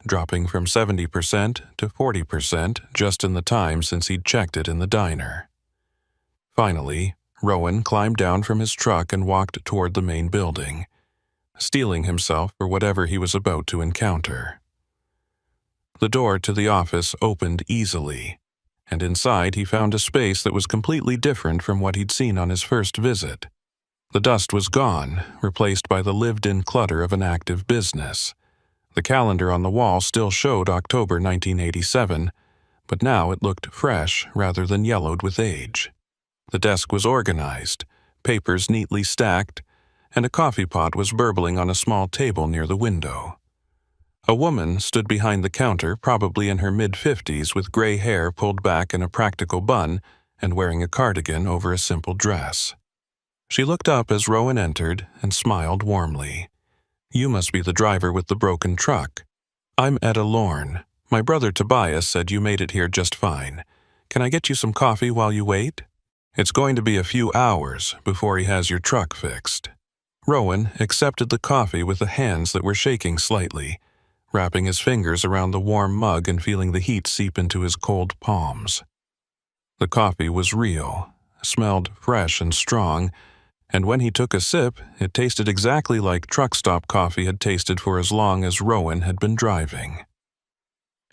dropping from 70% to 40% just in the time since he'd checked it in the diner. Finally, Rowan climbed down from his truck and walked toward the main building. steeling himself for whatever he was about to encounter. The door to the office opened easily, and inside he found a space that was completely different from what he'd seen on his first visit. The dust was gone, replaced by the lived-in clutter of an active business. The calendar on the wall still showed October 1987, but now it looked fresh rather than yellowed with age. The desk was organized, papers neatly stacked, and a coffee pot was burbling on a small table near the window. A woman stood behind the counter, probably in her mid-50s, with gray hair pulled back in a practical bun and wearing a cardigan over a simple dress. She looked up as Rowan entered and smiled warmly. "You must be the driver with the broken truck. I'm Etta Lorne. My brother Tobias said you made it here just fine. Can I get you some coffee while you wait? It's going to be a few hours before he has your truck fixed." Rowan accepted the coffee with the hands that were shaking slightly, wrapping his fingers around the warm mug and feeling the heat seep into his cold palms. The coffee was real, smelled fresh and strong, and when he took a sip, it tasted exactly like truck stop coffee had tasted for as long as Rowan had been driving.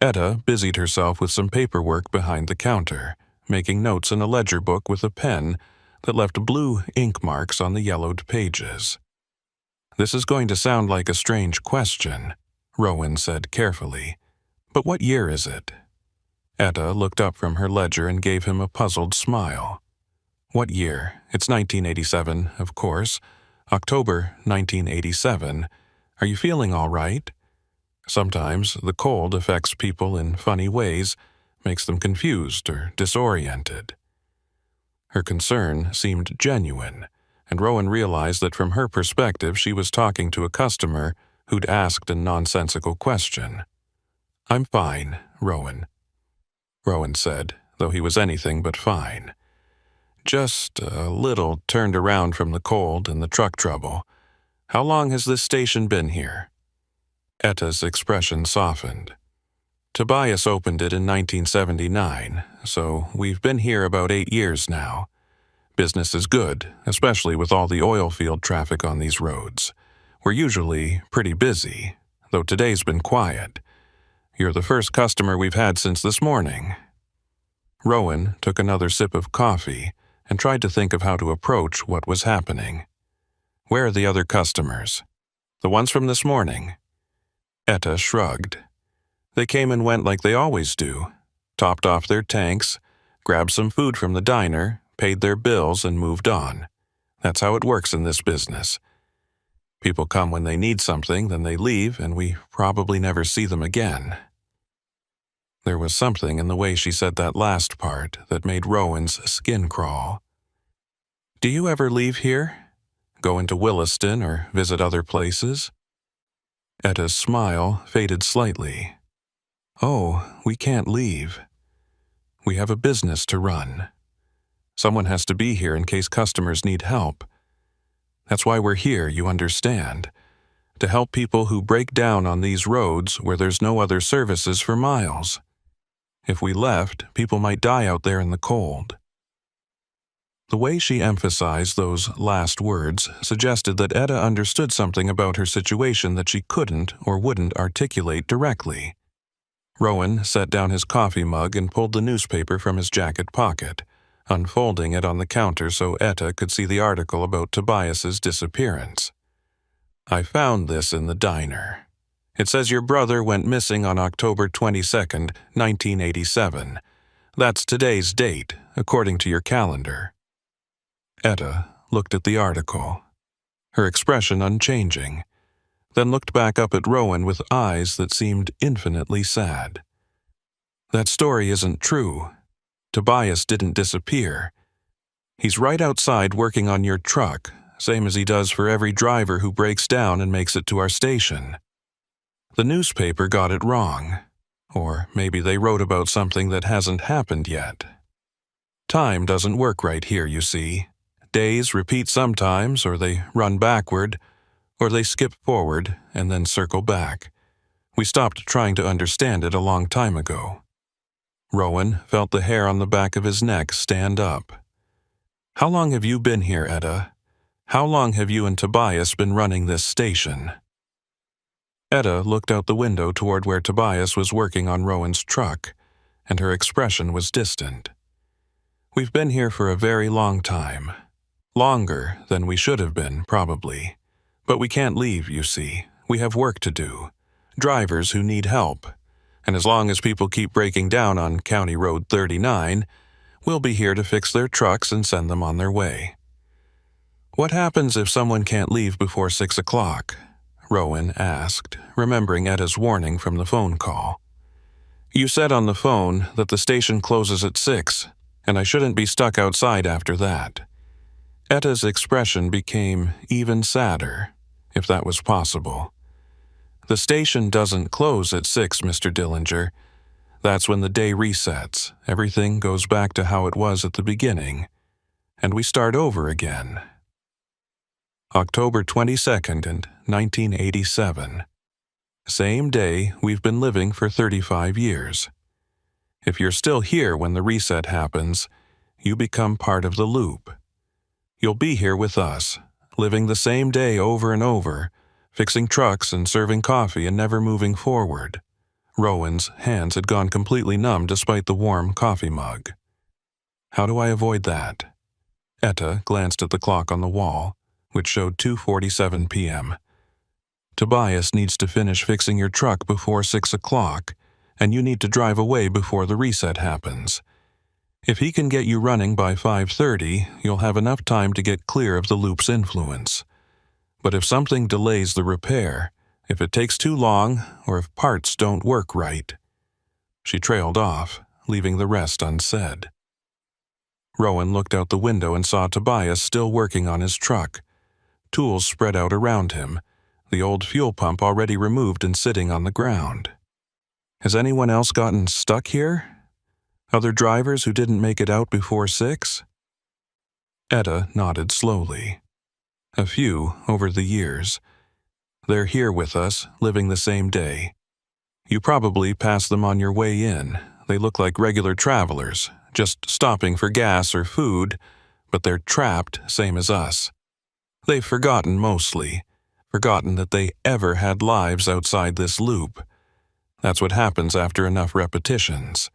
Etta busied herself with some paperwork behind the counter, making notes in a ledger book with a pen that left blue ink marks on the yellowed pages. "This is going to sound like a strange question," Rowan said carefully, "but what year is it?" Etta looked up from her ledger and gave him a puzzled smile. "What year? It's 1987, of course. October 1987. Are you feeling all right? Sometimes the cold affects people in funny ways, makes them confused or disoriented." Her concern seemed genuine, and Rowan realized that from her perspective she was talking to a customer who'd asked a nonsensical question. "I'm fine, Rowan," said, though he was anything but fine. "Just a little turned around from the cold and the truck trouble. How long has this station been here?" Etta's expression softened. "Tobias opened it in 1979, so we've been here about 8 years now. Business is good, especially with all the oil field traffic on these roads. We're usually pretty busy, though today's been quiet. You're the first customer we've had since this morning." Rowan took another sip of coffee and tried to think of how to approach what was happening. "Where are the other customers? The ones from this morning?" Etta shrugged. "They came and went like they always do, topped off their tanks, grabbed some food from the diner, paid their bills, and moved on. That's how it works in this business. People come when they need something, then they leave, and we probably never see them again." There was something in the way she said that last part that made Rowan's skin crawl. "Do you ever leave here? Go into Williston or visit other places?" Etta's smile faded slightly. "Oh, we can't leave. We have a business to run. Someone has to be here in case customers need help. That's why we're here, you understand, to help people who break down on these roads where there's no other services for miles. If we left, people might die out there in the cold." The way she emphasized those last words suggested that Etta understood something about her situation that she couldn't or wouldn't articulate directly. Rowan set down his coffee mug and pulled the newspaper from his jacket pocket, unfolding it on the counter so Etta could see the article about Tobias's disappearance. "I found this in the diner. It says your brother went missing on October 22nd, 1987. That's today's date, according to your calendar." Etta looked at the article, her expression unchanging, then looked back up at Rowan with eyes that seemed infinitely sad. "That story isn't true. Tobias didn't disappear. He's right outside working on your truck, same as he does for every driver who breaks down and makes it to our station. The newspaper got it wrong, or maybe they wrote about something that hasn't happened yet. Time doesn't work right here, you see. Days repeat sometimes, or they run backward, or they skip forward and then circle back. We stopped trying to understand it a long time ago." Rowan felt the hair on the back of his neck stand up. "How long have you been here, Etta? How long have you and Tobias been running this station?" Etta looked out the window toward where Tobias was working on Rowan's truck, and her expression was distant. "We've been here for a very long time. Longer than we should have been, probably. But we can't leave, you see. We have work to do. Drivers who need help. And as long as people keep breaking down on County Road 39, we'll be here to fix their trucks and send them on their way." "What happens if someone can't leave before 6 o'clock?" Rowan asked, remembering Etta's warning from the phone call. "You said on the phone that the station closes at 6, and I shouldn't be stuck outside after that." Etta's expression became even sadder, if that was possible. "The station doesn't close at 6, Mr. Dillinger. That's when the day resets. Everything goes back to how it was at the beginning, and we start over again." October 22nd, 1987. Same day we've been living for 35 years. If you're still here when the reset happens, you become part of the loop. You'll be here with us, living the same day over and over, fixing trucks and serving coffee and never moving forward. Rowan's hands had gone completely numb despite the warm coffee mug. "How do I avoid that?" Etta glanced at the clock on the wall, which showed 2:47 p.m. "Tobias needs to finish fixing your truck before 6 o'clock, and you need to drive away before the reset happens. If he can get you running by 5:30, you'll have enough time to get clear of the loop's influence. But if something delays the repair, if it takes too long, or if parts don't work right..." She trailed off, leaving the rest unsaid. Rowan looked out the window and saw Tobias still working on his truck. Tools spread out around him, the old fuel pump already removed and sitting on the ground. "Has anyone else gotten stuck here? Other drivers who didn't make it out before 6? Etta nodded slowly. "A few, over the years. They're here with us, living the same day. You probably passed them on your way in. They look like regular travelers, just stopping for gas or food, but they're trapped, same as us. They've forgotten mostly, forgotten that they ever had lives outside this loop. That's what happens after enough repetitions.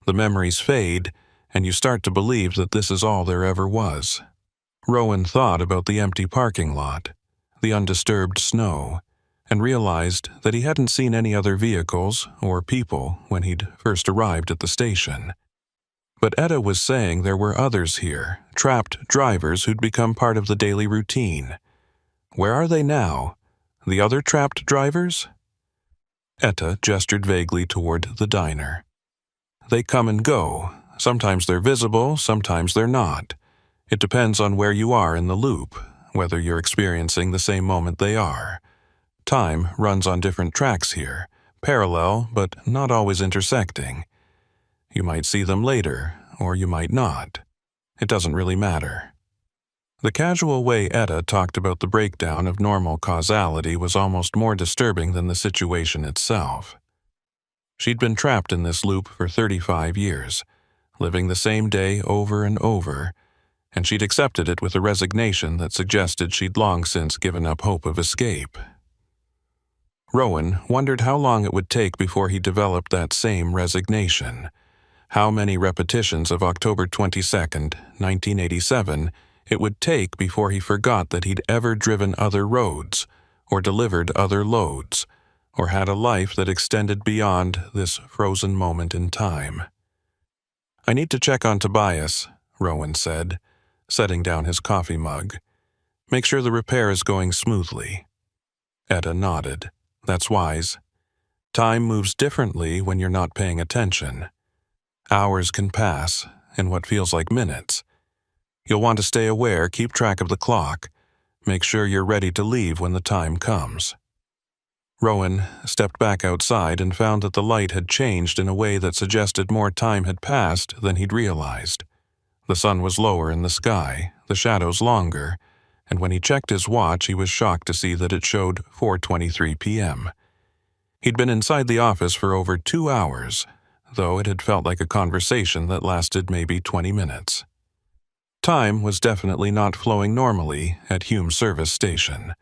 The memories fade, and you start to believe that this is all there ever was." Rowan thought about the empty parking lot, the undisturbed snow, and realized that he hadn't seen any other vehicles or people when he'd first arrived at the station. But Etta was saying there were others here, trapped drivers who'd become part of the daily routine. Where are they now? The other trapped drivers? Etta gestured vaguely toward the diner. "They come and go. Sometimes they're visible, sometimes they're not. It depends on where you are in the loop, whether you're experiencing the same moment they are. Time runs on different tracks here, parallel but not always intersecting. You might see them later, or you might not. It doesn't really matter." The casual way Etta talked about the breakdown of normal causality was almost more disturbing than the situation itself. She'd been trapped in this loop for 35 years, living the same day over and over, and she'd accepted it with a resignation that suggested she'd long since given up hope of escape. Rowan wondered how long it would take before he developed that same resignation. How many repetitions of October 22nd, 1987, it would take before he forgot that he'd ever driven other roads, or delivered other loads, or had a life that extended beyond this frozen moment in time. "I need to check on Tobias," Rowan said, setting down his coffee mug. "Make sure the repair is going smoothly." Etta nodded. "That's wise. Time moves differently when you're not paying attention. Hours can pass, in what feels like minutes. You'll want to stay aware, keep track of the clock. Make sure you're ready to leave when the time comes." Rowan stepped back outside and found that the light had changed in a way that suggested more time had passed than he'd realized. The sun was lower in the sky, the shadows longer, and when he checked his watch he was shocked to see that it showed 4:23 p.m. He'd been inside the office for over 2 hours, though it had felt like a conversation that lasted maybe 20 minutes. Time was definitely not flowing normally at Hume's service station.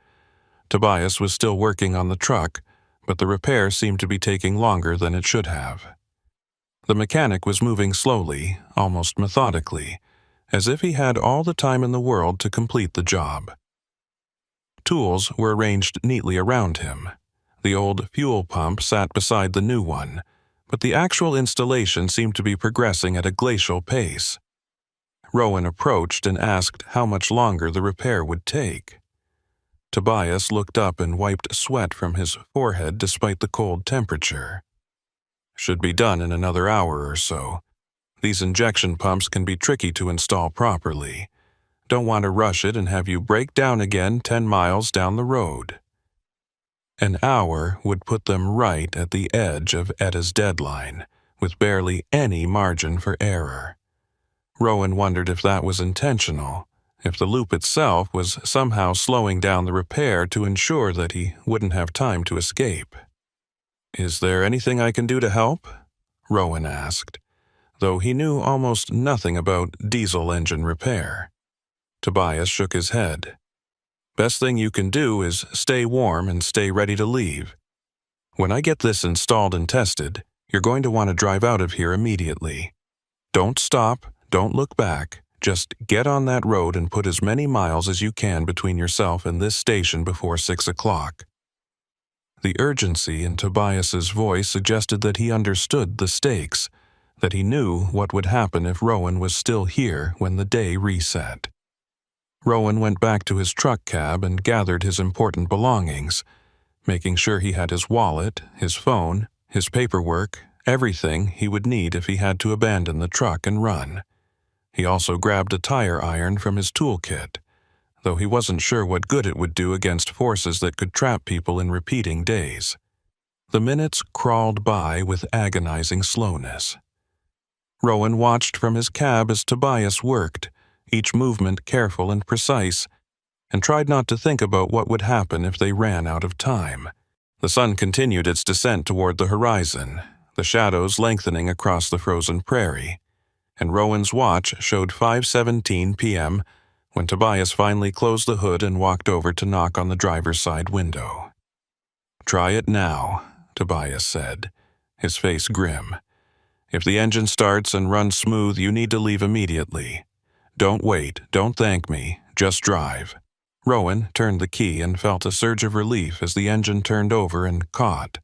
Tobias was still working on the truck, but the repair seemed to be taking longer than it should have. The mechanic was moving slowly, almost methodically, as if he had all the time in the world to complete the job. Tools were arranged neatly around him. The old fuel pump sat beside the new one, but the actual installation seemed to be progressing at a glacial pace. Rowan approached and asked how much longer the repair would take. Tobias looked up and wiped sweat from his forehead despite the cold temperature. Should be done in another hour or so. These injection pumps can be tricky to install properly. Don't want to rush it and have you break down again 10 miles down the road. An hour would put them right at the edge of Etta's deadline, with barely any margin for error. Rowan wondered if that was intentional, if the loop itself was somehow slowing down the repair to ensure that he wouldn't have time to escape. "Is there anything I can do to help?" Rowan asked, though he knew almost nothing about diesel engine repair. Tobias shook his head. "Best thing you can do is stay warm and stay ready to leave. When I get this installed and tested, you're going to want to drive out of here immediately. Don't stop, don't look back, just get on that road and put as many miles as you can between yourself and this station before 6 o'clock. The urgency in Tobias's voice suggested that he understood the stakes, that he knew what would happen if Rowan was still here when the day reset. Rowan went back to his truck cab and gathered his important belongings, making sure he had his wallet, his phone, his paperwork, everything he would need if he had to abandon the truck and run. He also grabbed a tire iron from his toolkit, though he wasn't sure what good it would do against forces that could trap people in repeating days. The minutes crawled by with agonizing slowness. Rowan watched from his cab as Tobias worked, each movement careful and precise, and tried not to think about what would happen if they ran out of time. The sun continued its descent toward the horizon, the shadows lengthening across the frozen prairie, and Rowan's watch showed 5:17 p.m. when Tobias finally closed the hood and walked over to knock on the driver's side window. "Try it now," Tobias said, his face grim. "If the engine starts and runs smooth, you need to leave immediately. Don't wait, don't thank me, just drive." Rowan turned the key and felt a surge of relief as the engine turned over and caught,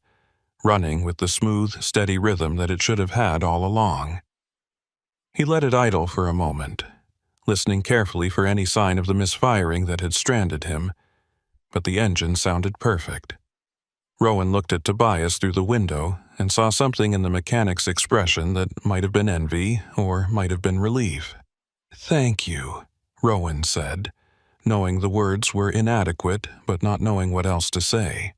running with the smooth, steady rhythm that it should have had all along. He let it idle for a moment, listening carefully for any sign of the misfiring that had stranded him, but the engine sounded perfect. Rowan looked at Tobias through the window and saw something in the mechanic's expression that might have been envy or might have been relief. "Thank you," Rowan said, knowing the words were inadequate but not knowing what else to say.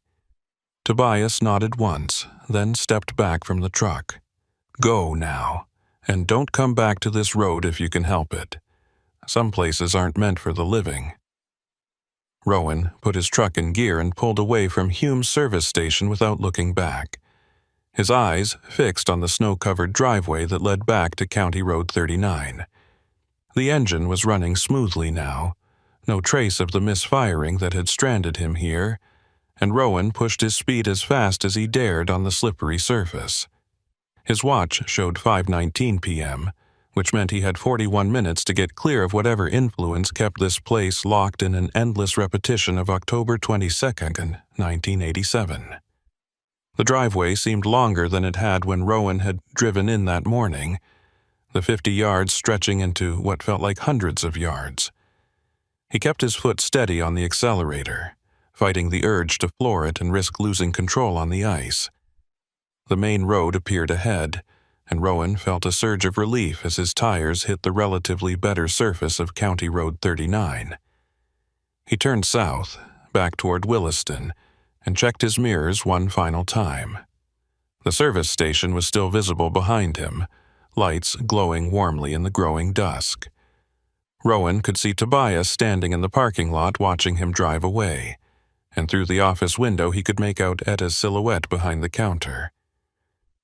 Tobias nodded once, then stepped back from the truck. "Go now, and don't come back to this road if you can help it. Some places aren't meant for the living." Rowan put his truck in gear and pulled away from Hume's service station without looking back, his eyes fixed on the snow-covered driveway that led back to County Road 39. The engine was running smoothly now, no trace of the misfiring that had stranded him here, and Rowan pushed his speed as fast as he dared on the slippery surface. His watch showed 5:19 p.m., which meant he had 41 minutes to get clear of whatever influence kept this place locked in an endless repetition of October 22nd, 1987. The driveway seemed longer than it had when Rowan had driven in that morning, the 50 yards stretching into what felt like hundreds of yards. He kept his foot steady on the accelerator, fighting the urge to floor it and risk losing control on the ice. The main road appeared ahead, and Rowan felt a surge of relief as his tires hit the relatively better surface of County Road 39. He turned south, back toward Williston, and checked his mirrors one final time. The service station was still visible behind him, lights glowing warmly in the growing dusk. Rowan could see Tobias standing in the parking lot watching him drive away, and through the office window he could make out Etta's silhouette behind the counter.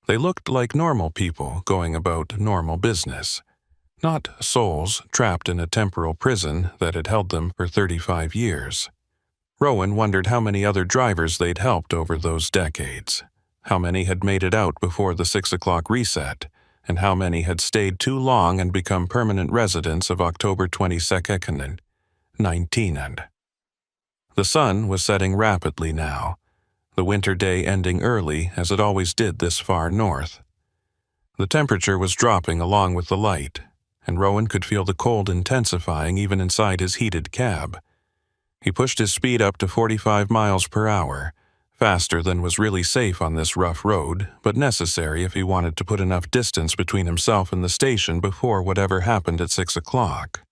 They looked like normal people going about normal business. not souls trapped in a temporal prison that had held them for 35 years. Rowan wondered how many other drivers they'd helped over those decades, how many had made it out before the 6 o'clock reset, and how many had stayed too long and become permanent residents of October 22nd and 19th. The sun was setting rapidly now, the winter day ending early as it always did this far north. The temperature was dropping along with the light, and Rowan could feel the cold intensifying even inside his heated cab. He pushed his speed up to 45 miles per hour, faster than was really safe on this rough road, but necessary if he wanted to put enough distance between himself and the station before whatever happened at 6 o'clock.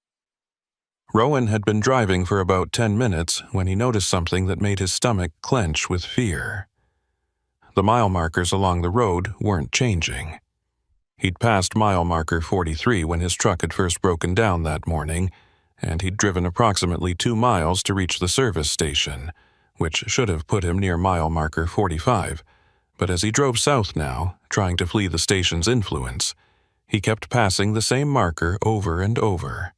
Rowan had been driving for about 10 minutes when he noticed something that made his stomach clench with fear. The mile markers along the road weren't changing. He'd passed mile marker 43 when his truck had first broken down that morning, and he'd driven approximately 2 miles to reach the service station, which should have put him near mile marker 45, but as he drove south now, trying to flee the station's influence, he kept passing the same marker over and over.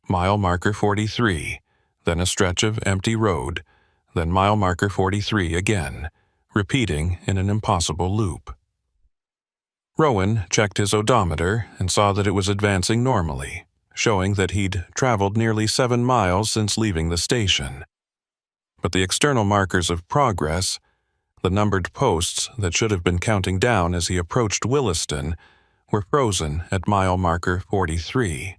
Mile marker 43, then a stretch of empty road, then mile marker 43 again, repeating in an impossible loop. Rowan checked his odometer and saw that it was advancing normally, showing that he'd traveled nearly 7 miles since leaving the station. But the external markers of progress, the numbered posts that should have been counting down as he approached Williston, were frozen at mile marker 43.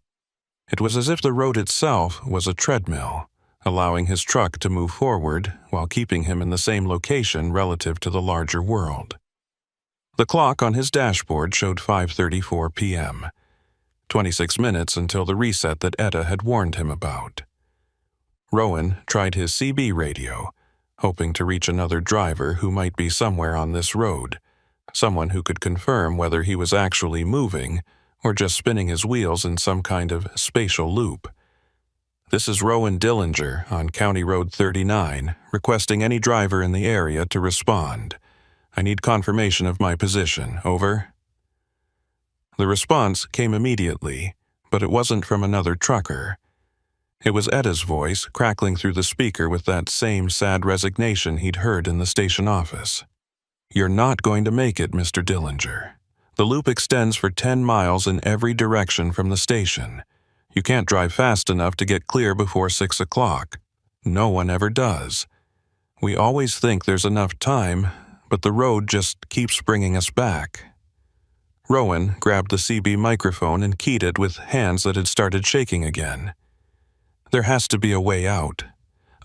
It was as if the road itself was a treadmill, allowing his truck to move forward while keeping him in the same location relative to the larger world. The clock on his dashboard showed 5:34 p.m., 26 minutes until the reset that Etta had warned him about. Rowan tried his CB radio, hoping to reach another driver who might be somewhere on this road, someone who could confirm whether he was actually moving or just spinning his wheels in some kind of spatial loop. "This is Rowan Dillinger on County Road 39, requesting any driver in the area to respond. I need confirmation of my position. Over." The response came immediately, but it wasn't from another trucker. It was Etta's voice crackling through the speaker with that same sad resignation he'd heard in the station office. "You're not going to make it, Mr. Dillinger. The loop extends for 10 miles in every direction from the station. You can't drive fast enough to get clear before 6 o'clock. No one ever does. We always think there's enough time, but the road just keeps bringing us back." Rowan grabbed the CB microphone and keyed it with hands that had started shaking again. "There has to be a way out.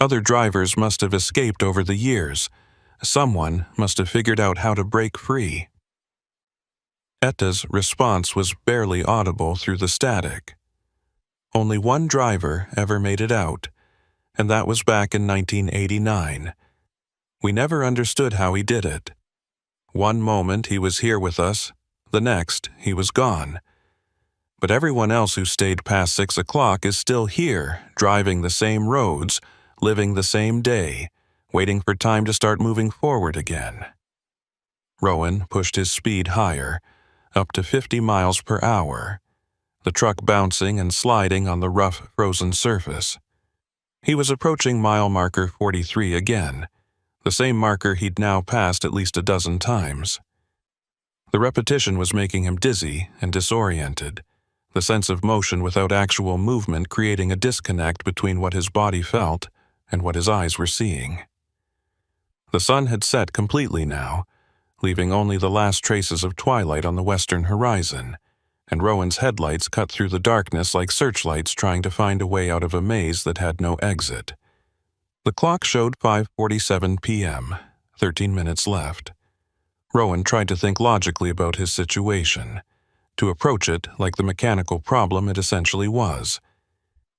Other drivers must have escaped over the years. Someone must have figured out how to break free." Etta's response was barely audible through the static. Only one driver ever made it out, and that was back in 1989. We never understood how he did it. One moment he was here with us, the next he was gone. But everyone else who stayed past 6 o'clock is still here, driving the same roads, living the same day, waiting for time to start moving forward again. Rowan pushed his speed higher, up to 50 miles per hour, the truck bouncing and sliding on the rough, frozen surface. He was approaching mile marker 43 again, the same marker he'd now passed at least a dozen times. The repetition was making him dizzy and disoriented, the sense of motion without actual movement creating a disconnect between what his body felt and what his eyes were seeing. The sun had set completely now, leaving only the last traces of twilight on the western horizon, and Rowan's headlights cut through the darkness like searchlights trying to find a way out of a maze that had no exit. The clock showed 5:47 p.m., 13 minutes left. Rowan tried to think logically about his situation, to approach it like the mechanical problem it essentially was.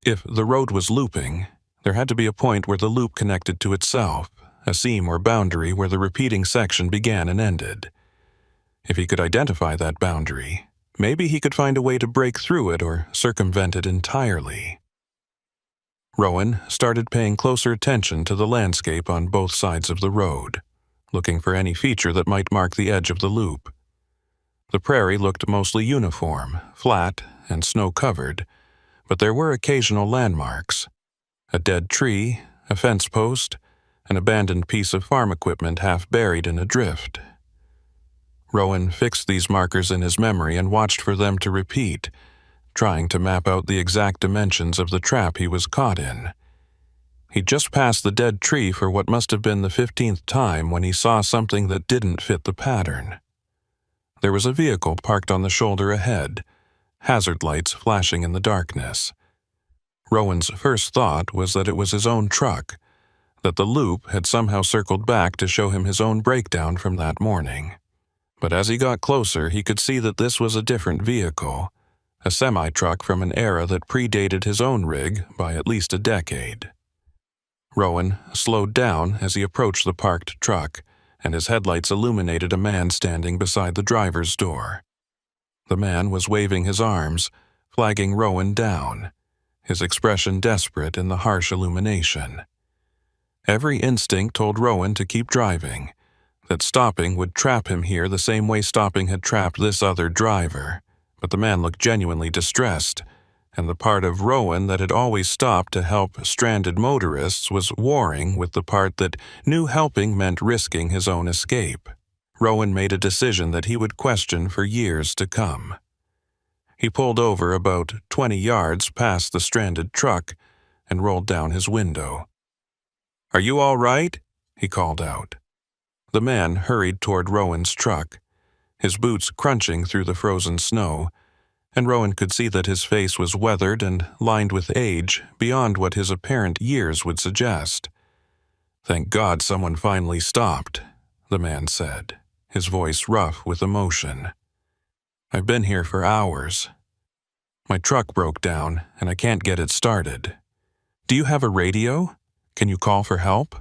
If the road was looping, there had to be a point where the loop connected to itself, a seam or boundary where the repeating section began and ended. If he could identify that boundary, maybe he could find a way to break through it or circumvent it entirely. Rowan started paying closer attention to the landscape on both sides of the road, looking for any feature that might mark the edge of the loop. The prairie looked mostly uniform, flat, and snow-covered, but there were occasional landmarks. A dead tree, a fence post, an abandoned piece of farm equipment half buried in a drift. Rowan fixed these markers in his memory and watched for them to repeat, trying to map out the exact dimensions of the trap he was caught in. He'd just passed the dead tree for what must have been the 15th time when he saw something that didn't fit the pattern. There was a vehicle parked on the shoulder ahead, hazard lights flashing in the darkness. Rowan's first thought was that it was his own truck, that the loop had somehow circled back to show him his own breakdown from that morning. But as he got closer, he could see that this was a different vehicle, a semi-truck from an era that predated his own rig by at least a decade. Rowan slowed down as he approached the parked truck, and his headlights illuminated a man standing beside the driver's door. The man was waving his arms, flagging Rowan down, his expression desperate in the harsh illumination. Every instinct told Rowan to keep driving, that stopping would trap him here the same way stopping had trapped this other driver, but the man looked genuinely distressed, and the part of Rowan that had always stopped to help stranded motorists was warring with the part that knew helping meant risking his own escape. Rowan made a decision that he would question for years to come. He pulled over about 20 yards past the stranded truck and rolled down his window. "Are you all right?" he called out. The man hurried toward Rowan's truck, his boots crunching through the frozen snow, and Rowan could see that his face was weathered and lined with age beyond what his apparent years would suggest. "Thank God someone finally stopped," the man said, his voice rough with emotion. "I've been here for hours. My truck broke down, and I can't get it started. Do you have a radio? Can you call for help?"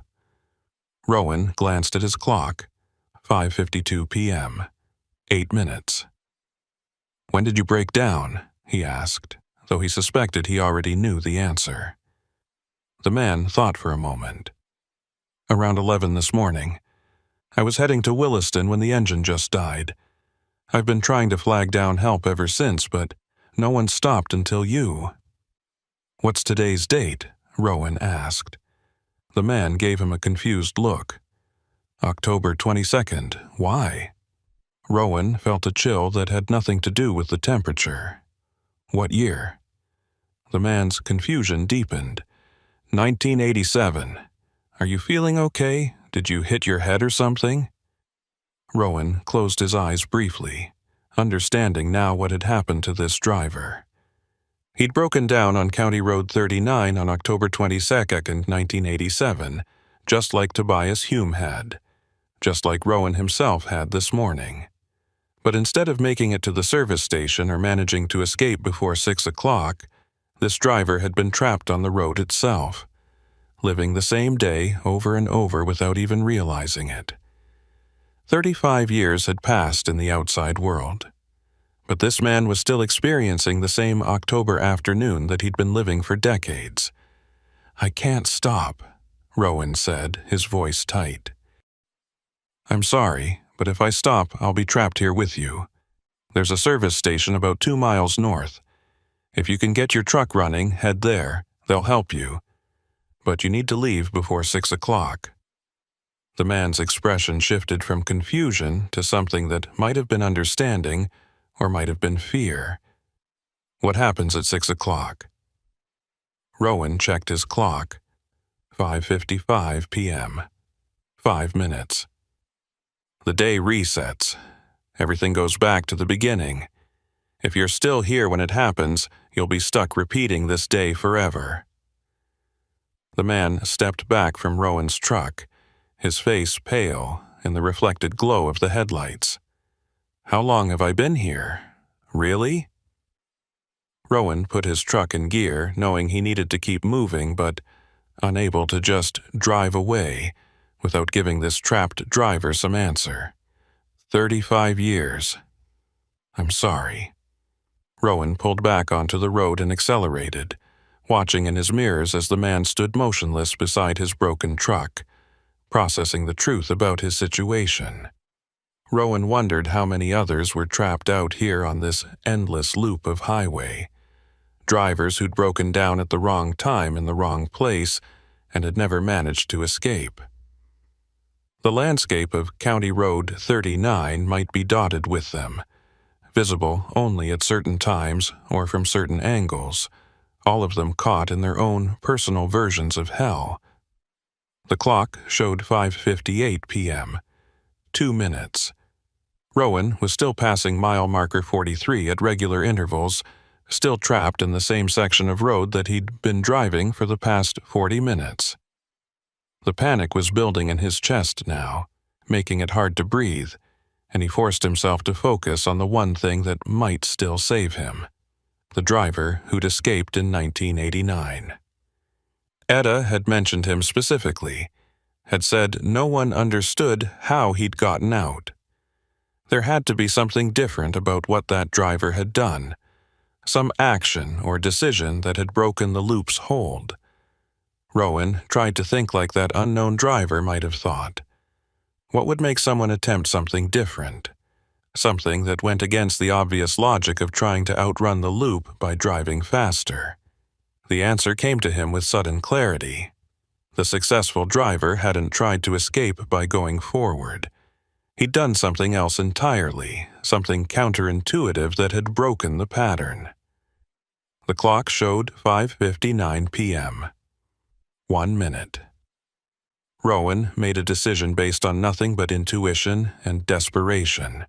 Rowan glanced at his clock. 5:52 p.m. 8 minutes. "When did you break down?" he asked, though he suspected he already knew the answer. The man thought for a moment. "Around 11 this morning. I was heading to Williston when the engine just died. I've been trying to flag down help ever since, but no one stopped until you." "What's today's date?" Rowan asked. The man gave him a confused look. "October 22nd. Why?" Rowan felt a chill that had nothing to do with the temperature. "What year?" The man's confusion deepened. 1987. "Are you feeling okay? Did you hit your head or something?" Rowan closed his eyes briefly, understanding now what had happened to this driver. He'd broken down on County Road 39 on October 22nd, 1987, just like Tobias Hume had, just like Rowan himself had this morning. But instead of making it to the service station or managing to escape before 6 o'clock, this driver had been trapped on the road itself, living the same day over and over without even realizing it. 35 years had passed in the outside world, but this man was still experiencing the same October afternoon that he'd been living for decades. "I can't stop," Rowan said, his voice tight. "I'm sorry, but if I stop, I'll be trapped here with you. There's a service station about 2 miles north. If you can get your truck running, head there. They'll help you. But you need to leave before 6 o'clock. The man's expression shifted from confusion to something that might have been understanding or might have been fear. "What happens at 6 o'clock?" Rowan checked his clock. 5:55 p.m. 5 minutes. "The day resets. Everything goes back to the beginning. If you're still here when it happens, you'll be stuck repeating this day forever." The man stepped back from Rowan's truck, his face pale in the reflected glow of the headlights. "How long have I been here? Really?" Rowan put his truck in gear, knowing he needed to keep moving, but unable to just drive away without giving this trapped driver some answer. 35 years. "I'm sorry." Rowan pulled back onto the road and accelerated, watching in his mirrors as the man stood motionless beside his broken truck, processing the truth about his situation. Rowan wondered how many others were trapped out here on this endless loop of highway. Drivers who'd broken down at the wrong time in the wrong place and had never managed to escape. The landscape of County Road 39 might be dotted with them, visible only at certain times or from certain angles, all of them caught in their own personal versions of hell. The clock showed 5:58 p.m. 2 minutes. Rowan was still passing mile marker 43 at regular intervals, still trapped in the same section of road that he'd been driving for the past 40 minutes. The panic was building in his chest now, making it hard to breathe, and he forced himself to focus on the one thing that might still save him: the driver who'd escaped in 1989. Etta had mentioned him specifically, had said no one understood how he'd gotten out. There had to be something different about what that driver had done, some action or decision that had broken the loop's hold. Rowan tried to think like that unknown driver might have thought. What would make someone attempt something different? Something that went against the obvious logic of trying to outrun the loop by driving faster. The answer came to him with sudden clarity. The successful driver hadn't tried to escape by going forward. He'd done something else entirely, something counterintuitive that had broken the pattern. The clock showed 5:59 p.m. 1 minute. Rowan made a decision based on nothing but intuition and desperation.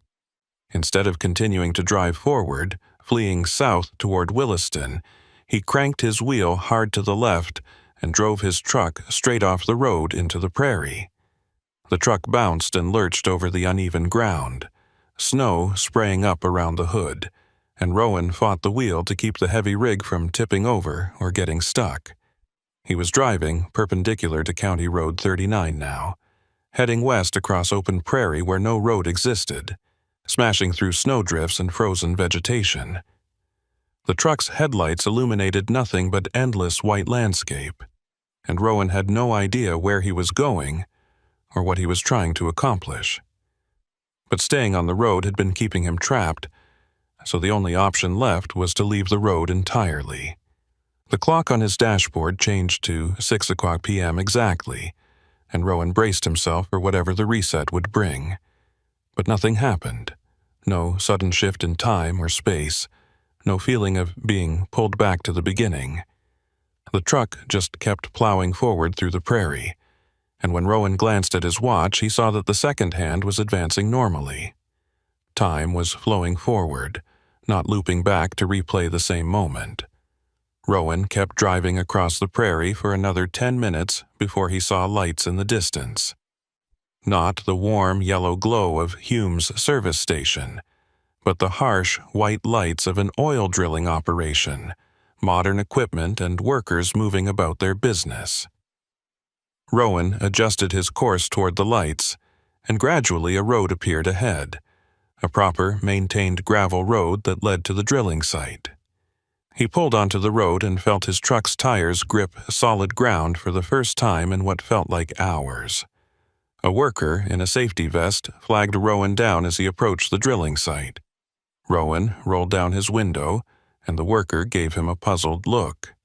Instead of continuing to drive forward, fleeing south toward Williston, he cranked his wheel hard to the left and drove his truck straight off the road into the prairie. The truck bounced and lurched over the uneven ground, snow spraying up around the hood, and Rowan fought the wheel to keep the heavy rig from tipping over or getting stuck. He was driving perpendicular to County Road 39 now, heading west across open prairie where no road existed, smashing through snowdrifts and frozen vegetation. The truck's headlights illuminated nothing but endless white landscape, and Rowan had no idea where he was going or what he was trying to accomplish. But staying on the road had been keeping him trapped, so the only option left was to leave the road entirely. The clock on his dashboard changed to 6 o'clock p.m. exactly, and Rowan braced himself for whatever the reset would bring. But nothing happened. No sudden shift in time or space, no feeling of being pulled back to the beginning. The truck just kept plowing forward through the prairie, and when Rowan glanced at his watch, he saw that the second hand was advancing normally. Time was flowing forward, not looping back to replay the same moment. Rowan kept driving across the prairie for another 10 minutes before he saw lights in the distance. Not the warm yellow glow of Hume's service station, but the harsh white lights of an oil drilling operation, modern equipment and workers moving about their business. Rowan adjusted his course toward the lights, and gradually a road appeared ahead, a proper, maintained gravel road that led to the drilling site. He pulled onto the road and felt his truck's tires grip solid ground for the first time in what felt like hours. A worker in a safety vest flagged Rowan down as he approached the drilling site. Rowan rolled down his window, and the worker gave him a puzzled look.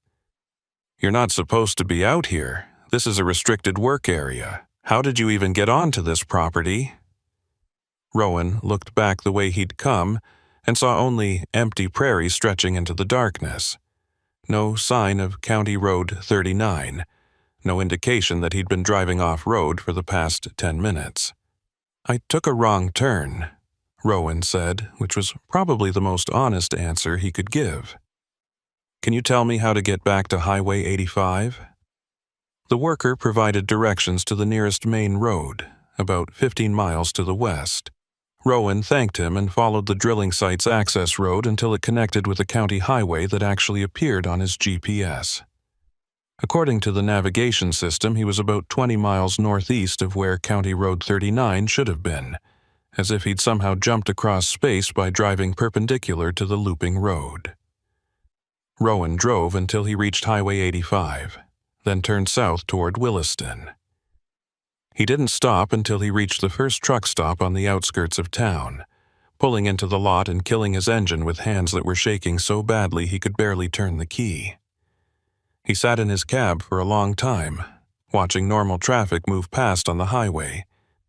"You're not supposed to be out here. This is a restricted work area. How did you even get onto this property?" Rowan looked back the way he'd come and saw only empty prairie stretching into the darkness. No sign of County Road 39, no indication that he'd been driving off-road for the past 10 minutes. "I took a wrong turn," Rowan said, which was probably the most honest answer he could give. "Can you tell me how to get back to Highway 85? The worker provided directions to the nearest main road, about 15 miles to the west. Rowan thanked him and followed the drilling site's access road until it connected with a county highway that actually appeared on his GPS. According to the navigation system, he was about 20 miles northeast of where County Road 39 should have been, as if he'd somehow jumped across space by driving perpendicular to the looping road. Rowan drove until he reached Highway 85, then turned south toward Williston. He didn't stop until he reached the first truck stop on the outskirts of town, pulling into the lot and killing his engine with hands that were shaking so badly he could barely turn the key. He sat in his cab for a long time, watching normal traffic move past on the highway,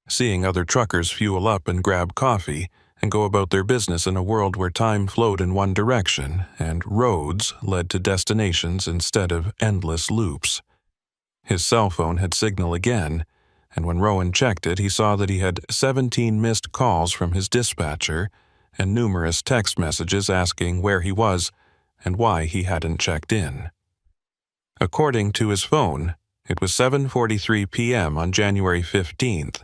seeing other truckers fuel up and grab coffee and go about their business in a world where time flowed in one direction and roads led to destinations instead of endless loops. His cell phone had signal again, and when Rowan checked it, he saw that he had 17 missed calls from his dispatcher and numerous text messages asking where he was and why he hadn't checked in. According to his phone, it was 7:43 p.m. on January 15th,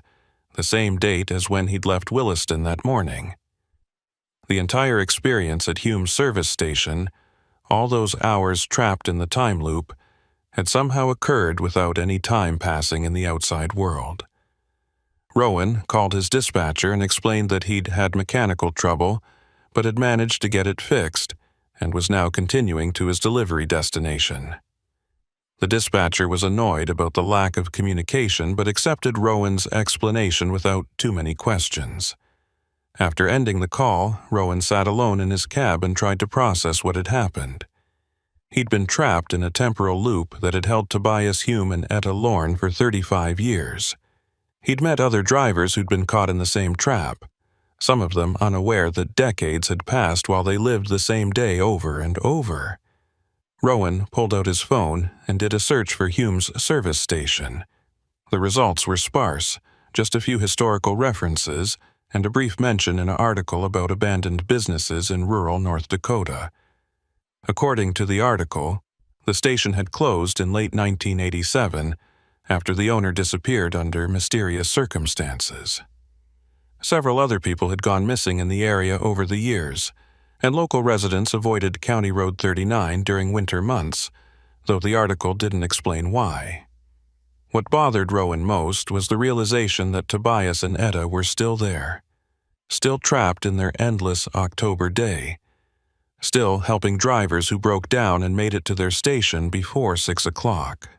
the same date as when he'd left Williston that morning. The entire experience at Hume's service station, all those hours trapped in the time loop, had somehow occurred without any time passing in the outside world. Rowan called his dispatcher and explained that he'd had mechanical trouble, but had managed to get it fixed and was now continuing to his delivery destination. The dispatcher was annoyed about the lack of communication but accepted Rowan's explanation without too many questions. After ending the call, Rowan sat alone in his cab and tried to process what had happened. He'd been trapped in a temporal loop that had held Tobias Hume and Etta Lorne for 35 years. He'd met other drivers who'd been caught in the same trap, some of them unaware that decades had passed while they lived the same day over and over. Rowan pulled out his phone and did a search for Hume's service station. The results were sparse, just a few historical references and a brief mention in an article about abandoned businesses in rural North Dakota. According to the article, the station had closed in late 1987 after the owner disappeared under mysterious circumstances. Several other people had gone missing in the area over the years, and local residents avoided County Road 39 during winter months, though the article didn't explain why. What bothered Rowan most was the realization that Tobias and Etta were still there, still trapped in their endless October day, still helping drivers who broke down and made it to their station before 6 o'clock.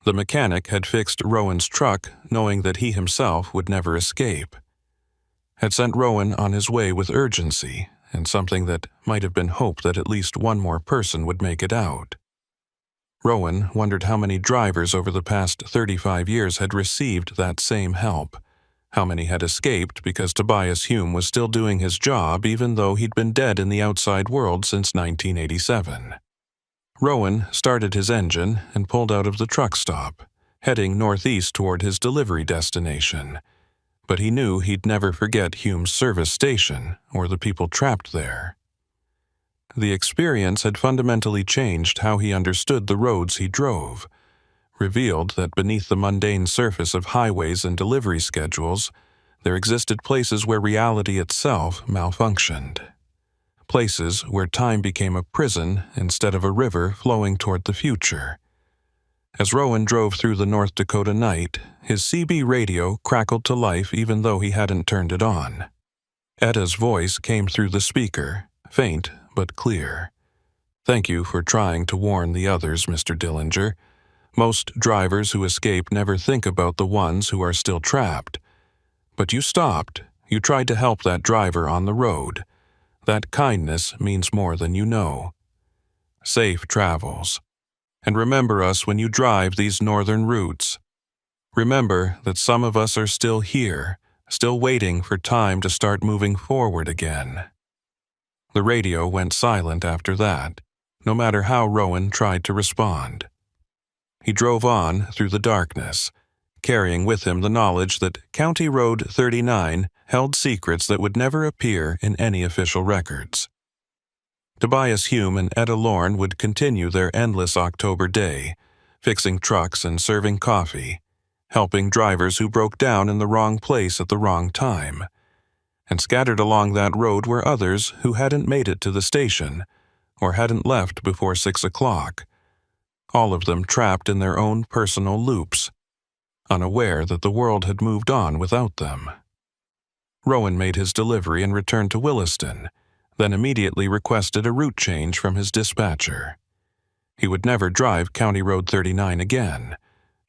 The mechanic had fixed Rowan's truck knowing that he himself would never escape, had sent Rowan on his way with urgency and something that might have been hope that at least one more person would make it out. Rowan wondered how many drivers over the past 35 years had received that same help, how many had escaped because Tobias Hume was still doing his job even though he'd been dead in the outside world since 1987. Rowan started his engine and pulled out of the truck stop, heading northeast toward his delivery destination. But he knew he'd never forget Hume's service station or the people trapped there. The experience had fundamentally changed how he understood the roads he drove, revealed that beneath the mundane surface of highways and delivery schedules, there existed places where reality itself malfunctioned. Places where time became a prison instead of a river flowing toward the future. As Rowan drove through the North Dakota night, his CB radio crackled to life even though he hadn't turned it on. Etta's voice came through the speaker, faint but clear. "Thank you for trying to warn the others, Mr. Dillinger. Most drivers who escape never think about the ones who are still trapped. But you stopped. You tried to help that driver on the road. That kindness means more than you know. Safe travels. And remember us when you drive these northern routes. Remember that some of us are still here, still waiting for time to start moving forward again." The radio went silent after that, no matter how Rowan tried to respond. He drove on through the darkness, carrying with him the knowledge that County Road 39 held secrets that would never appear in any official records. Tobias Hume and Etta Lorne would continue their endless October day, fixing trucks and serving coffee, helping drivers who broke down in the wrong place at the wrong time. And scattered along that road were others who hadn't made it to the station, or hadn't left before 6 o'clock, all of them trapped in their own personal loops, unaware that the world had moved on without them. Rowan made his delivery and returned to Williston, then immediately requested a route change from his dispatcher. He would never drive County Road 39 again,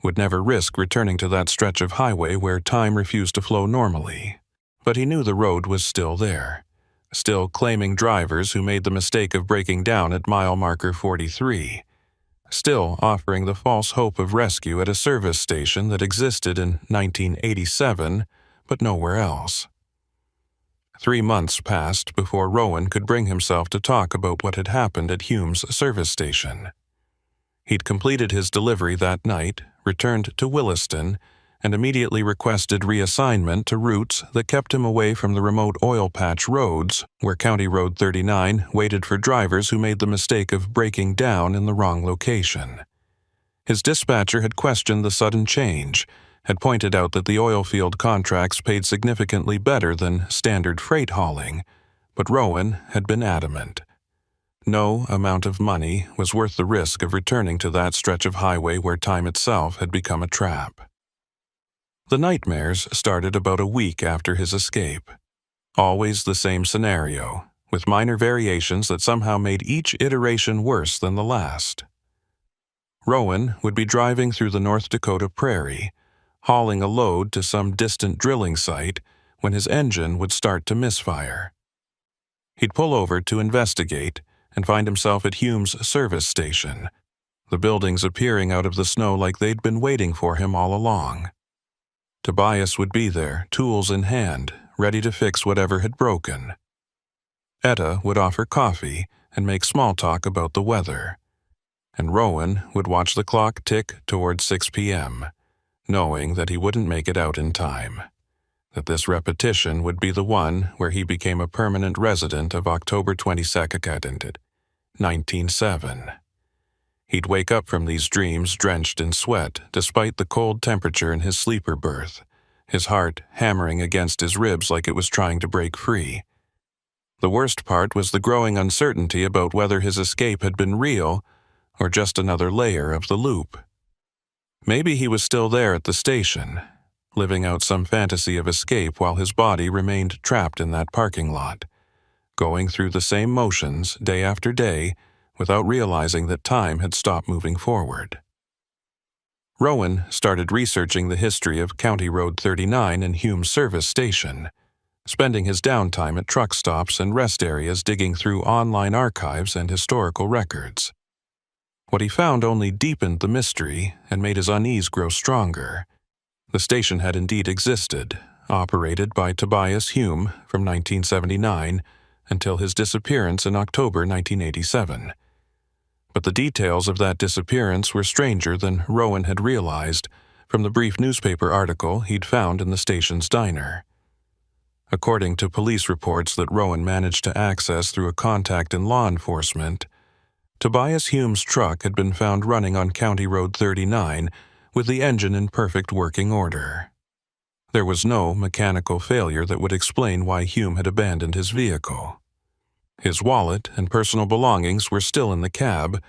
would never risk returning to that stretch of highway where time refused to flow normally. But he knew the road was still there, still claiming drivers who made the mistake of breaking down at mile marker 43, still offering the false hope of rescue at a service station that existed in 1987, but nowhere else. 3 months passed before Rowan could bring himself to talk about what had happened at Hume's service station. He'd completed his delivery that night, returned to Williston, and immediately requested reassignment to routes that kept him away from the remote oil patch roads where County Road 39 waited for drivers who made the mistake of breaking down in the wrong location. His dispatcher had questioned the sudden change, had pointed out that the oil field contracts paid significantly better than standard freight hauling, but Rowan had been adamant. No amount of money was worth the risk of returning to that stretch of highway where time itself had become a trap. The nightmares started about a week after his escape. Always the same scenario, with minor variations that somehow made each iteration worse than the last. Rowan would be driving through the North Dakota prairie, hauling a load to some distant drilling site when his engine would start to misfire. He'd pull over to investigate and find himself at Hume's service station, the buildings appearing out of the snow like they'd been waiting for him all along. Tobias would be there, tools in hand, ready to fix whatever had broken. Etta would offer coffee and make small talk about the weather, and Rowan would watch the clock tick towards 6 p.m., knowing that he wouldn't make it out in time, that this repetition would be the one where he became a permanent resident of October 22nd, 1907. He'd wake up from these dreams drenched in sweat despite the cold temperature in his sleeper berth, his heart hammering against his ribs like it was trying to break free. The worst part was the growing uncertainty about whether his escape had been real or just another layer of the loop. Maybe he was still there at the station, living out some fantasy of escape while his body remained trapped in that parking lot, going through the same motions day after day without realizing that time had stopped moving forward. Rowan started researching the history of County Road 39 and Hume's service station, spending his downtime at truck stops and rest areas digging through online archives and historical records. What he found only deepened the mystery and made his unease grow stronger. The station had indeed existed, operated by Tobias Hume from 1979 until his disappearance in October 1987. But the details of that disappearance were stranger than Rowan had realized from the brief newspaper article he'd found in the station's diner. According to police reports that Rowan managed to access through a contact in law enforcement, Tobias Hume's truck had been found running on County Road 39 with the engine in perfect working order. There was no mechanical failure that would explain why Hume had abandoned his vehicle. His wallet and personal belongings were still in the cab,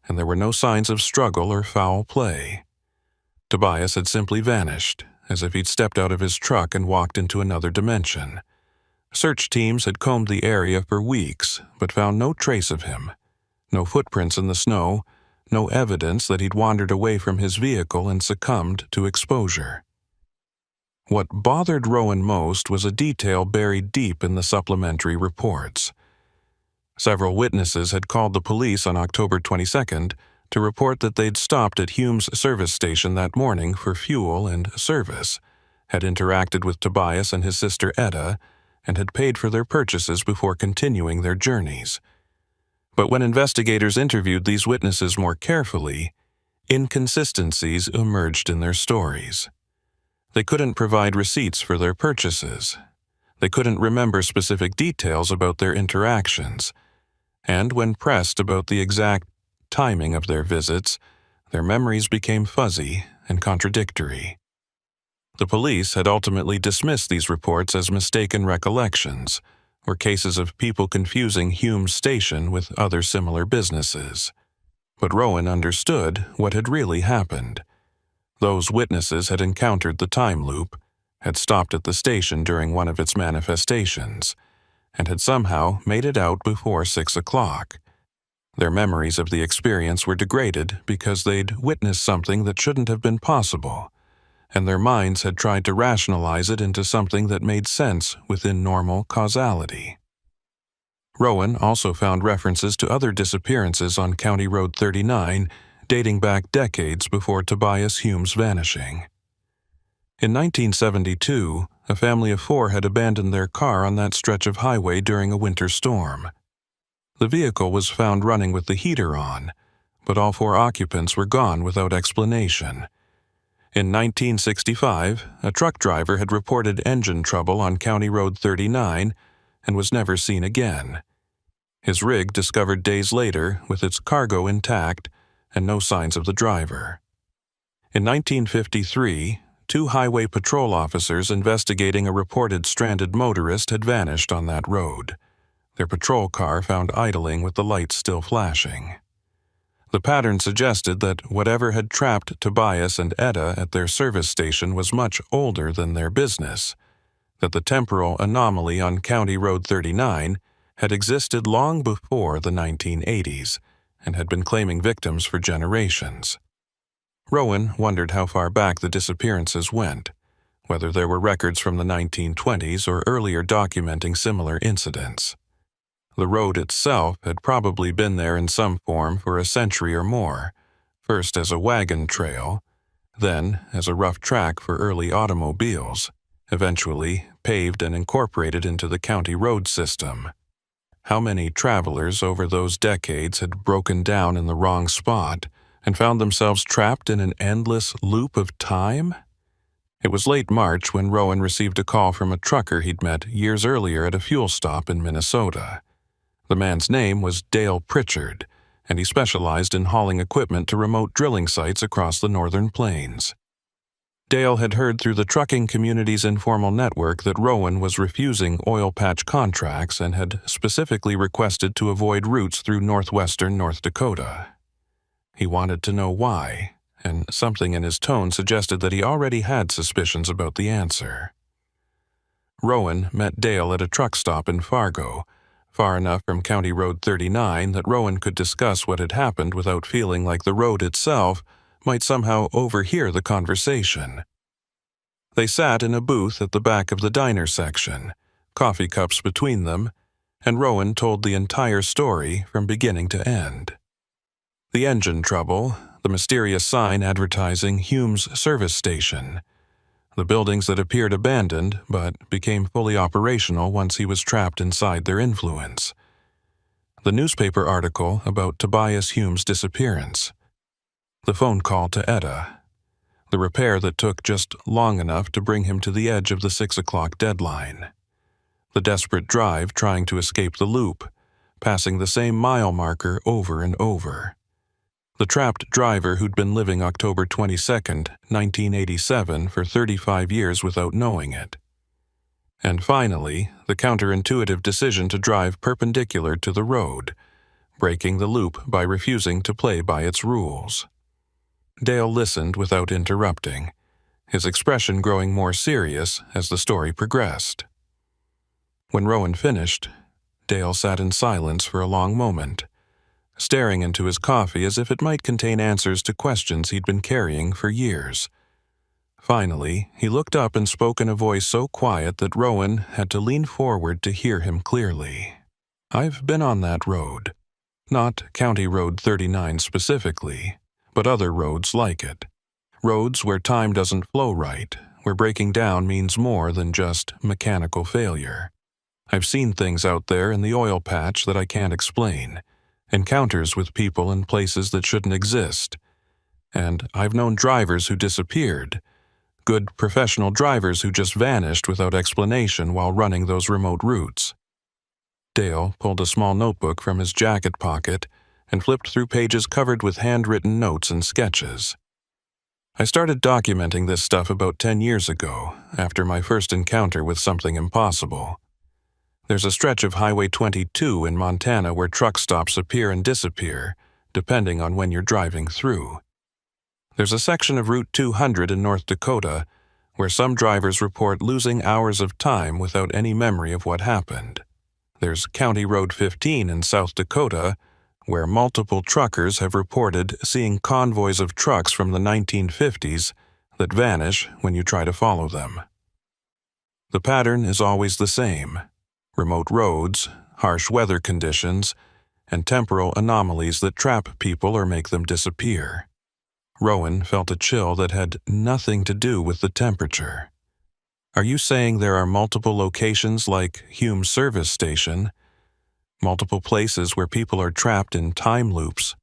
and there were no signs of struggle or foul play. Tobias had simply vanished, as if he'd stepped out of his truck and walked into another dimension. Search teams had combed the area for weeks, but found no trace of him. No footprints in the snow, no evidence that he'd wandered away from his vehicle and succumbed to exposure. What bothered Rowan most was a detail buried deep in the supplementary reports. Several witnesses had called the police on October 22nd to report that they'd stopped at Hume's service station that morning for fuel and service, had interacted with Tobias and his sister Etta, and had paid for their purchases before continuing their journeys. But when investigators interviewed these witnesses more carefully, inconsistencies emerged in their stories. They couldn't provide receipts for their purchases. They couldn't remember specific details about their interactions. And when pressed about the exact timing of their visits, their memories became fuzzy and contradictory. The police had ultimately dismissed these reports as mistaken recollections, or cases of people confusing Hume's station with other similar businesses. But Rowan understood what had really happened. Those witnesses had encountered the time loop, had stopped at the station during one of its manifestations, and had somehow made it out before 6 o'clock. Their memories of the experience were degraded because they'd witnessed something that shouldn't have been possible, and their minds had tried to rationalize it into something that made sense within normal causality. Rowan also found references to other disappearances on County Road 39 dating back decades before Tobias Hume's vanishing. In 1972, a family of 4 had abandoned their car on that stretch of highway during a winter storm. The vehicle was found running with the heater on, but all 4 occupants were gone without explanation. In 1965, a truck driver had reported engine trouble on County Road 39 and was never seen again. His rig discovered days later with its cargo intact and no signs of the driver. In 1953, 2 highway patrol officers investigating a reported stranded motorist had vanished on that road, their patrol car found idling with the lights still flashing. The pattern suggested that whatever had trapped Tobias and Etta at their service station was much older than their business, that the temporal anomaly on County Road 39 had existed long before the 1980s and had been claiming victims for generations. Rowan wondered how far back the disappearances went, whether there were records from the 1920s or earlier documenting similar incidents. The road itself had probably been there in some form for a century or more, first as a wagon trail, then as a rough track for early automobiles, eventually paved and incorporated into the county road system. How many travelers over those decades had broken down in the wrong spot and found themselves trapped in an endless loop of time? It was late March when Rowan received a call from a trucker he'd met years earlier at a fuel stop in Minnesota. The man's name was Dale Pritchard, and he specialized in hauling equipment to remote drilling sites across the northern plains. Dale had heard through the trucking community's informal network that Rowan was refusing oil patch contracts and had specifically requested to avoid routes through northwestern North Dakota. He wanted to know why, and something in his tone suggested that he already had suspicions about the answer. Rowan met Dale at a truck stop in Fargo, far enough from County Road 39 that Rowan could discuss what had happened without feeling like the road itself might somehow overhear the conversation. They sat in a booth at the back of the diner section, coffee cups between them, and Rowan told the entire story from beginning to end. The engine trouble, the mysterious sign advertising Hume's service station, the buildings that appeared abandoned but became fully operational once he was trapped inside their influence, the newspaper article about Tobias Hume's disappearance, the phone call to Etta, the repair that took just long enough to bring him to the edge of the 6 o'clock deadline, the desperate drive trying to escape the loop, passing the same mile marker over and over, the trapped driver who'd been living October 22, 1987 for 35 years without knowing it. And finally, the counterintuitive decision to drive perpendicular to the road, breaking the loop by refusing to play by its rules. Dale listened without interrupting, his expression growing more serious as the story progressed. When Rowan finished, Dale sat in silence for a long moment, staring into his coffee as if it might contain answers to questions he'd been carrying for years. Finally, he looked up and spoke in a voice so quiet that Rowan had to lean forward to hear him clearly. "I've been on that road. Not County Road 39 specifically, but other roads like it. Roads where time doesn't flow right, where breaking down means more than just mechanical failure. I've seen things out there in the oil patch that I can't explain, encounters with people and places that shouldn't exist. And I've known drivers who disappeared, good professional drivers who just vanished without explanation while running those remote routes." Dale pulled a small notebook from his jacket pocket and flipped through pages covered with handwritten notes and sketches. "I started documenting this stuff about 10 years ago, after my first encounter with something impossible. There's a stretch of Highway 22 in Montana where truck stops appear and disappear, depending on when you're driving through. There's a section of Route 200 in North Dakota where some drivers report losing hours of time without any memory of what happened. There's County Road 15 in South Dakota, where multiple truckers have reported seeing convoys of trucks from the 1950s that vanish when you try to follow them. The pattern is always the same: remote roads, harsh weather conditions, and temporal anomalies that trap people or make them disappear. Rowan felt a chill that had nothing to do with the temperature. Are you saying there are multiple locations like Hume's service station? Multiple places where people are trapped in time loops?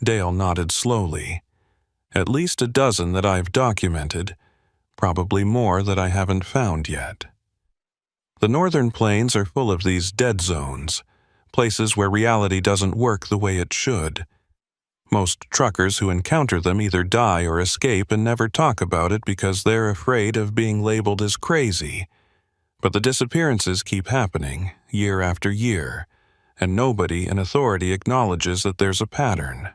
Dale nodded slowly. At least a dozen that I've documented, probably more that I haven't found yet. The northern plains are full of these dead zones, places where reality doesn't work the way it should. Most truckers who encounter them either die or escape and never talk about it because they're afraid of being labeled as crazy. But the disappearances keep happening, year after year, and nobody in authority acknowledges that there's a pattern.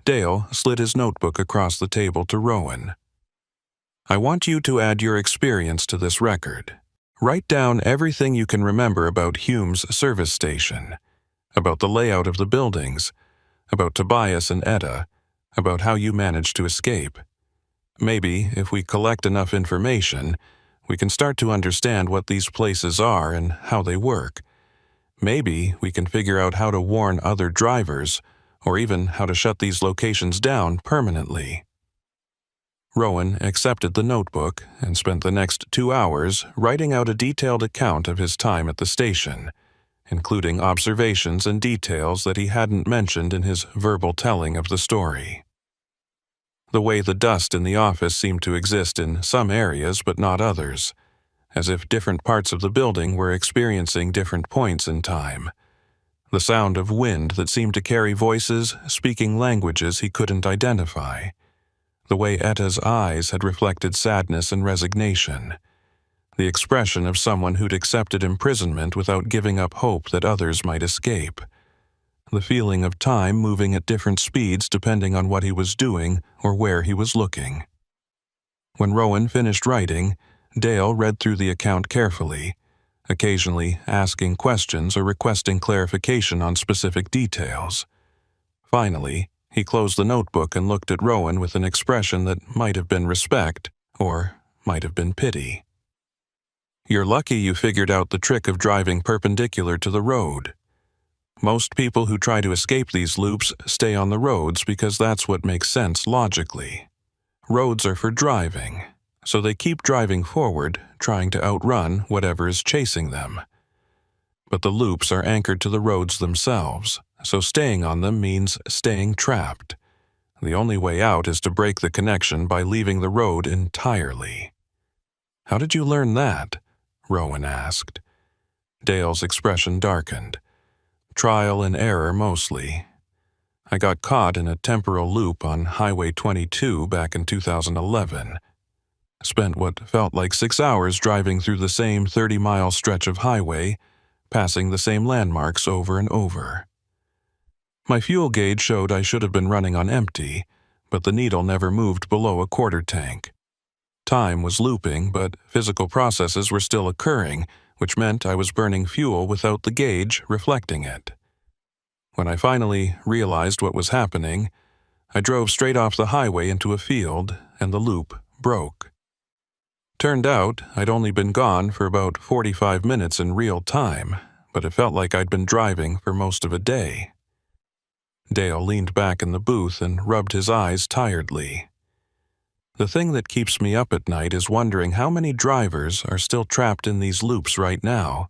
Dale slid his notebook across the table to Rowan. I want you to add your experience to this record. Write down everything you can remember about Hume's service station, about the layout of the buildings, about Tobias and Etta, about how you managed to escape. Maybe, if we collect enough information, we can start to understand what these places are and how they work. Maybe we can figure out how to warn other drivers, or even how to shut these locations down permanently. Rowan accepted the notebook and spent the next 2 hours writing out a detailed account of his time at the station, including observations and details that he hadn't mentioned in his verbal telling of the story. The way the dust in the office seemed to exist in some areas but not others, as if different parts of the building were experiencing different points in time. The sound of wind that seemed to carry voices speaking languages he couldn't identify. The way Etta's eyes had reflected sadness and resignation. The expression of someone who'd accepted imprisonment without giving up hope that others might escape. The feeling of time moving at different speeds depending on what he was doing or where he was looking. When Rowan finished writing, Dale read through the account carefully, occasionally asking questions or requesting clarification on specific details. Finally, he closed the notebook and looked at Rowan with an expression that might have been respect or might have been pity. You're lucky you figured out the trick of driving perpendicular to the road. Most people who try to escape these loops stay on the roads because that's what makes sense logically. Roads are for driving, so they keep driving forward, trying to outrun whatever is chasing them. But the loops are anchored to the roads themselves, so staying on them means staying trapped. The only way out is to break the connection by leaving the road entirely. How did you learn that? Rowan asked. Dale's expression darkened. Trial and error mostly. I got caught in a temporal loop on Highway 22 back in 2011. Spent what felt like 6 hours driving through the same 30-mile stretch of highway, passing the same landmarks over and over. My fuel gauge showed I should have been running on empty, but the needle never moved below a quarter tank. Time was looping, but physical processes were still occurring, which meant I was burning fuel without the gauge reflecting it. When I finally realized what was happening, I drove straight off the highway into a field, and the loop broke. Turned out I'd only been gone for about 45 minutes in real time, but it felt like I'd been driving for most of a day. Dale leaned back in the booth and rubbed his eyes tiredly. The thing that keeps me up at night is wondering how many drivers are still trapped in these loops right now.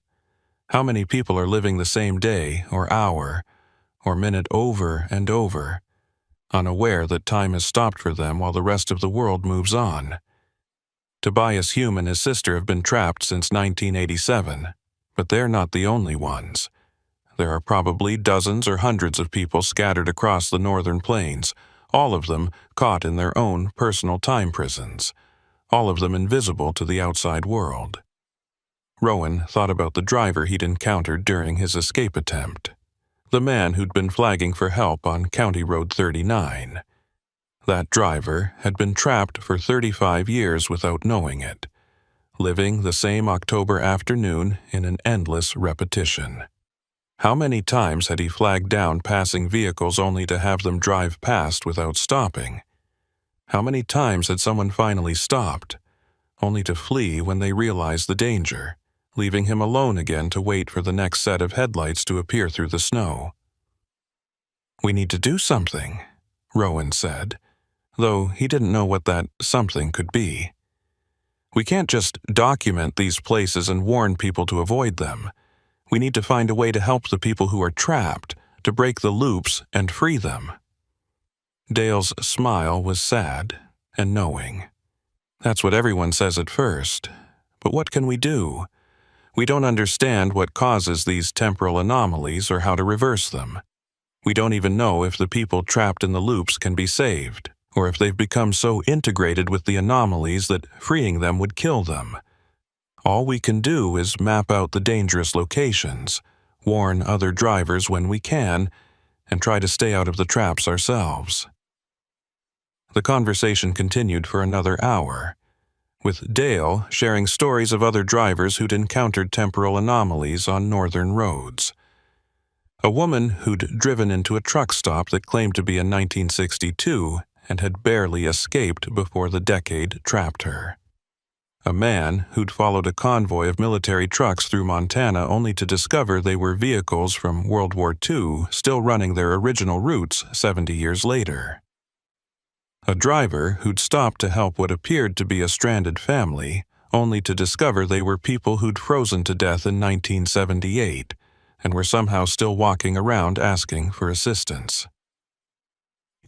How many people are living the same day or hour or minute over and over, unaware that time has stopped for them while the rest of the world moves on. Tobias Hume and his sister have been trapped since 1987, but they're not the only ones. There are probably dozens or hundreds of people scattered across the northern plains, all of them caught in their own personal time prisons, all of them invisible to the outside world. Rowan thought about the driver he'd encountered during his escape attempt, the man who'd been flagging for help on County Road 39. That driver had been trapped for 35 years without knowing it, living the same October afternoon in an endless repetition. How many times had he flagged down passing vehicles only to have them drive past without stopping? How many times had someone finally stopped, only to flee when they realized the danger, leaving him alone again to wait for the next set of headlights to appear through the snow? "We need to do something," Rowan said, though he didn't know what that something could be. "We can't just document these places and warn people to avoid them. We need to find a way to help the people who are trapped, to break the loops and free them." Dale's smile was sad and knowing. "That's what everyone says at first. But what can we do? We don't understand what causes these temporal anomalies or how to reverse them. We don't even know if the people trapped in the loops can be saved, or if they've become so integrated with the anomalies that freeing them would kill them. All we can do is map out the dangerous locations, warn other drivers when we can, and try to stay out of the traps ourselves." The conversation continued for another hour, with Dale sharing stories of other drivers who'd encountered temporal anomalies on northern roads. A woman who'd driven into a truck stop that claimed to be in 1962 and had barely escaped before the decade trapped her. A man who'd followed a convoy of military trucks through Montana only to discover they were vehicles from World War II still running their original routes 70 years later. A driver who'd stopped to help what appeared to be a stranded family, only to discover they were people who'd frozen to death in 1978 and were somehow still walking around asking for assistance.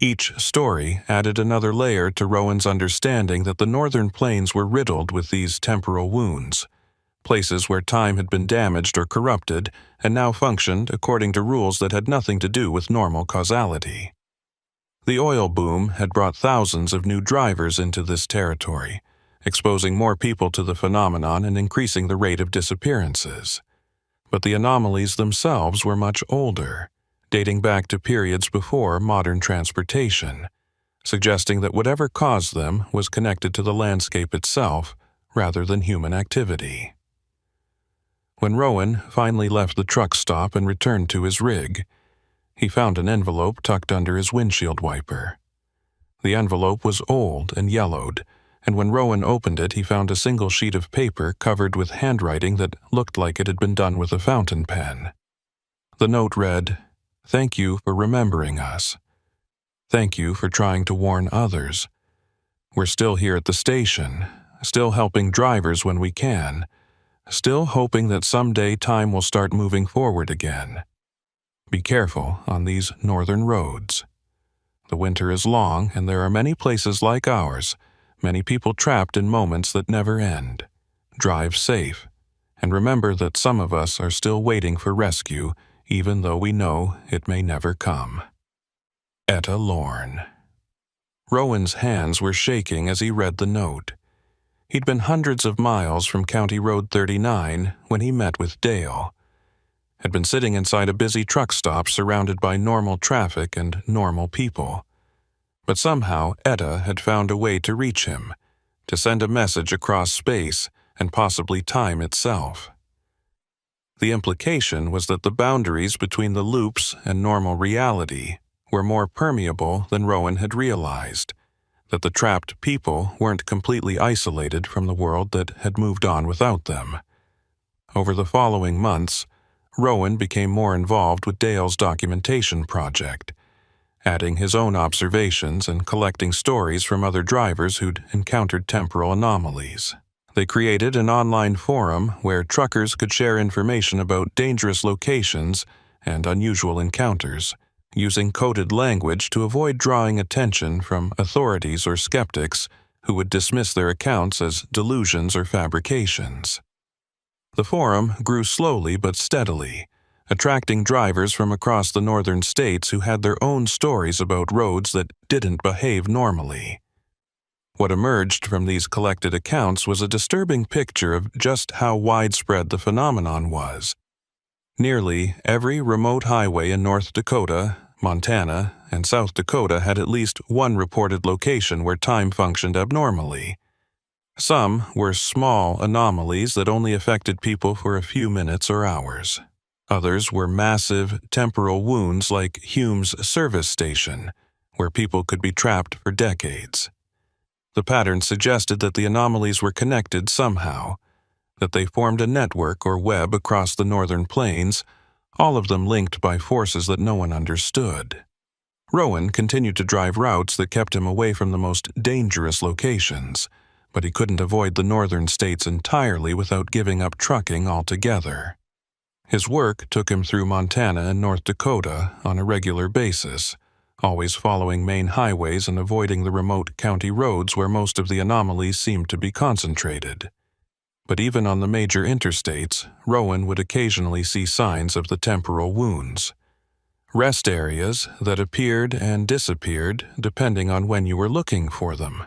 Each story added another layer to Rowan's understanding that the northern plains were riddled with these temporal wounds, places where time had been damaged or corrupted and now functioned according to rules that had nothing to do with normal causality. The oil boom had brought thousands of new drivers into this territory, exposing more people to the phenomenon and increasing the rate of disappearances. But the anomalies themselves were much older, dating back to periods before modern transportation, suggesting that whatever caused them was connected to the landscape itself rather than human activity. When Rowan finally left the truck stop and returned to his rig, he found an envelope tucked under his windshield wiper. The envelope was old and yellowed, and when Rowan opened it, he found a single sheet of paper covered with handwriting that looked like it had been done with a fountain pen. The note read, "Thank you for remembering us. Thank you for trying to warn others. We're still here at the station, still helping drivers when we can, still hoping that someday time will start moving forward again. Be careful on these northern roads. The winter is long, and there are many places like ours, many people trapped in moments that never end. Drive safe, and remember that some of us are still waiting for rescue, even though we know it may never come. Etta Lorne." Rowan's hands were shaking as he read the note. He'd been hundreds of miles from County Road 39 when he met with Dale. Had been sitting inside a busy truck stop surrounded by normal traffic and normal people. But somehow Etta had found a way to reach him, to send a message across space and possibly time itself. The implication was that the boundaries between the loops and normal reality were more permeable than Rowan had realized, that the trapped people weren't completely isolated from the world that had moved on without them. Over the following months, Rowan became more involved with Dale's documentation project, adding his own observations and collecting stories from other drivers who'd encountered temporal anomalies. They created an online forum where truckers could share information about dangerous locations and unusual encounters, using coded language to avoid drawing attention from authorities or skeptics who would dismiss their accounts as delusions or fabrications. The forum grew slowly but steadily, attracting drivers from across the northern states who had their own stories about roads that didn't behave normally. What emerged from these collected accounts was a disturbing picture of just how widespread the phenomenon was. Nearly every remote highway in North Dakota, Montana, and South Dakota had at least one reported location where time functioned abnormally. Some were small anomalies that only affected people for a few minutes or hours. Others were massive, temporal wounds like Hume's service station, where people could be trapped for decades. The pattern suggested that the anomalies were connected somehow, that they formed a network or web across the northern plains, all of them linked by forces that no one understood. Rowan continued to drive routes that kept him away from the most dangerous locations, but he couldn't avoid the northern states entirely without giving up trucking altogether. His work took him through Montana and North Dakota on a regular basis, always following main highways and avoiding the remote county roads where most of the anomalies seemed to be concentrated. But even on the major interstates, Rowan would occasionally see signs of the temporal wounds. Rest areas that appeared and disappeared depending on when you were looking for them.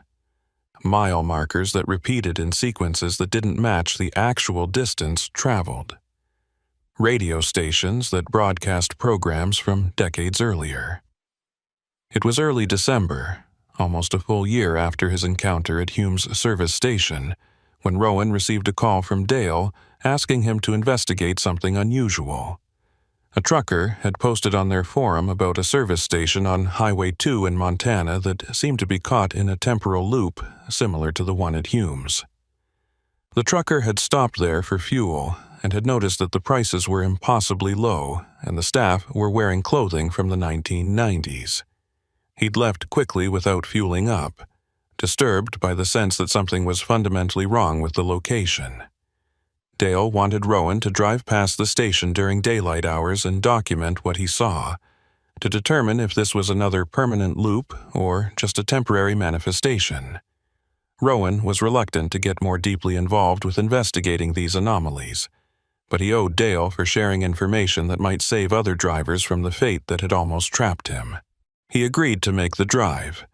Mile markers that repeated in sequences that didn't match the actual distance traveled. Radio stations that broadcast programs from decades earlier. It was early December, almost a full year after his encounter at Hume's service station, when Rowan received a call from Dale asking him to investigate something unusual. A trucker had posted on their forum about a service station on Highway 2 in Montana that seemed to be caught in a temporal loop similar to the one at Hume's. The trucker had stopped there for fuel and had noticed that the prices were impossibly low and the staff were wearing clothing from the 1990s. He'd left quickly without fueling up, disturbed by the sense that something was fundamentally wrong with the location. Dale wanted Rowan to drive past the station during daylight hours and document what he saw, to determine if this was another permanent loop or just a temporary manifestation. Rowan was reluctant to get more deeply involved with investigating these anomalies, but he owed Dale for sharing information that might save other drivers from the fate that had almost trapped him. He agreed to make the drive,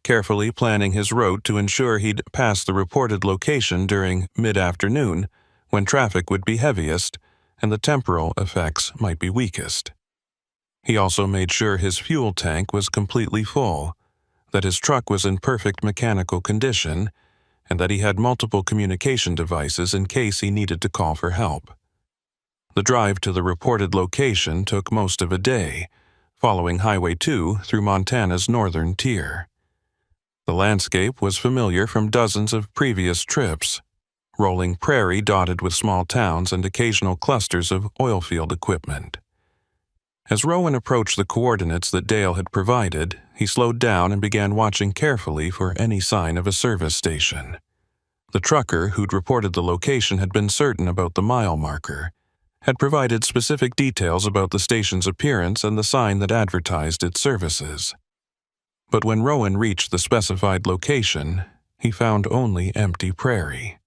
carefully planning his route to ensure he'd pass the reported location during mid-afternoon, when traffic would be heaviest and the temporal effects might be weakest. He also made sure his fuel tank was completely full, that his truck was in perfect mechanical condition, and that he had multiple communication devices in case he needed to call for help. The drive to the reported location took most of a day, following Highway 2 through Montana's northern tier. The landscape was familiar from dozens of previous trips, rolling prairie dotted with small towns and occasional clusters of oilfield equipment. As Rowan approached the coordinates that Dale had provided, he slowed down and began watching carefully for any sign of a service station. The trucker who'd reported the location had been certain about the mile marker, had provided specific details about the station's appearance and the sign that advertised its services. But when Rowan reached the specified location, he found only empty prairie.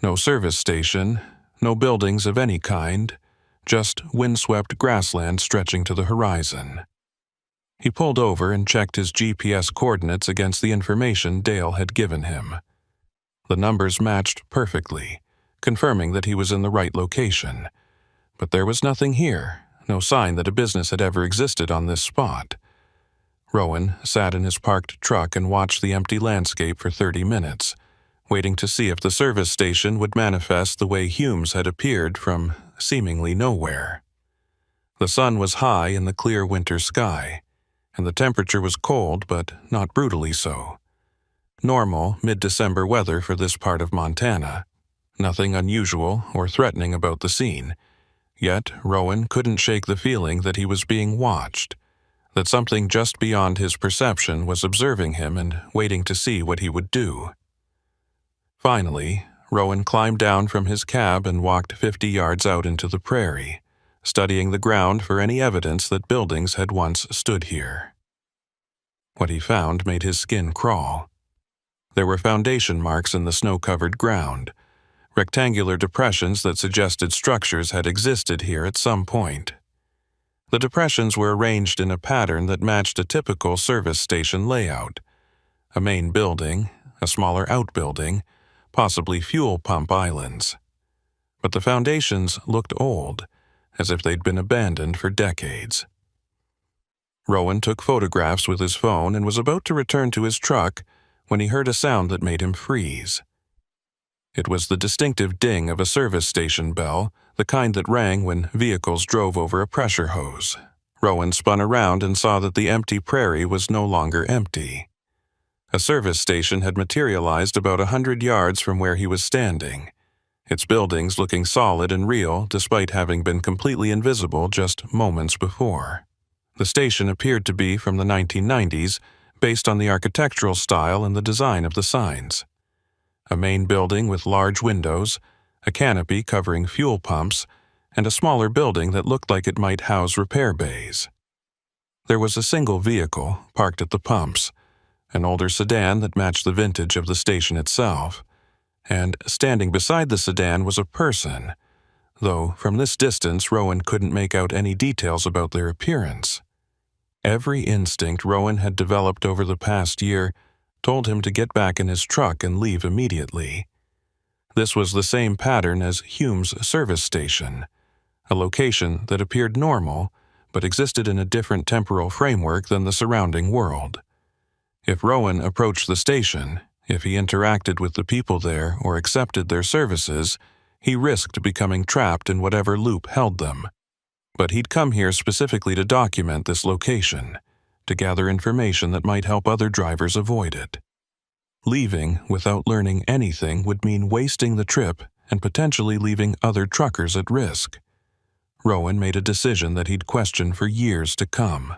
No service station, no buildings of any kind, just windswept grassland stretching to the horizon. He pulled over and checked his GPS coordinates against the information Dale had given him. The numbers matched perfectly, confirming that he was in the right location. But there was nothing here, no sign that a business had ever existed on this spot. Rowan sat in his parked truck and watched the empty landscape for 30 minutes, waiting to see if the service station would manifest the way Hume's had appeared from seemingly nowhere. The sun was high in the clear winter sky, and the temperature was cold but not brutally so. Normal mid-December weather for this part of Montana. Nothing unusual or threatening about the scene. Yet Rowan couldn't shake the feeling that he was being watched, that something just beyond his perception was observing him and waiting to see what he would do. Finally, Rowan climbed down from his cab and walked 50 yards out into the prairie, studying the ground for any evidence that buildings had once stood here. What he found made his skin crawl. There were foundation marks in the snow-covered ground, rectangular depressions that suggested structures had existed here at some point. The depressions were arranged in a pattern that matched a typical service station layout: a main building, a smaller outbuilding, possibly fuel pump islands. But the foundations looked old, as if they'd been abandoned for decades. Rowan took photographs with his phone and was about to return to his truck when he heard a sound that made him freeze. It was the distinctive ding of a service station bell, the kind that rang when vehicles drove over a pressure hose. Rowan spun around and saw that the empty prairie was no longer empty. A service station had materialized about 100 yards from where he was standing, its buildings looking solid and real despite having been completely invisible just moments before. The station appeared to be from the 1990s, based on the architectural style and the design of the signs. A main building with large windows, a canopy covering fuel pumps, and a smaller building that looked like it might house repair bays. There was a single vehicle parked at the pumps, an older sedan that matched the vintage of the station itself, and standing beside the sedan was a person, though from this distance Rowan couldn't make out any details about their appearance. Every instinct Rowan had developed over the past year told him to get back in his truck and leave immediately. This was the same pattern as Hume's service station, a location that appeared normal but existed in a different temporal framework than the surrounding world. If Rowan approached the station, if he interacted with the people there or accepted their services, he risked becoming trapped in whatever loop held them. But he'd come here specifically to document this location, to gather information that might help other drivers avoid it. Leaving without learning anything would mean wasting the trip and potentially leaving other truckers at risk. Rowan made a decision that he'd question for years to come.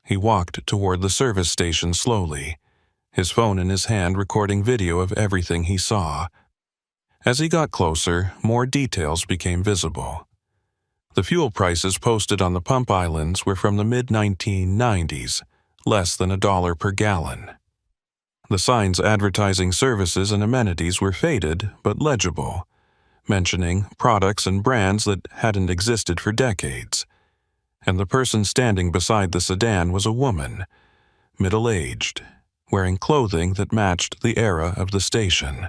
He walked toward the service station slowly, his phone in his hand recording video of everything he saw. As he got closer, more details became visible. The fuel prices posted on the pump islands were from the mid-1990s, less than $1 per gallon. The signs advertising services and amenities were faded but legible, mentioning products and brands that hadn't existed for decades. And the person standing beside the sedan was a woman, middle-aged, wearing clothing that matched the era of the station.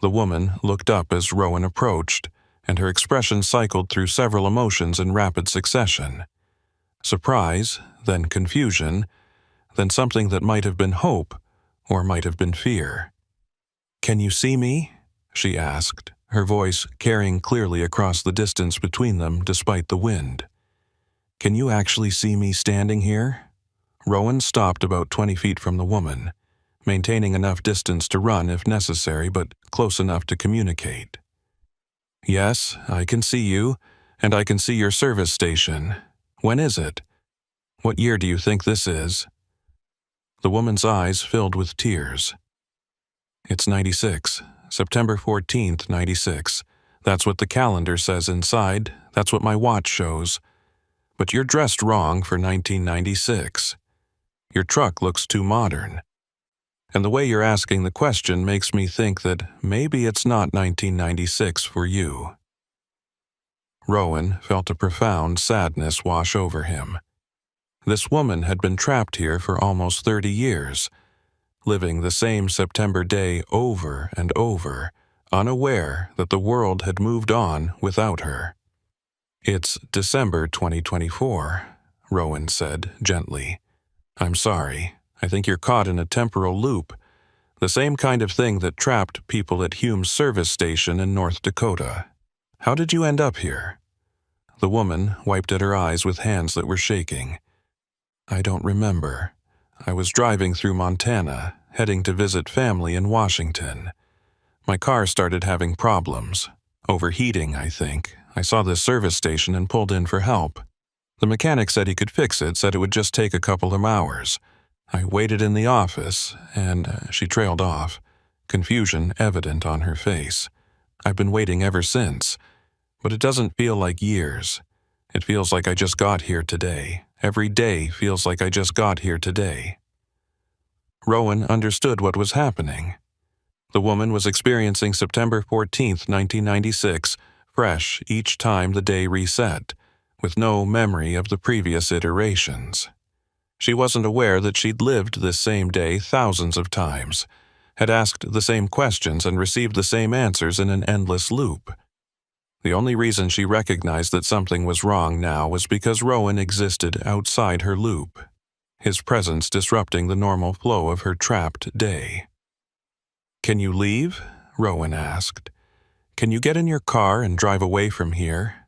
The woman looked up as Rowan approached, and her expression cycled through several emotions in rapid succession. Surprise, then confusion, then something that might have been hope, or might have been fear. "Can you see me?" she asked, her voice carrying clearly across the distance between them despite the wind. "Can you actually see me standing here?" Rowan stopped about 20 feet from the woman, maintaining enough distance to run if necessary but close enough to communicate. "Yes, I can see you, and I can see your service station. When is it? What year do you think this is?" The woman's eyes filled with tears. "It's 96, September 14th, 96. That's what the calendar says inside, that's what my watch shows. But you're dressed wrong for 1996. Your truck looks too modern. And the way you're asking the question makes me think that maybe it's not 1996 for you." Rowan felt a profound sadness wash over him. This woman had been trapped here for almost 30 years, living the same September day over and over, unaware that the world had moved on without her. "It's December 2024, Rowan said gently. "I'm sorry. I think you're caught in a temporal loop, the same kind of thing that trapped people at Hume's service station in North Dakota. How did you end up here?" The woman wiped at her eyes with hands that were shaking. "I don't remember. I was driving through Montana, heading to visit family in Washington. My car started having problems. Overheating, I think. I saw this service station and pulled in for help. The mechanic said he could fix it, said it would just take a couple of hours. I waited in the office, and she trailed off, confusion evident on her face. I've been waiting ever since, but it doesn't feel like years. It feels like I just got here today. Every day feels like I just got here today." Rowan understood what was happening. The woman was experiencing September 14th, 1996, fresh each time the day reset, with no memory of the previous iterations. She wasn't aware that she'd lived this same day thousands of times, had asked the same questions and received the same answers in an endless loop. The only reason she recognized that something was wrong now was because Rowan existed outside her loop, his presence disrupting the normal flow of her trapped day. "Can you leave?" Rowan asked. "Can you get in your car and drive away from here?"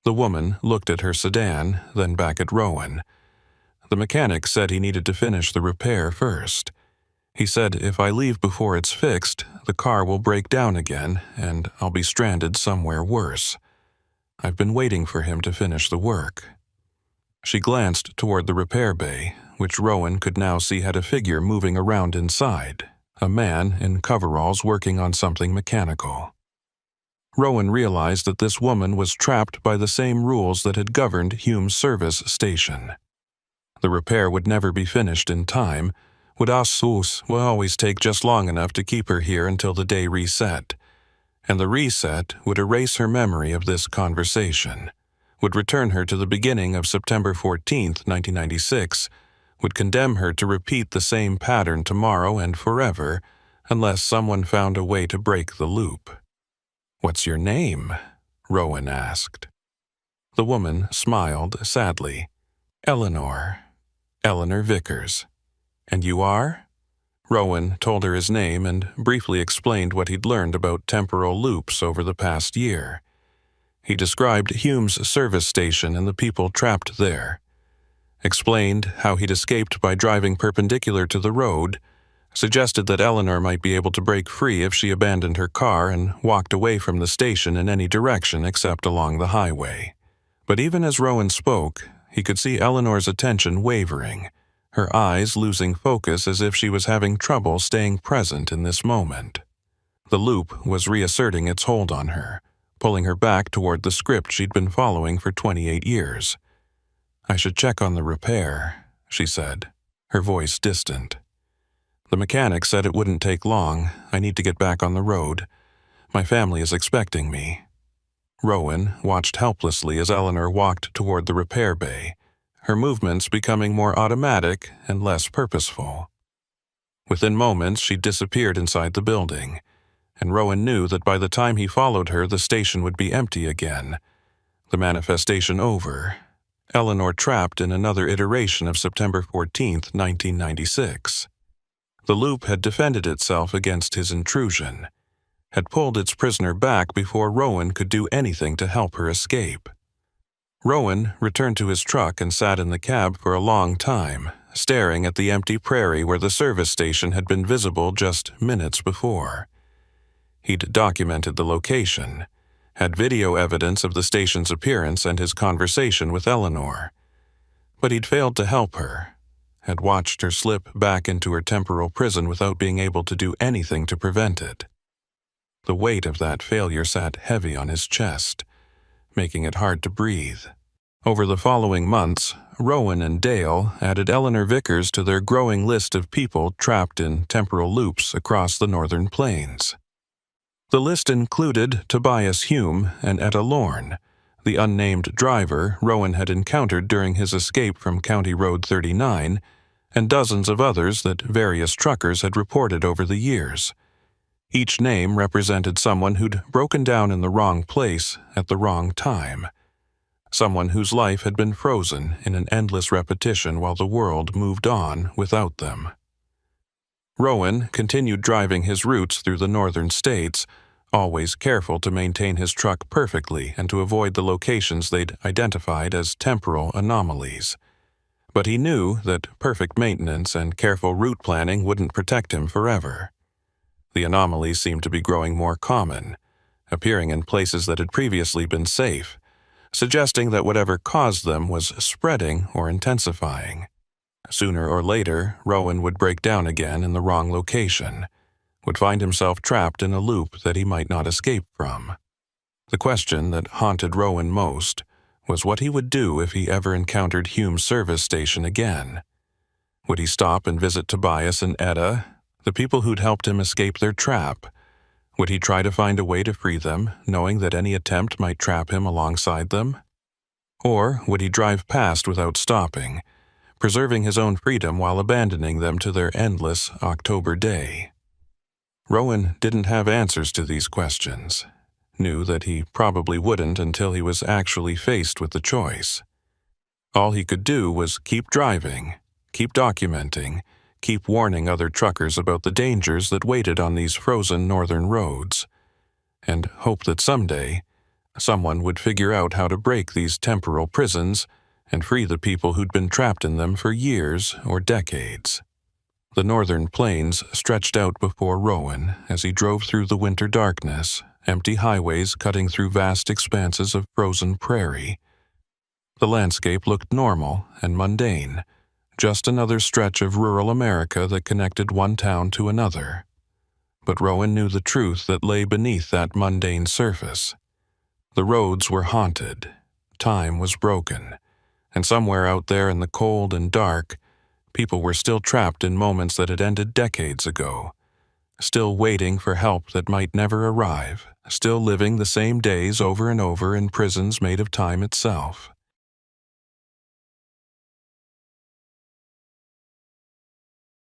The woman looked at her sedan, then back at Rowan. The mechanic said he needed to finish the repair first. He said, "If I leave before it's fixed, the car will break down again, and I'll be stranded somewhere worse. I've been waiting for him to finish the work." She glanced toward the repair bay, which Rowan could now see had a figure moving around inside, a man in coveralls working on something mechanical. Rowan realized that this woman was trapped by the same rules that had governed Hume's service station. The repair would never be finished in time. Would always take just long enough to keep her here until the day reset. And the reset would erase her memory of this conversation, would return her to the beginning of September 14th, 1996, would condemn her to repeat the same pattern tomorrow and forever, unless someone found a way to break the loop. "What's your name?" Rowan asked. The woman smiled sadly. "Eleanor. Eleanor Vickers. And you are?" Rowan told her his name and briefly explained what he'd learned about temporal loops over the past year. He described Hume's service station and the people trapped there, explained how he'd escaped by driving perpendicular to the road, suggested that Eleanor might be able to break free if she abandoned her car and walked away from the station in any direction except along the highway. But even as Rowan spoke, he could see Eleanor's attention wavering, her eyes losing focus as if she was having trouble staying present in this moment. The loop was reasserting its hold on her, pulling her back toward the script she'd been following for 28 years. "I should check on the repair," she said, her voice distant. "The mechanic said it wouldn't take long. I need to get back on the road. My family is expecting me." Rowan watched helplessly as Eleanor walked toward the repair bay, her movements becoming more automatic and less purposeful. Within moments, she disappeared inside the building, and Rowan knew that by the time he followed her, the station would be empty again. The manifestation over. Eleanor trapped in another iteration of September 14th, 1996. The loop had defended itself against his intrusion, had pulled its prisoner back before Rowan could do anything to help her escape. Rowan returned to his truck and sat in the cab for a long time, staring at the empty prairie where the service station had been visible just minutes before. He'd documented the location, had video evidence of the station's appearance and his conversation with Eleanor. But he'd failed to help her, had watched her slip back into her temporal prison without being able to do anything to prevent it. The weight of that failure sat heavy on his chest, making it hard to breathe. Over the following months, Rowan and Dale added Eleanor Vickers to their growing list of people trapped in temporal loops across the northern plains. The list included Tobias Hume and Etta Lorne, the unnamed driver Rowan had encountered during his escape from County Road 39, and dozens of others that various truckers had reported over the years. Each name represented someone who'd broken down in the wrong place at the wrong time. Someone whose life had been frozen in an endless repetition while the world moved on without them. Rowan continued driving his routes through the northern states, always careful to maintain his truck perfectly and to avoid the locations they'd identified as temporal anomalies. But he knew that perfect maintenance and careful route planning wouldn't protect him forever. The anomalies seemed to be growing more common, appearing in places that had previously been safe, suggesting that whatever caused them was spreading or intensifying. Sooner or later, Rowan would break down again in the wrong location, would find himself trapped in a loop that he might not escape from. The question that haunted Rowan most was what he would do if he ever encountered Hume's service station again. Would he stop and visit Tobias and Etta, the people who'd helped him escape their trap? Would he try to find a way to free them, knowing that any attempt might trap him alongside them? Or would he drive past without stopping, preserving his own freedom while abandoning them to their endless October day? Rowan didn't have answers to these questions, knew that he probably wouldn't until he was actually faced with the choice. All he could do was keep driving, keep documenting, keep warning other truckers about the dangers that waited on these frozen northern roads, and hope that someday someone would figure out how to break these temporal prisons and free the people who'd been trapped in them for years or decades. The northern plains stretched out before Rowan as he drove through the winter darkness, empty highways cutting through vast expanses of frozen prairie. The landscape looked normal and mundane, just another stretch of rural America that connected one town to another. But Rowan knew the truth that lay beneath that mundane surface. The roads were haunted, time was broken, and somewhere out there in the cold and dark, people were still trapped in moments that had ended decades ago, still waiting for help that might never arrive, still living the same days over and over in prisons made of time itself.